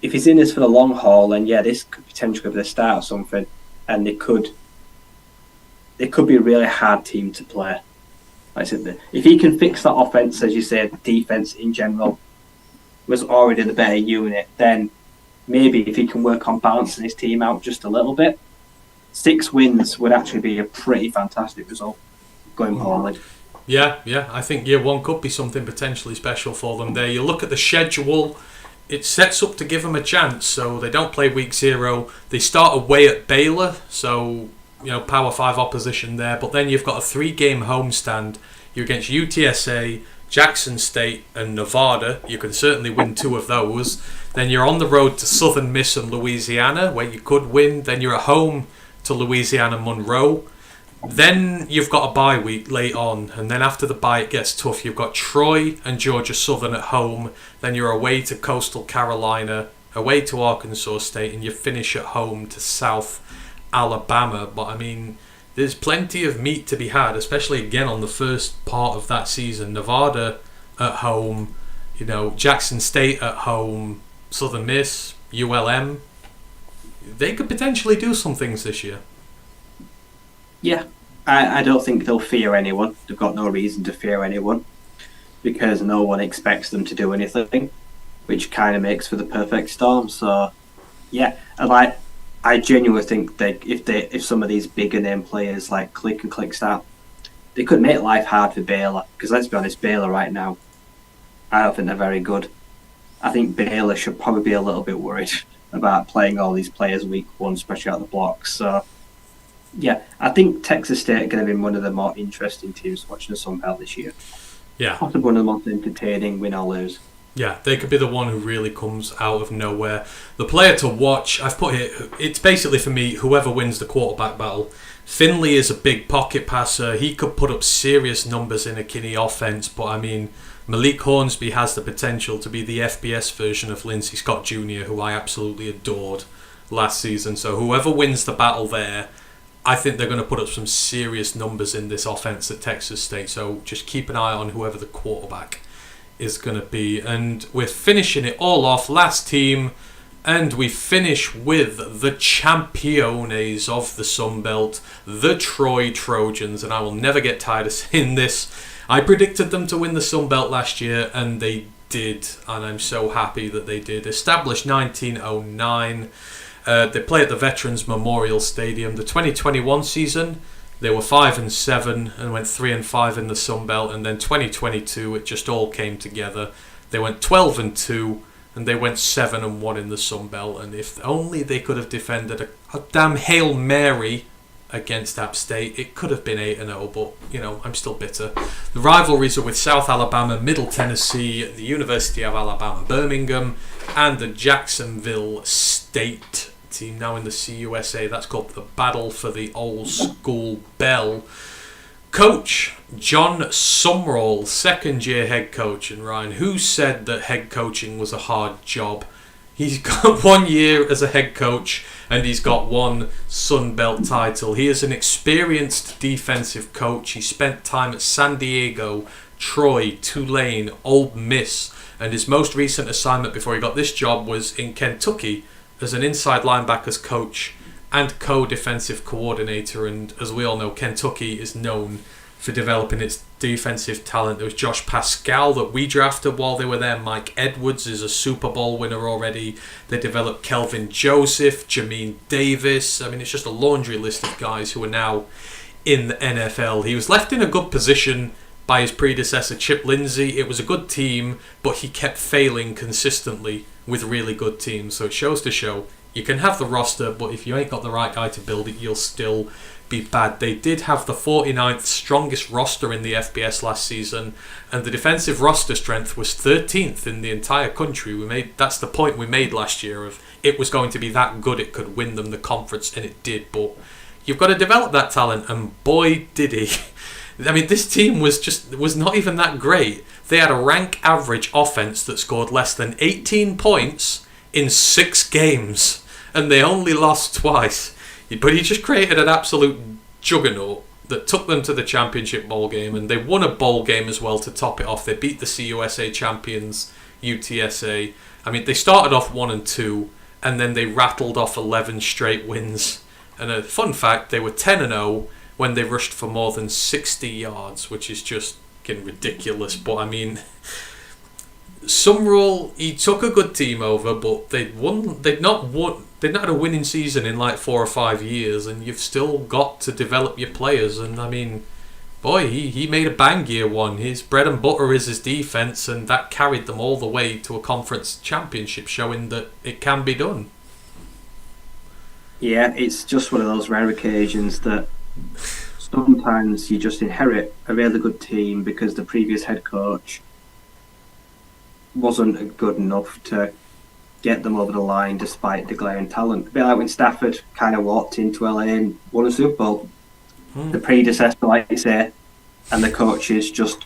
[SPEAKER 2] if he's in this for the long haul, then this could potentially be the start of something. And it could be a really hard team to play. Like I said, if he can fix that offense, as you said, the defense in general was already the better unit, then maybe if he can work on balancing his team out just a little bit, 6 wins would actually be a pretty fantastic result going forward.
[SPEAKER 1] Yeah, I think year 1 could be something potentially special for them there. You look at the schedule, it sets up to give them a chance. So they don't play week 0. They start away at Baylor, so Power 5 opposition there. But then you've got a 3-game homestand. You're against UTSA, Jackson State and Nevada. You can certainly win 2 of those. Then you're on the road to Southern Miss and Louisiana, where you could win. Then you're at home to Louisiana Monroe. Then you've got a bye week late on, and then after the bye it gets tough. You've got Troy and Georgia Southern at home, then you're away to Coastal Carolina, away to Arkansas State, and you finish at home to South Alabama. But I mean, there's plenty of meat to be had, especially again on the first part of that season. Nevada at home, Jackson State at home, Southern Miss, ULM. They could potentially do some things this year.
[SPEAKER 2] Yeah, I don't think they'll fear anyone. They've got no reason to fear anyone because no one expects them to do anything, which kind of makes for the perfect storm. So, I genuinely think if some of these bigger name players like Click and Clickstart, they could make life hard for Baylor. Because let's be honest, Baylor right now, I don't think they're very good. I think Baylor should probably be a little bit worried about playing all these players week 1, especially out the blocks. So. Yeah, I think Texas State are going to be one of the more interesting teams watching the Sun Belt this year.
[SPEAKER 1] Yeah.
[SPEAKER 2] Possibly one of the most entertaining, win or lose.
[SPEAKER 1] Yeah, they could be the one who really comes out of nowhere. The player to watch, I've put it's basically for me, whoever wins the quarterback battle. Finley is a big pocket passer. He could put up serious numbers in a Kinne offense, but I mean, Malik Hornsby has the potential to be the FBS version of Lindsey Scott Jr., who I absolutely adored last season. So whoever wins the battle there, I think they're going to put up some serious numbers in this offense at Texas State. So just keep an eye on whoever the quarterback is going to be. And we're finishing it all off. Last team. And we finish with the Championes of the Sun Belt, the Troy Trojans. And I will never get tired of saying this. I predicted them to win the Sun Belt last year, and they did. And I'm so happy that they did. Established 1909. They play at the Veterans Memorial Stadium. The 2021 season, they were 5-7 and went 3-5 in the Sun Belt. And then 2022, it just all came together. They went 12-2 and they went 7-1 in the Sun Belt. And if only they could have defended a damn Hail Mary against App State, it could have been 8-0. But I'm still bitter. The rivalries are with South Alabama, Middle Tennessee, the University of Alabama, Birmingham, and the Jacksonville State team now in the CUSA. That's called the Battle for the Old School Bell. Coach John Sumrall, 2nd-year head coach. And Ryan, who said that head coaching was a hard job? He's got 1 year as a head coach and he's got 1 Sun Belt title. He is an experienced defensive coach. He spent time at San Diego, Troy, Tulane, Ole Miss, and his most recent assignment before he got this job was in Kentucky as an inside linebackers coach and co-defensive coordinator. And as we all know, Kentucky is known for developing its defensive talent. There was Josh Pascal that we drafted while they were there. Mike Edwards is a Super Bowl winner already. They developed Kelvin Joseph, Jamin Davis. I mean, it's just a laundry list of guys who are now in the NFL. He was left in a good position by his predecessor Chip Lindsey. It was a good team, but he kept failing consistently with really good teams. So it shows to show you can have the roster, but if you ain't got the right guy to build it, you'll still be bad. They did have the 49th strongest roster in the FBS last season, and the defensive roster strength was 13th in the entire country. That's the point we made last year of it was going to be that good it could win them the conference, and it did. But you've got to develop that talent, and boy did he. I mean, this team was not even that great. They had a rank average offense that scored less than 18 points in 6 games, and they only lost twice. But he just created an absolute juggernaut that took them to the championship bowl game, and they won a bowl game as well to top it off. They beat the CUSA champions, UTSA. I mean, they started off 1-2, and then they rattled off 11 straight wins. And a fun fact, they were 10-0 when they rushed for more than 60 yards, which is just getting ridiculous. But I mean, Sumrall, he took a good team over, but they'd not had a winning season in like 4 or 5 years, and you've still got to develop your players. And I mean, boy, he made a bang year one. His bread and butter is his defense, and that carried them all the way to a conference championship, showing that it can be done.
[SPEAKER 2] Yeah, it's just one of those rare occasions that sometimes you just inherit a really good team because the previous head coach wasn't good enough to get them over the line despite the glaring talent. A bit like when Stafford kind of walked into LA and won a Super Bowl. The predecessor, like you say, and the coaches just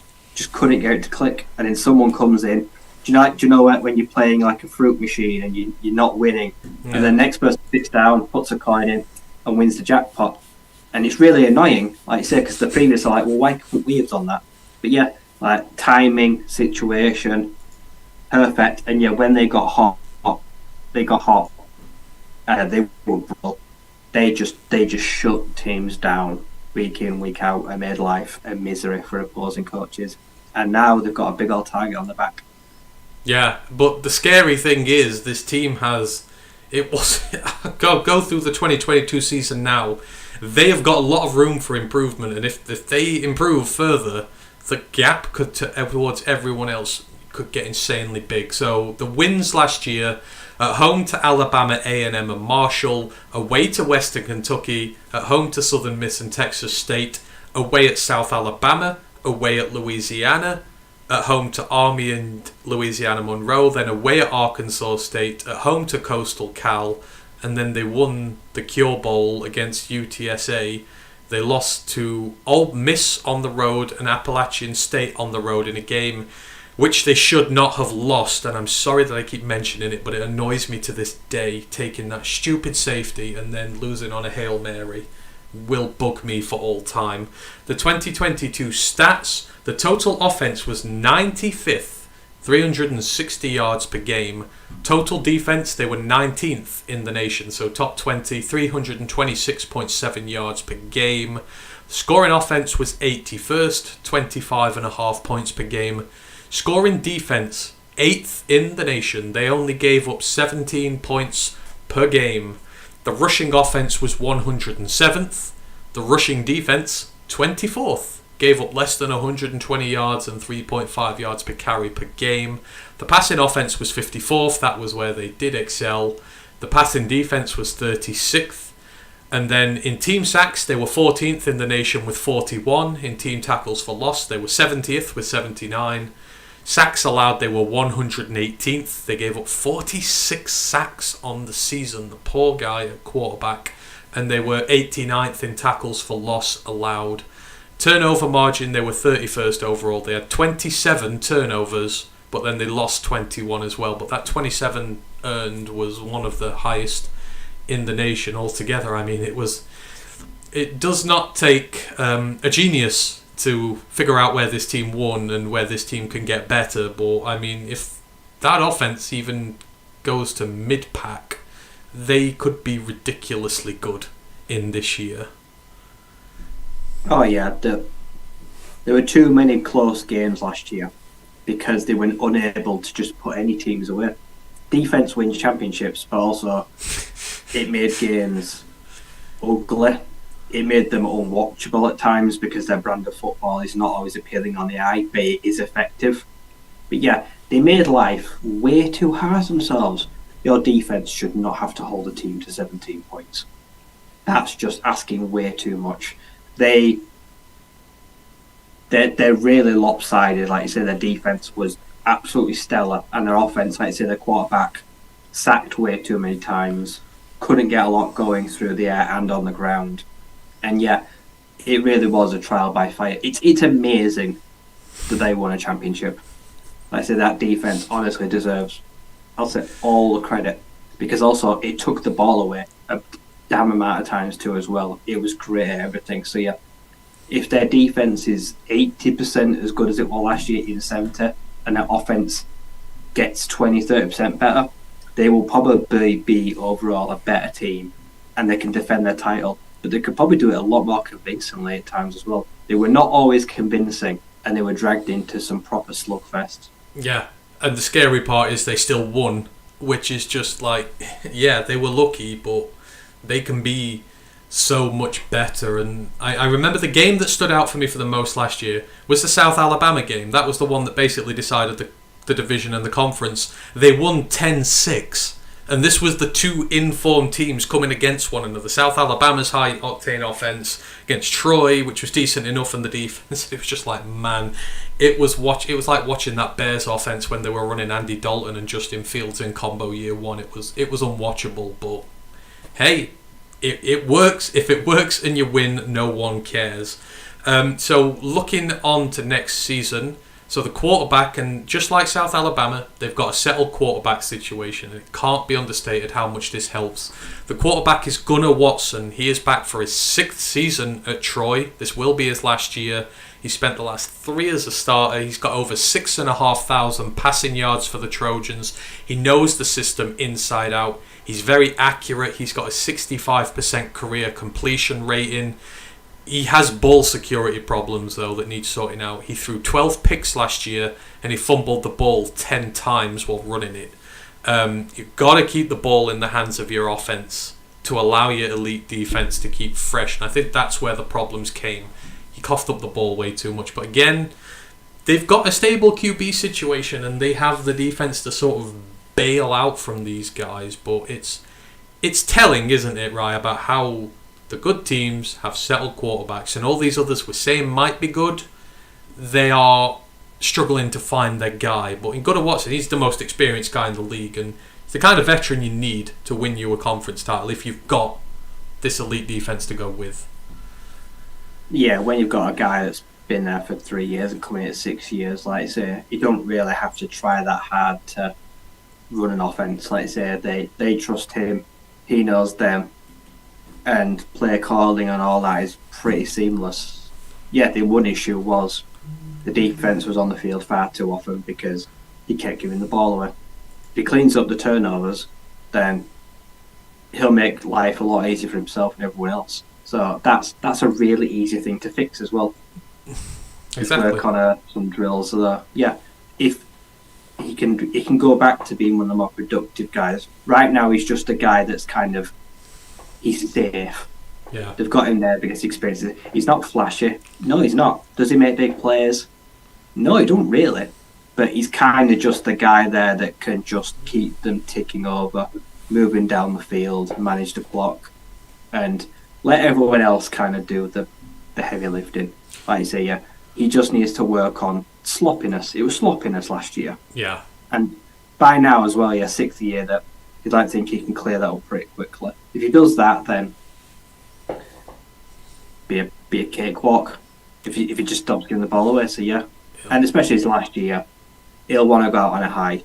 [SPEAKER 2] couldn't get it to click. And then someone comes in. Do you know when you're playing like a fruit machine and you're not winning, and the next person sits down, puts a coin in, and wins the jackpot? And it's really annoying, like you say, because the previous are like, well, why couldn't we have done that? But yeah, like timing, situation, perfect. And yeah, when they got hot. They were brutal. They just shut teams down week in, week out, and made life a misery for opposing coaches. And now they've got a big old target on their back.
[SPEAKER 1] Yeah, but the scary thing is this team has go through the 2022 season now. They have got a lot of room for improvement, and if they improve further, the gap towards everyone else could get insanely big. So the wins last year: at home to Alabama, A&M and Marshall, away to Western Kentucky, at home to Southern Miss and Texas State, away at South Alabama, away at Louisiana, at home to Army and Louisiana Monroe, then away at Arkansas State, at home to Coastal Cal, and then they won the Cure Bowl against UTSA. They lost to Ole Miss on the road and Appalachian State on the road in a game which they should not have lost, and I'm sorry that I keep mentioning it, but it annoys me to this day. Taking that stupid safety and then losing on a Hail Mary will bug me for all time. The 2022 stats: the total offense was 95th, 360 yards per game. Total defense, they were 19th in the nation, so top 20, 326.7 yards per game. Scoring offense was 81st, 25.5 points per game. Scoring defense, 8th in the nation. They only gave up 17 points per game. The rushing offense was 107th. The rushing defense, 24th. Gave up less than 120 yards and 3.5 yards per carry per game. The passing offense was 54th. That was where they did excel. The passing defense was 36th. And then in team sacks, they were 14th in the nation with 41. In team tackles for loss, they were 70th with 79. Sacks allowed, they were 118th. They gave up 46 sacks on the season. The poor guy at quarterback. And they were 89th in tackles for loss allowed. Turnover margin, they were 31st overall. They had 27 turnovers, but then they lost 21 as well. But that 27 earned was one of the highest in the nation altogether. I mean, it does not take a genius to figure out where this team won and where this team can get better. But I mean, if that offense even goes to mid-pack, they could be ridiculously good in this year.
[SPEAKER 2] Oh yeah, there were too many close games last year because they were unable to just put any teams away. Defense wins championships, but also it made games ugly. It made them unwatchable at times because their brand of football is not always appealing on the eye, but it is effective. But yeah, they made life way too hard on themselves. Your defense should not have to hold a team to 17 points. That's just asking way too much. They're really lopsided. Like you say, their defense was absolutely stellar, and their offense, like you say, their quarterback sacked way too many times, couldn't get a lot going through the air and on the ground. And yeah, it really was a trial by fire. It's amazing that they won a championship. Like I say, that defense honestly deserves, I'll say, all the credit, because also it took the ball away a damn amount of times too as well. It was great at everything. So yeah, if their defense is 80% as good as it was last year in 70, and their offense gets 20-30% better, they will probably be overall a better team, and they can defend their title. But they could probably do it a lot more convincingly at times as well. They were not always convincing, and they were dragged into some proper slugfest.
[SPEAKER 1] Yeah, and the scary part is they still won, which is just like, yeah, they were lucky, but they can be so much better. And I remember the game that stood out for me for the most last year was the South Alabama game. That was the one that basically decided the division and the conference. They won 10-6. And this was the two informed teams coming against one another. South Alabama's high-octane offense against Troy, which was decent enough in the defense. It was just like, man, it was like watching that Bears offense when they were running Andy Dalton and Justin Fields in combo year one. It was unwatchable, but hey, it works. If it works and you win, no one cares. So looking on to next season. So the quarterback, and just like South Alabama, they've got a settled quarterback situation, and it can't be understated how much this helps. The quarterback is Gunnar Watson. He is back for his 6th season at Troy. This will be his last year. He spent the last 3 as a starter. He's got over 6,500 passing yards for the Trojans. He knows the system inside out. He's very accurate. He's got a 65% career completion rating. He has ball security problems, though, that need sorting out. He threw 12 picks last year, and he fumbled the ball 10 times while running it. You've got to keep the ball in the hands of your offense to allow your elite defense to keep fresh. And I think that's where the problems came. He coughed up the ball way too much. But again, they've got a stable QB situation, and they have the defense to sort of bail out from these guys. But it's telling, isn't it, Rye, about how the good teams have settled quarterbacks, and all these others we're saying might be good, they are struggling to find their guy. But in Gunnar Watson, he's the most experienced guy in the league, and it's the kind of veteran you need to win you a conference title if you've got this elite defense to go with.
[SPEAKER 2] Yeah, when you've got a guy that's been there for 3 years and coming at 6 years, like I say, you don't really have to try that hard to run an offense. Like I say, they trust him, he knows them, and play calling and all that is pretty seamless. Yeah, the one issue was the defense was on the field far too often because he kept giving the ball away. If he cleans up the turnovers, then he'll make life a lot easier for himself and everyone else. So that's a really easy thing to fix as well.
[SPEAKER 1] Exactly.
[SPEAKER 2] Work on some drills. Yeah, if he can go back to being one of the more productive guys. Right now, he's just a guy that's kind of, he's safe.
[SPEAKER 1] Yeah.
[SPEAKER 2] They've got him there because experience. He's not flashy. No, he's not. Does he make big plays? No, he don't really. But he's kind of just the guy there that can just keep them ticking over, moving down the field, manage to block, and let everyone else kind of do the heavy lifting. Like you say, yeah, he just needs to work on sloppiness. It was sloppiness last year.
[SPEAKER 1] Yeah.
[SPEAKER 2] And by now as well, yeah, 6th year, that you'd like to think he can clear that up pretty quickly. If he does that, then be a cakewalk. If he just stops giving the ball away, so yeah. And especially his last year, he'll want to go out on a high.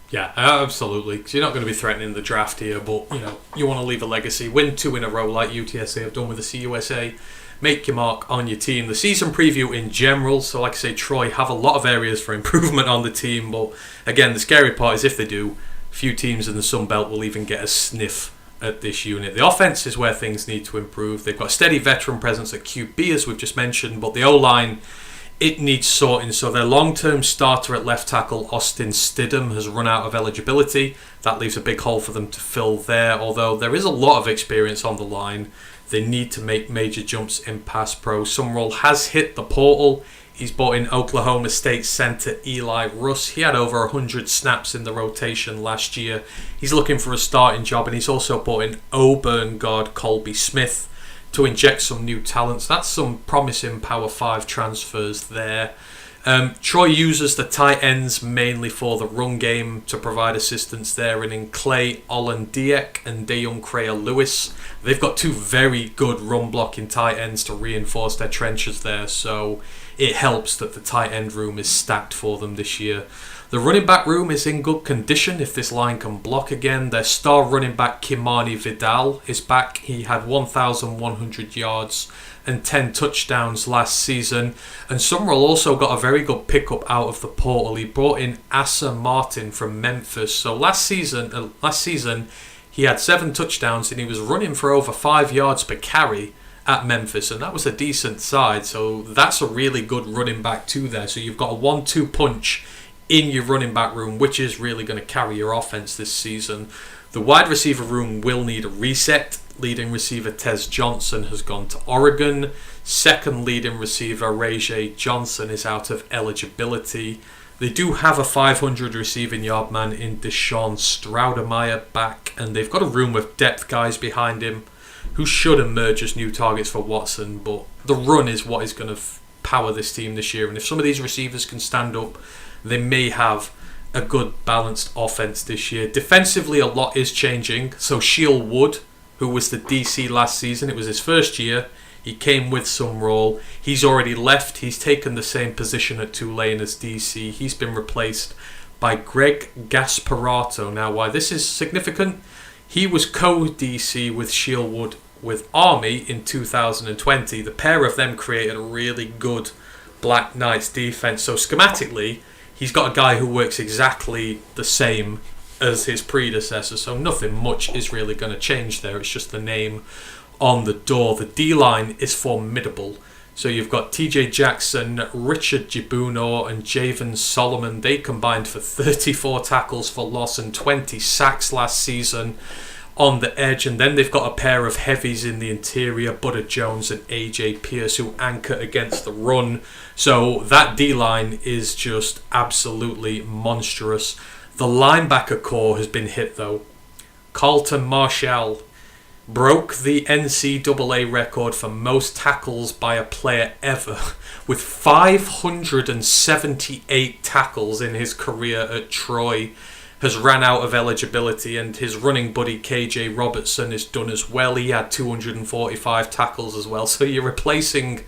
[SPEAKER 1] Yeah, absolutely. Because you're not going to be threatening the draft here, but you want to leave a legacy. Win 2 in a row like UTSA have done with the CUSA. Make your mark on your team. The season preview in general, so like I say, Troy have a lot of areas for improvement on the team, but again, the scary part is if they do, few teams in the Sun Belt will even get a sniff at this unit. The offense is where things need to improve. They've got a steady veteran presence at QB, as we've just mentioned, but the O-line, it needs sorting. So their long-term starter at left tackle, Austin Stidham, has run out of eligibility. That leaves a big hole for them to fill there, although there is a lot of experience on the line. They need to make major jumps in pass pro. Summerall has hit the portal. He's brought in Oklahoma State center Eli Russ. He had over 100 snaps in the rotation last year. He's looking for a starting job, and he's also brought in Auburn guard Colby Smith to inject some new talents. That's some promising Power 5 transfers there. Troy uses the tight ends mainly for the run game to provide assistance there, and in Clay Olendiek and Dejon Crayer-Lewis, they've got two very good run blocking tight ends to reinforce their trenches there, so it helps that the tight end room is stacked for them this year. The running back room is in good condition if this line can block again. Their star running back Kimani Vidal is back. He had 1,100 yards and 10 touchdowns last season. And Summerall also got a very good pickup out of the portal. He brought in Asa Martin from Memphis. So last season he had 7 touchdowns and he was running for over 5 yards per carry at Memphis, and that was a decent side. So that's a really good running back too there. So you've got a 1-2 punch in your running back room, which is really going to carry your offense this season. The wide receiver room will need a reset. Leading receiver Tez Johnson has gone to Oregon. Second leading receiver Rajay Johnson is out of eligibility. They do have a 500 receiving yard man in Deshaun Stroudemeyer back, and they've got a room with depth guys behind him who should emerge as new targets for Watson, but the run is what is going to power this team this year, and if some of these receivers can stand up, they may have a good balanced offense this year. Defensively, a lot is changing. So Sheil Wood, who was the DC last season, it was his first year. He came with some role. He's already left. He's taken the same position at Tulane as DC. He's been replaced by Greg Gasparato. Now, why this is significant, he was co-DC with Sheil Wood with Army in 2020. The pair of them created a really good Black Knights defense. So schematically, he's got a guy who works exactly the same as his predecessor, so nothing much is really going to change there. It's just the name on the door. The D-line is formidable. So you've got TJ Jackson, Richard Jibuno, and Javen Solomon. They combined for 34 tackles for loss and 20 sacks last season on the edge. And then they've got a pair of heavies in the interior, Butter Jones and AJ Pierce, who anchor against the run. So that D-line is just absolutely monstrous. The linebacker core has been hit though. Carlton Marshall broke the NCAA record for most tackles by a player ever, with 578 tackles in his career at Troy. Has ran out of eligibility, and his running buddy KJ Robertson is done as well. He had 245 tackles as well. So you're replacing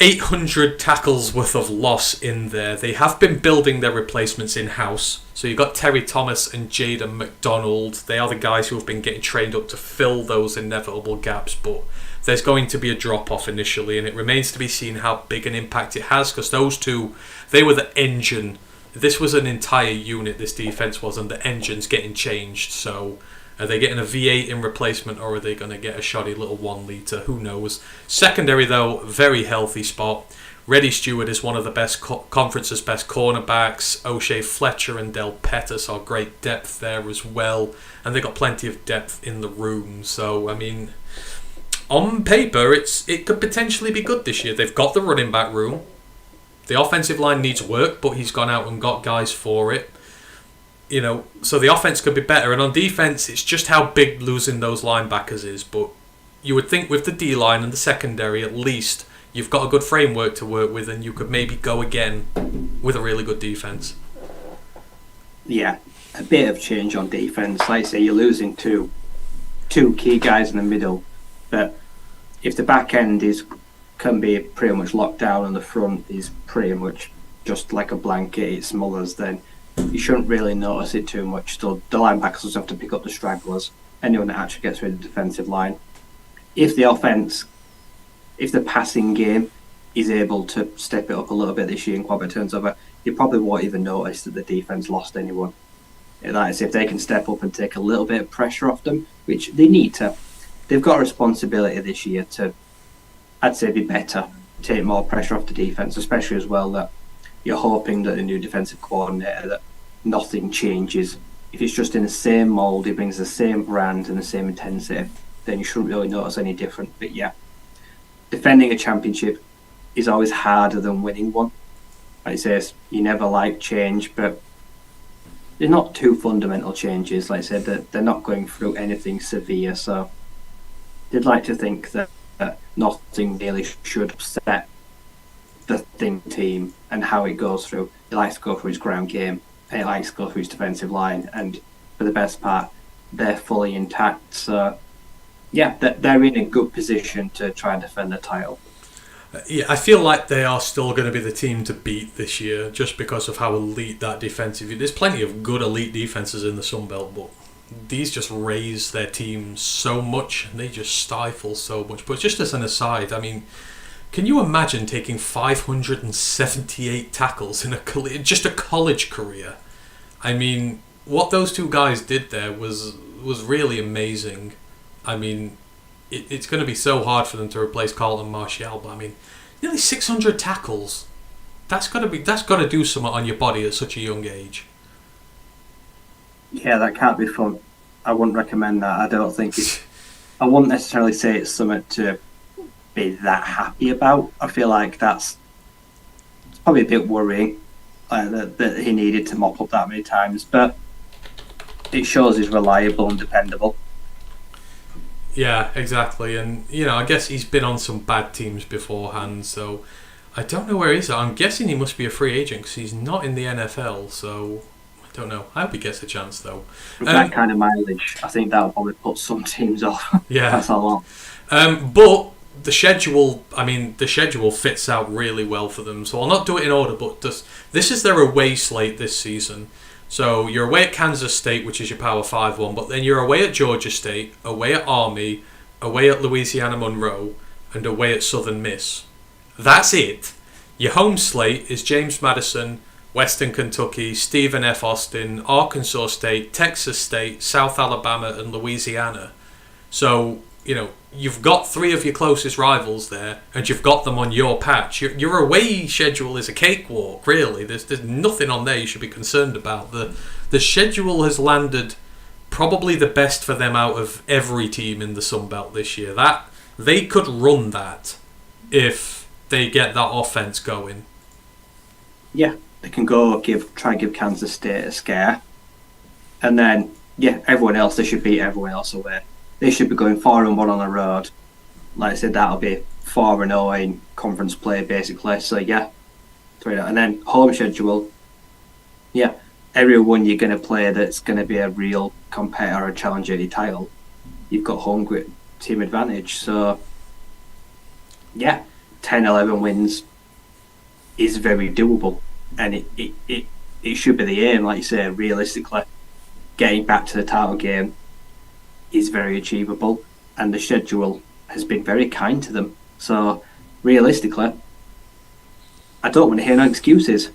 [SPEAKER 1] 800 tackles worth of loss in there. They have been building their replacements in-house. So you've got Terry Thomas and Jaden McDonald. They are the guys who have been getting trained up to fill those inevitable gaps, but there's going to be a drop-off initially, and it remains to be seen how big an impact it has, because those two, they were the engine. This was an entire unit, this defense was, and the engine's getting changed. So are they getting a V8 in replacement, or are they going to get a shoddy little 1 litre? Who knows? Secondary, though, very healthy spot. Reddy Stewart is one of the best conference's best cornerbacks. O'Shea Fletcher and Del Pettis are great depth there as well. And they've got plenty of depth in the room. So, I mean, on paper, it could potentially be good this year. They've got the running back room. The offensive line needs work, but he's gone out and got guys for it. You know, so the offense could be better. And on defense, it's just how big losing those linebackers is. But you would think with the D-line and the secondary, at least, you've got a good framework to work with, and you could maybe go again with a really good defense.
[SPEAKER 2] Yeah, a bit of change on defense. Like I say, you're losing two key guys in the middle. But if the back end can be pretty much locked down, and the front is pretty much just like a blanket, it's Smollers, then you shouldn't really notice it too much. So the linebackers will have to pick up the stragglers, anyone that actually gets rid of the defensive line. If the passing game is able to step it up a little bit this year and Quabbott turns over, you probably won't even notice that the defense lost anyone. That is, if they can step up and take a little bit of pressure off them, which they need to. They've got a responsibility this year to, I'd say, be better, take more pressure off the defense, especially as well that you're hoping that the new defensive coordinator, that nothing changes. If it's just in the same mould, he brings the same brand and the same intensity, then you shouldn't really notice any different. But yeah, defending a championship is always harder than winning one. Like I say, you never like change, but they're not too fundamental changes. Like I said, they're not going through anything severe, so they'd like to think that nothing really should upset the thin team and how it goes through. He likes to go through his ground game and he likes to go through his defensive line. And for the best part, they're fully intact. So, yeah, they're in a good position to try and defend the title.
[SPEAKER 1] Yeah, I feel like they are still going to be the team to beat this year just because of how elite that defensive is. There's plenty of good elite defenses in the Sunbelt, but these just raise their team so much and they just stifle so much. But just as an aside, I mean, can you imagine taking 578 tackles in just a college career? I mean, what those two guys did there was really amazing. I mean, it's going to be so hard for them to replace Carlton Martial, but I mean, nearly 600 tackles. That's got to do something on your body at such a young age.
[SPEAKER 2] Yeah, that can't be fun. I wouldn't recommend that. I don't think it's. I wouldn't necessarily say it's something to be that happy about. I feel like it's probably a bit worrying that he needed to mop up that many times, but it shows he's reliable and dependable.
[SPEAKER 1] Yeah, exactly. And, I guess he's been on some bad teams beforehand, so I don't know where he is. I'm guessing he must be a free agent because he's not in the NFL, so I don't know. I hope he gets a chance, though.
[SPEAKER 2] With that kind of mileage, I think that'll probably put some teams off.
[SPEAKER 1] Yeah.
[SPEAKER 2] That's a lot.
[SPEAKER 1] But the schedule fits out really well for them, so I'll not do it in order, but this is their away slate this season. So you're away at Kansas State, which is your Power 5 one, but then you're away at Georgia State, away at Army, away at Louisiana Monroe, and away at Southern Miss. That's it. Your home slate is James Madison, Western Kentucky, Stephen F. Austin, Arkansas State, Texas State, South Alabama, and Louisiana. So, you've got three of your closest rivals there, and you've got them on your patch. Your away schedule is a cakewalk, really. There's nothing on there you should be concerned about. The schedule has landed probably the best for them out of every team in the Sunbelt this year. That they could run that if they get that offense going.
[SPEAKER 2] Yeah, they can try and give Kansas State a scare, and then everyone else, they should beat everyone else away. They should be going 4-1 on the road. Like I said, that'll be 4-0 in conference play, basically. So, yeah. And then home schedule. Yeah. Everyone you're going to play that's going to be a real competitor or challenger at your title, you've got home grit team advantage. So, yeah. 10-11 wins is very doable. And it should be the aim, like you say, realistically. Getting back to the title game is very achievable, and the schedule has been very kind to them. So, realistically, I don't want to hear no excuses.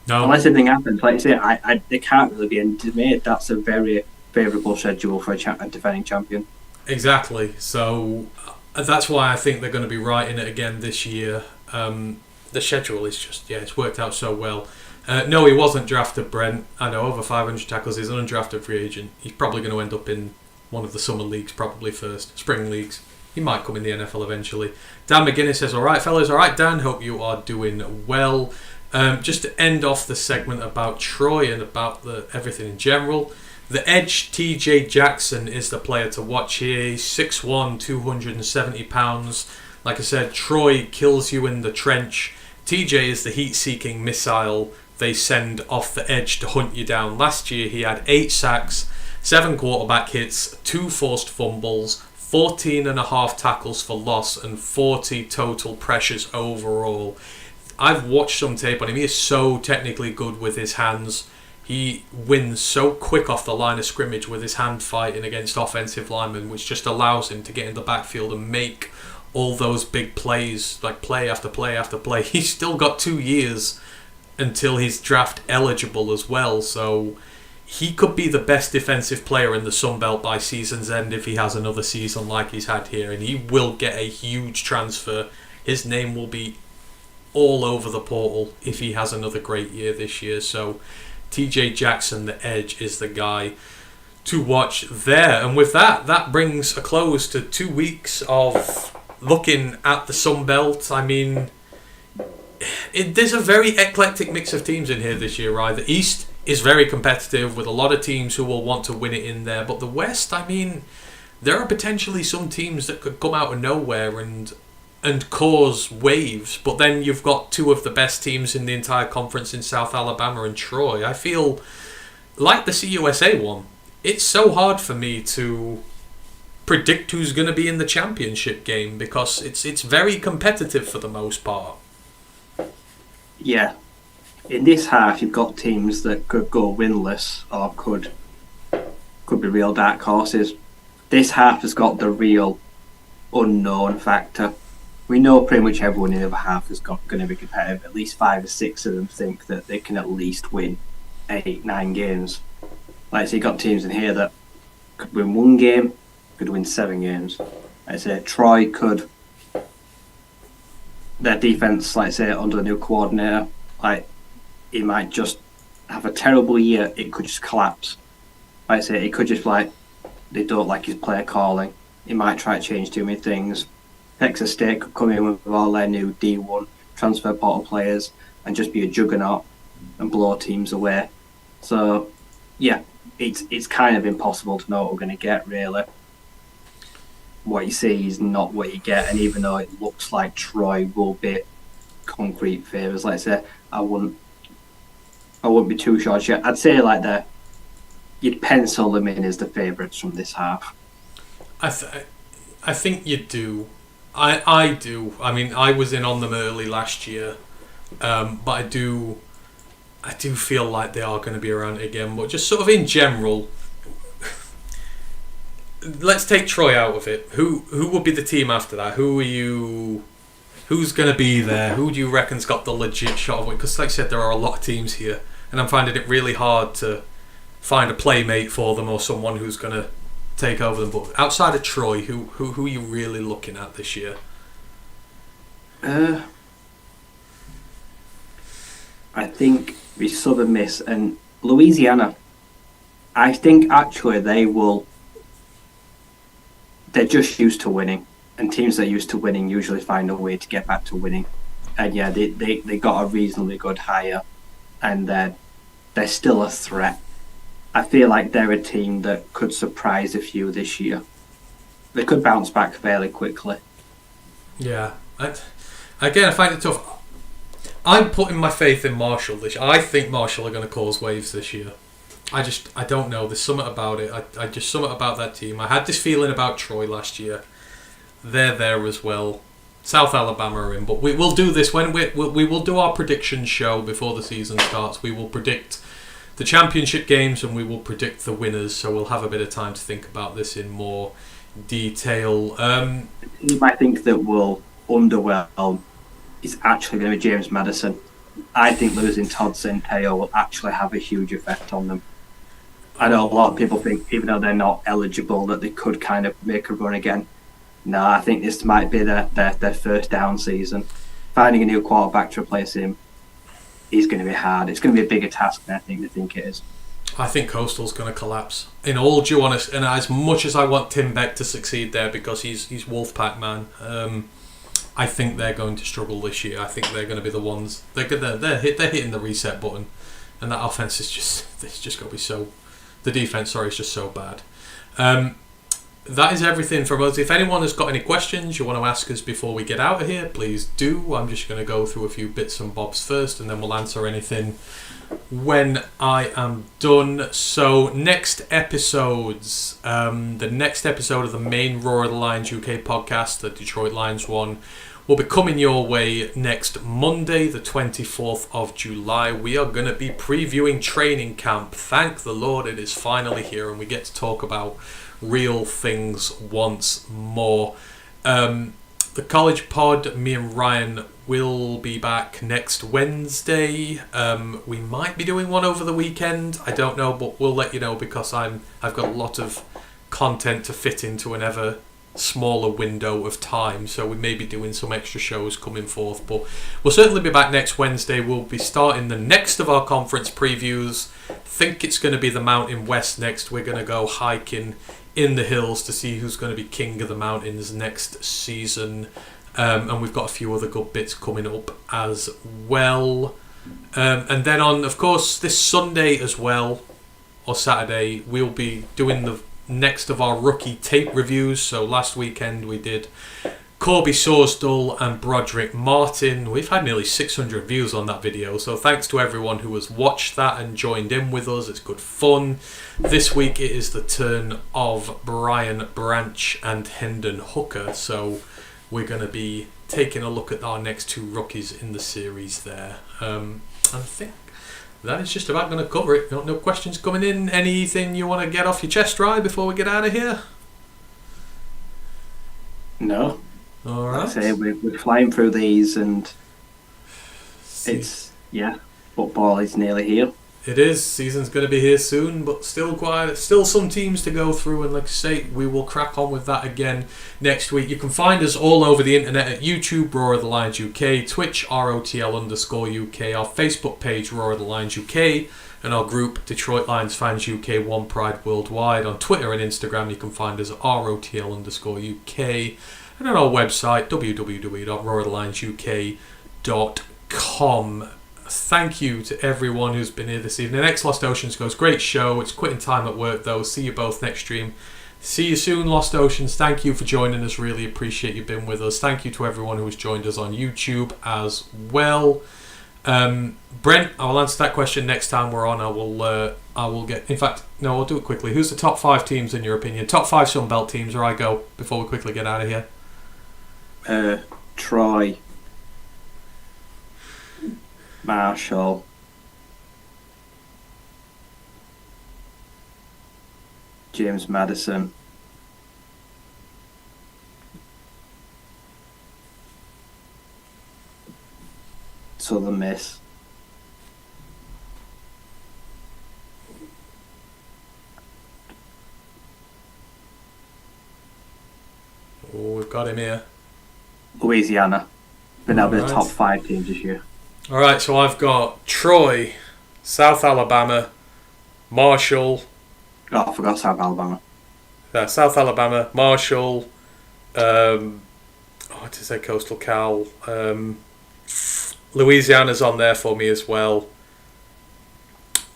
[SPEAKER 1] No.
[SPEAKER 2] Unless anything happens, like you say, they can't really be made. That's a very favourable schedule for a defending champion.
[SPEAKER 1] Exactly. So, that's why I think they're going to be right in it again this year. The schedule is just, it's worked out so well. No, he wasn't drafted, Brent. I know, over 500 tackles. He's an undrafted free agent. He's probably going to end up in one of the summer leagues, probably first. Spring leagues. He might come in the NFL eventually. Dan McGuinness says, alright fellas, alright Dan, hope you are doing well. Just to end off the segment about Troy and about everything in general, the edge TJ Jackson is the player to watch here. He's 6'1", 270 pounds. Like I said, Troy kills you in the trench. TJ is the heat-seeking missile they send off the edge to hunt you down. Last year he had 8 sacks, 7 quarterback hits, 2 forced fumbles, 14.5 tackles for loss, and 40 total pressures overall. I've watched some tape on him. He is so technically good with his hands. He wins so quick off the line of scrimmage with his hand fighting against offensive linemen, which just allows him to get in the backfield and make all those big plays, like play after play after play. He's still got 2 years until he's draft eligible as well, so he could be the best defensive player in the Sunbelt by season's end if he has another season like he's had here, and he will get a huge transfer. His name will be all over the portal if he has another great year this year. So TJ Jackson, the edge, is the guy to watch there. And with that brings a close to 2 weeks of looking at the Sunbelt. I mean, there's a very eclectic mix of teams in here this year, right? The East is very competitive with a lot of teams who will want to win it in there, but the West, I mean, there are potentially some teams that could come out of nowhere and and cause waves, but then you've got two of the best teams in the entire conference in South Alabama and Troy. I feel like the CUSA one, it's so hard for me to predict who's going to be in the championship game because it's very competitive for the most part.
[SPEAKER 2] Yeah. In this half, you've got teams that could go winless or could be real dark horses. This half has got the real unknown factor. We know pretty much everyone in the other half is going to be competitive. At least 5 or 6 of them think that they can at least win 8, 9 games. Like, so you've got teams in here that could win 1 game, could win 7 games. Like I say, Troy could. Their defense, like I say, under the new coordinator, like, he might just have a terrible year. It could just collapse. Like I say, it could just like they don't like his player calling. He might try to change too many things. Texas State could come in with all their new D1 transfer portal players and just be a juggernaut and blow teams away. So, yeah, it's kind of impossible to know what we're going to get, really. What you see is not what you get, and even though it looks like Troy will be concrete favours, like I say, I wouldn't be too sure yet. I'd say like you'd pencil them in as the favourites from this half.
[SPEAKER 1] I think you do. I do. I mean, I was in on them early last year, but I do feel like they are going to be around again. But just sort of in general, let's take Troy out of it. Who would be the team after that? Who's going to be there? Who do you reckon's got the legit shot of it? Because like I said, there are a lot of teams here, and I'm finding it really hard to find a playmate for them or someone who's going to take over them. But outside of Troy, who are you really looking at this year?
[SPEAKER 2] I think the Southern Miss and Louisiana. I think actually they're just used to winning. And teams that are used to winning usually find a way to get back to winning. And yeah, they got a reasonably good hire, and they're still a threat. I feel like they're a team that could surprise a few this year. They could bounce back fairly quickly.
[SPEAKER 1] Yeah. I find it tough. I'm putting my faith in Marshall this year. I think Marshall are going to cause waves this year. I don't know. There's something about it. I just something about that team. I had this feeling about Troy last year. They're there as well. South Alabama are in, but we will do this when we will do our prediction show before the season starts. We will predict the championship games and we will predict the winners. So we'll have a bit of time to think about this in more detail. I
[SPEAKER 2] think that will underwhelm is actually going to be James Madison. I think losing Todd Centeio will actually have a huge effect on them. I know a lot of people think, even though they're not eligible, that they could kind of make a run again. No, I think this might be their first down season. Finding a new quarterback to replace him is going to be hard. It's going to be a bigger task than I think they think it is.
[SPEAKER 1] I think Coastal's going to collapse. In all due honesty, and as much as I want Tim Beck to succeed there because he's Wolfpack man, I think they're going to struggle this year. I think they're going to be the ones. They're hitting the reset button, and that offense is just going to be so. The defense, is just so bad. That is everything from us. If anyone has got any questions you want to ask us before we get out of here, please do. I'm just going to go through a few bits and bobs first, and then we'll answer anything when I am done. So next episodes, the next episode of the main Roar of the Lions UK podcast, the Detroit Lions one, will be coming your way next Monday, the 24th of July. We are going to be previewing training camp. Thank the Lord it is finally here and we get to talk about real things once more. The college pod, me and Ryan will be back next Wednesday. We might be doing one over the weekend. I don't know, but we'll let you know because I've got a lot of content to fit into an ever smaller window of time, so we may be doing some extra shows coming forth, but we'll certainly be back next Wednesday. We'll be starting the next of our conference previews. Think it's going to be the Mountain West next. We're going to go hiking in the hills to see who's going to be king of the mountains next season, and we've got a few other good bits coming up as well, and then on, of course, this Sunday as well, or Saturday, we'll be doing the next of our rookie tape reviews. So last weekend we did Corby Sorsdal and Broderick Martin. We've had nearly 600 views on that video, so thanks to everyone who has watched that and joined in with us. It's good fun. This week it is the turn of Brian Branch and Hendon Hooker, so we're going to be taking a look at our next two rookies in the series there. I think that is just about going to cover it. No questions coming in. Anything you want to get off your chest, Ryan, before we get out of here?
[SPEAKER 2] No.
[SPEAKER 1] All right.
[SPEAKER 2] Like I say, we're flying through these, and football is nearly here.
[SPEAKER 1] It is. Season's going to be here soon, but still some teams to go through. And like I say, we will crack on with that again next week. You can find us all over the internet at YouTube, Roar of the Lions UK, Twitch, ROTL_UK, our Facebook page, Roar of the Lions UK, and our group, Detroit Lions Fans UK, One Pride Worldwide. On Twitter and Instagram, you can find us at ROTL_UK. And on our website, www.roarofthelionsuk.com. Thank you to everyone who's been here this evening. X Lost Oceans goes, great show. It's quitting time at work though. See you both next stream. See you soon, Lost Oceans. Thank you for joining us. Really appreciate you being with us. Thank you to everyone who has joined us on YouTube as well. Brent, I will answer that question next time we're on. I will get. In fact, no, I'll do it quickly. Who's the top 5 teams in your opinion? Top 5 Sunbelt teams, or I go before we quickly get out of here.
[SPEAKER 2] Troy, Marshall, James Madison, Southern Miss,
[SPEAKER 1] Oh, we've got him here.
[SPEAKER 2] Louisiana. Been out of the
[SPEAKER 1] Alright.
[SPEAKER 2] top 5 teams this year.
[SPEAKER 1] Alright, so I've got Troy, South Alabama, Marshall.
[SPEAKER 2] Oh, I forgot South Alabama.
[SPEAKER 1] South Alabama, Marshall, to say Coastal Cal. Louisiana's on there for me as well.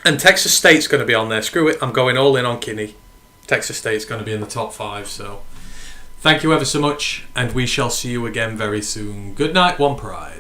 [SPEAKER 1] And Texas State's going to be on there. Screw it, I'm going all in on Kinne. Texas State's going to be in the top 5, so thank you ever so much, and we shall see you again very soon. Good night, One Pride.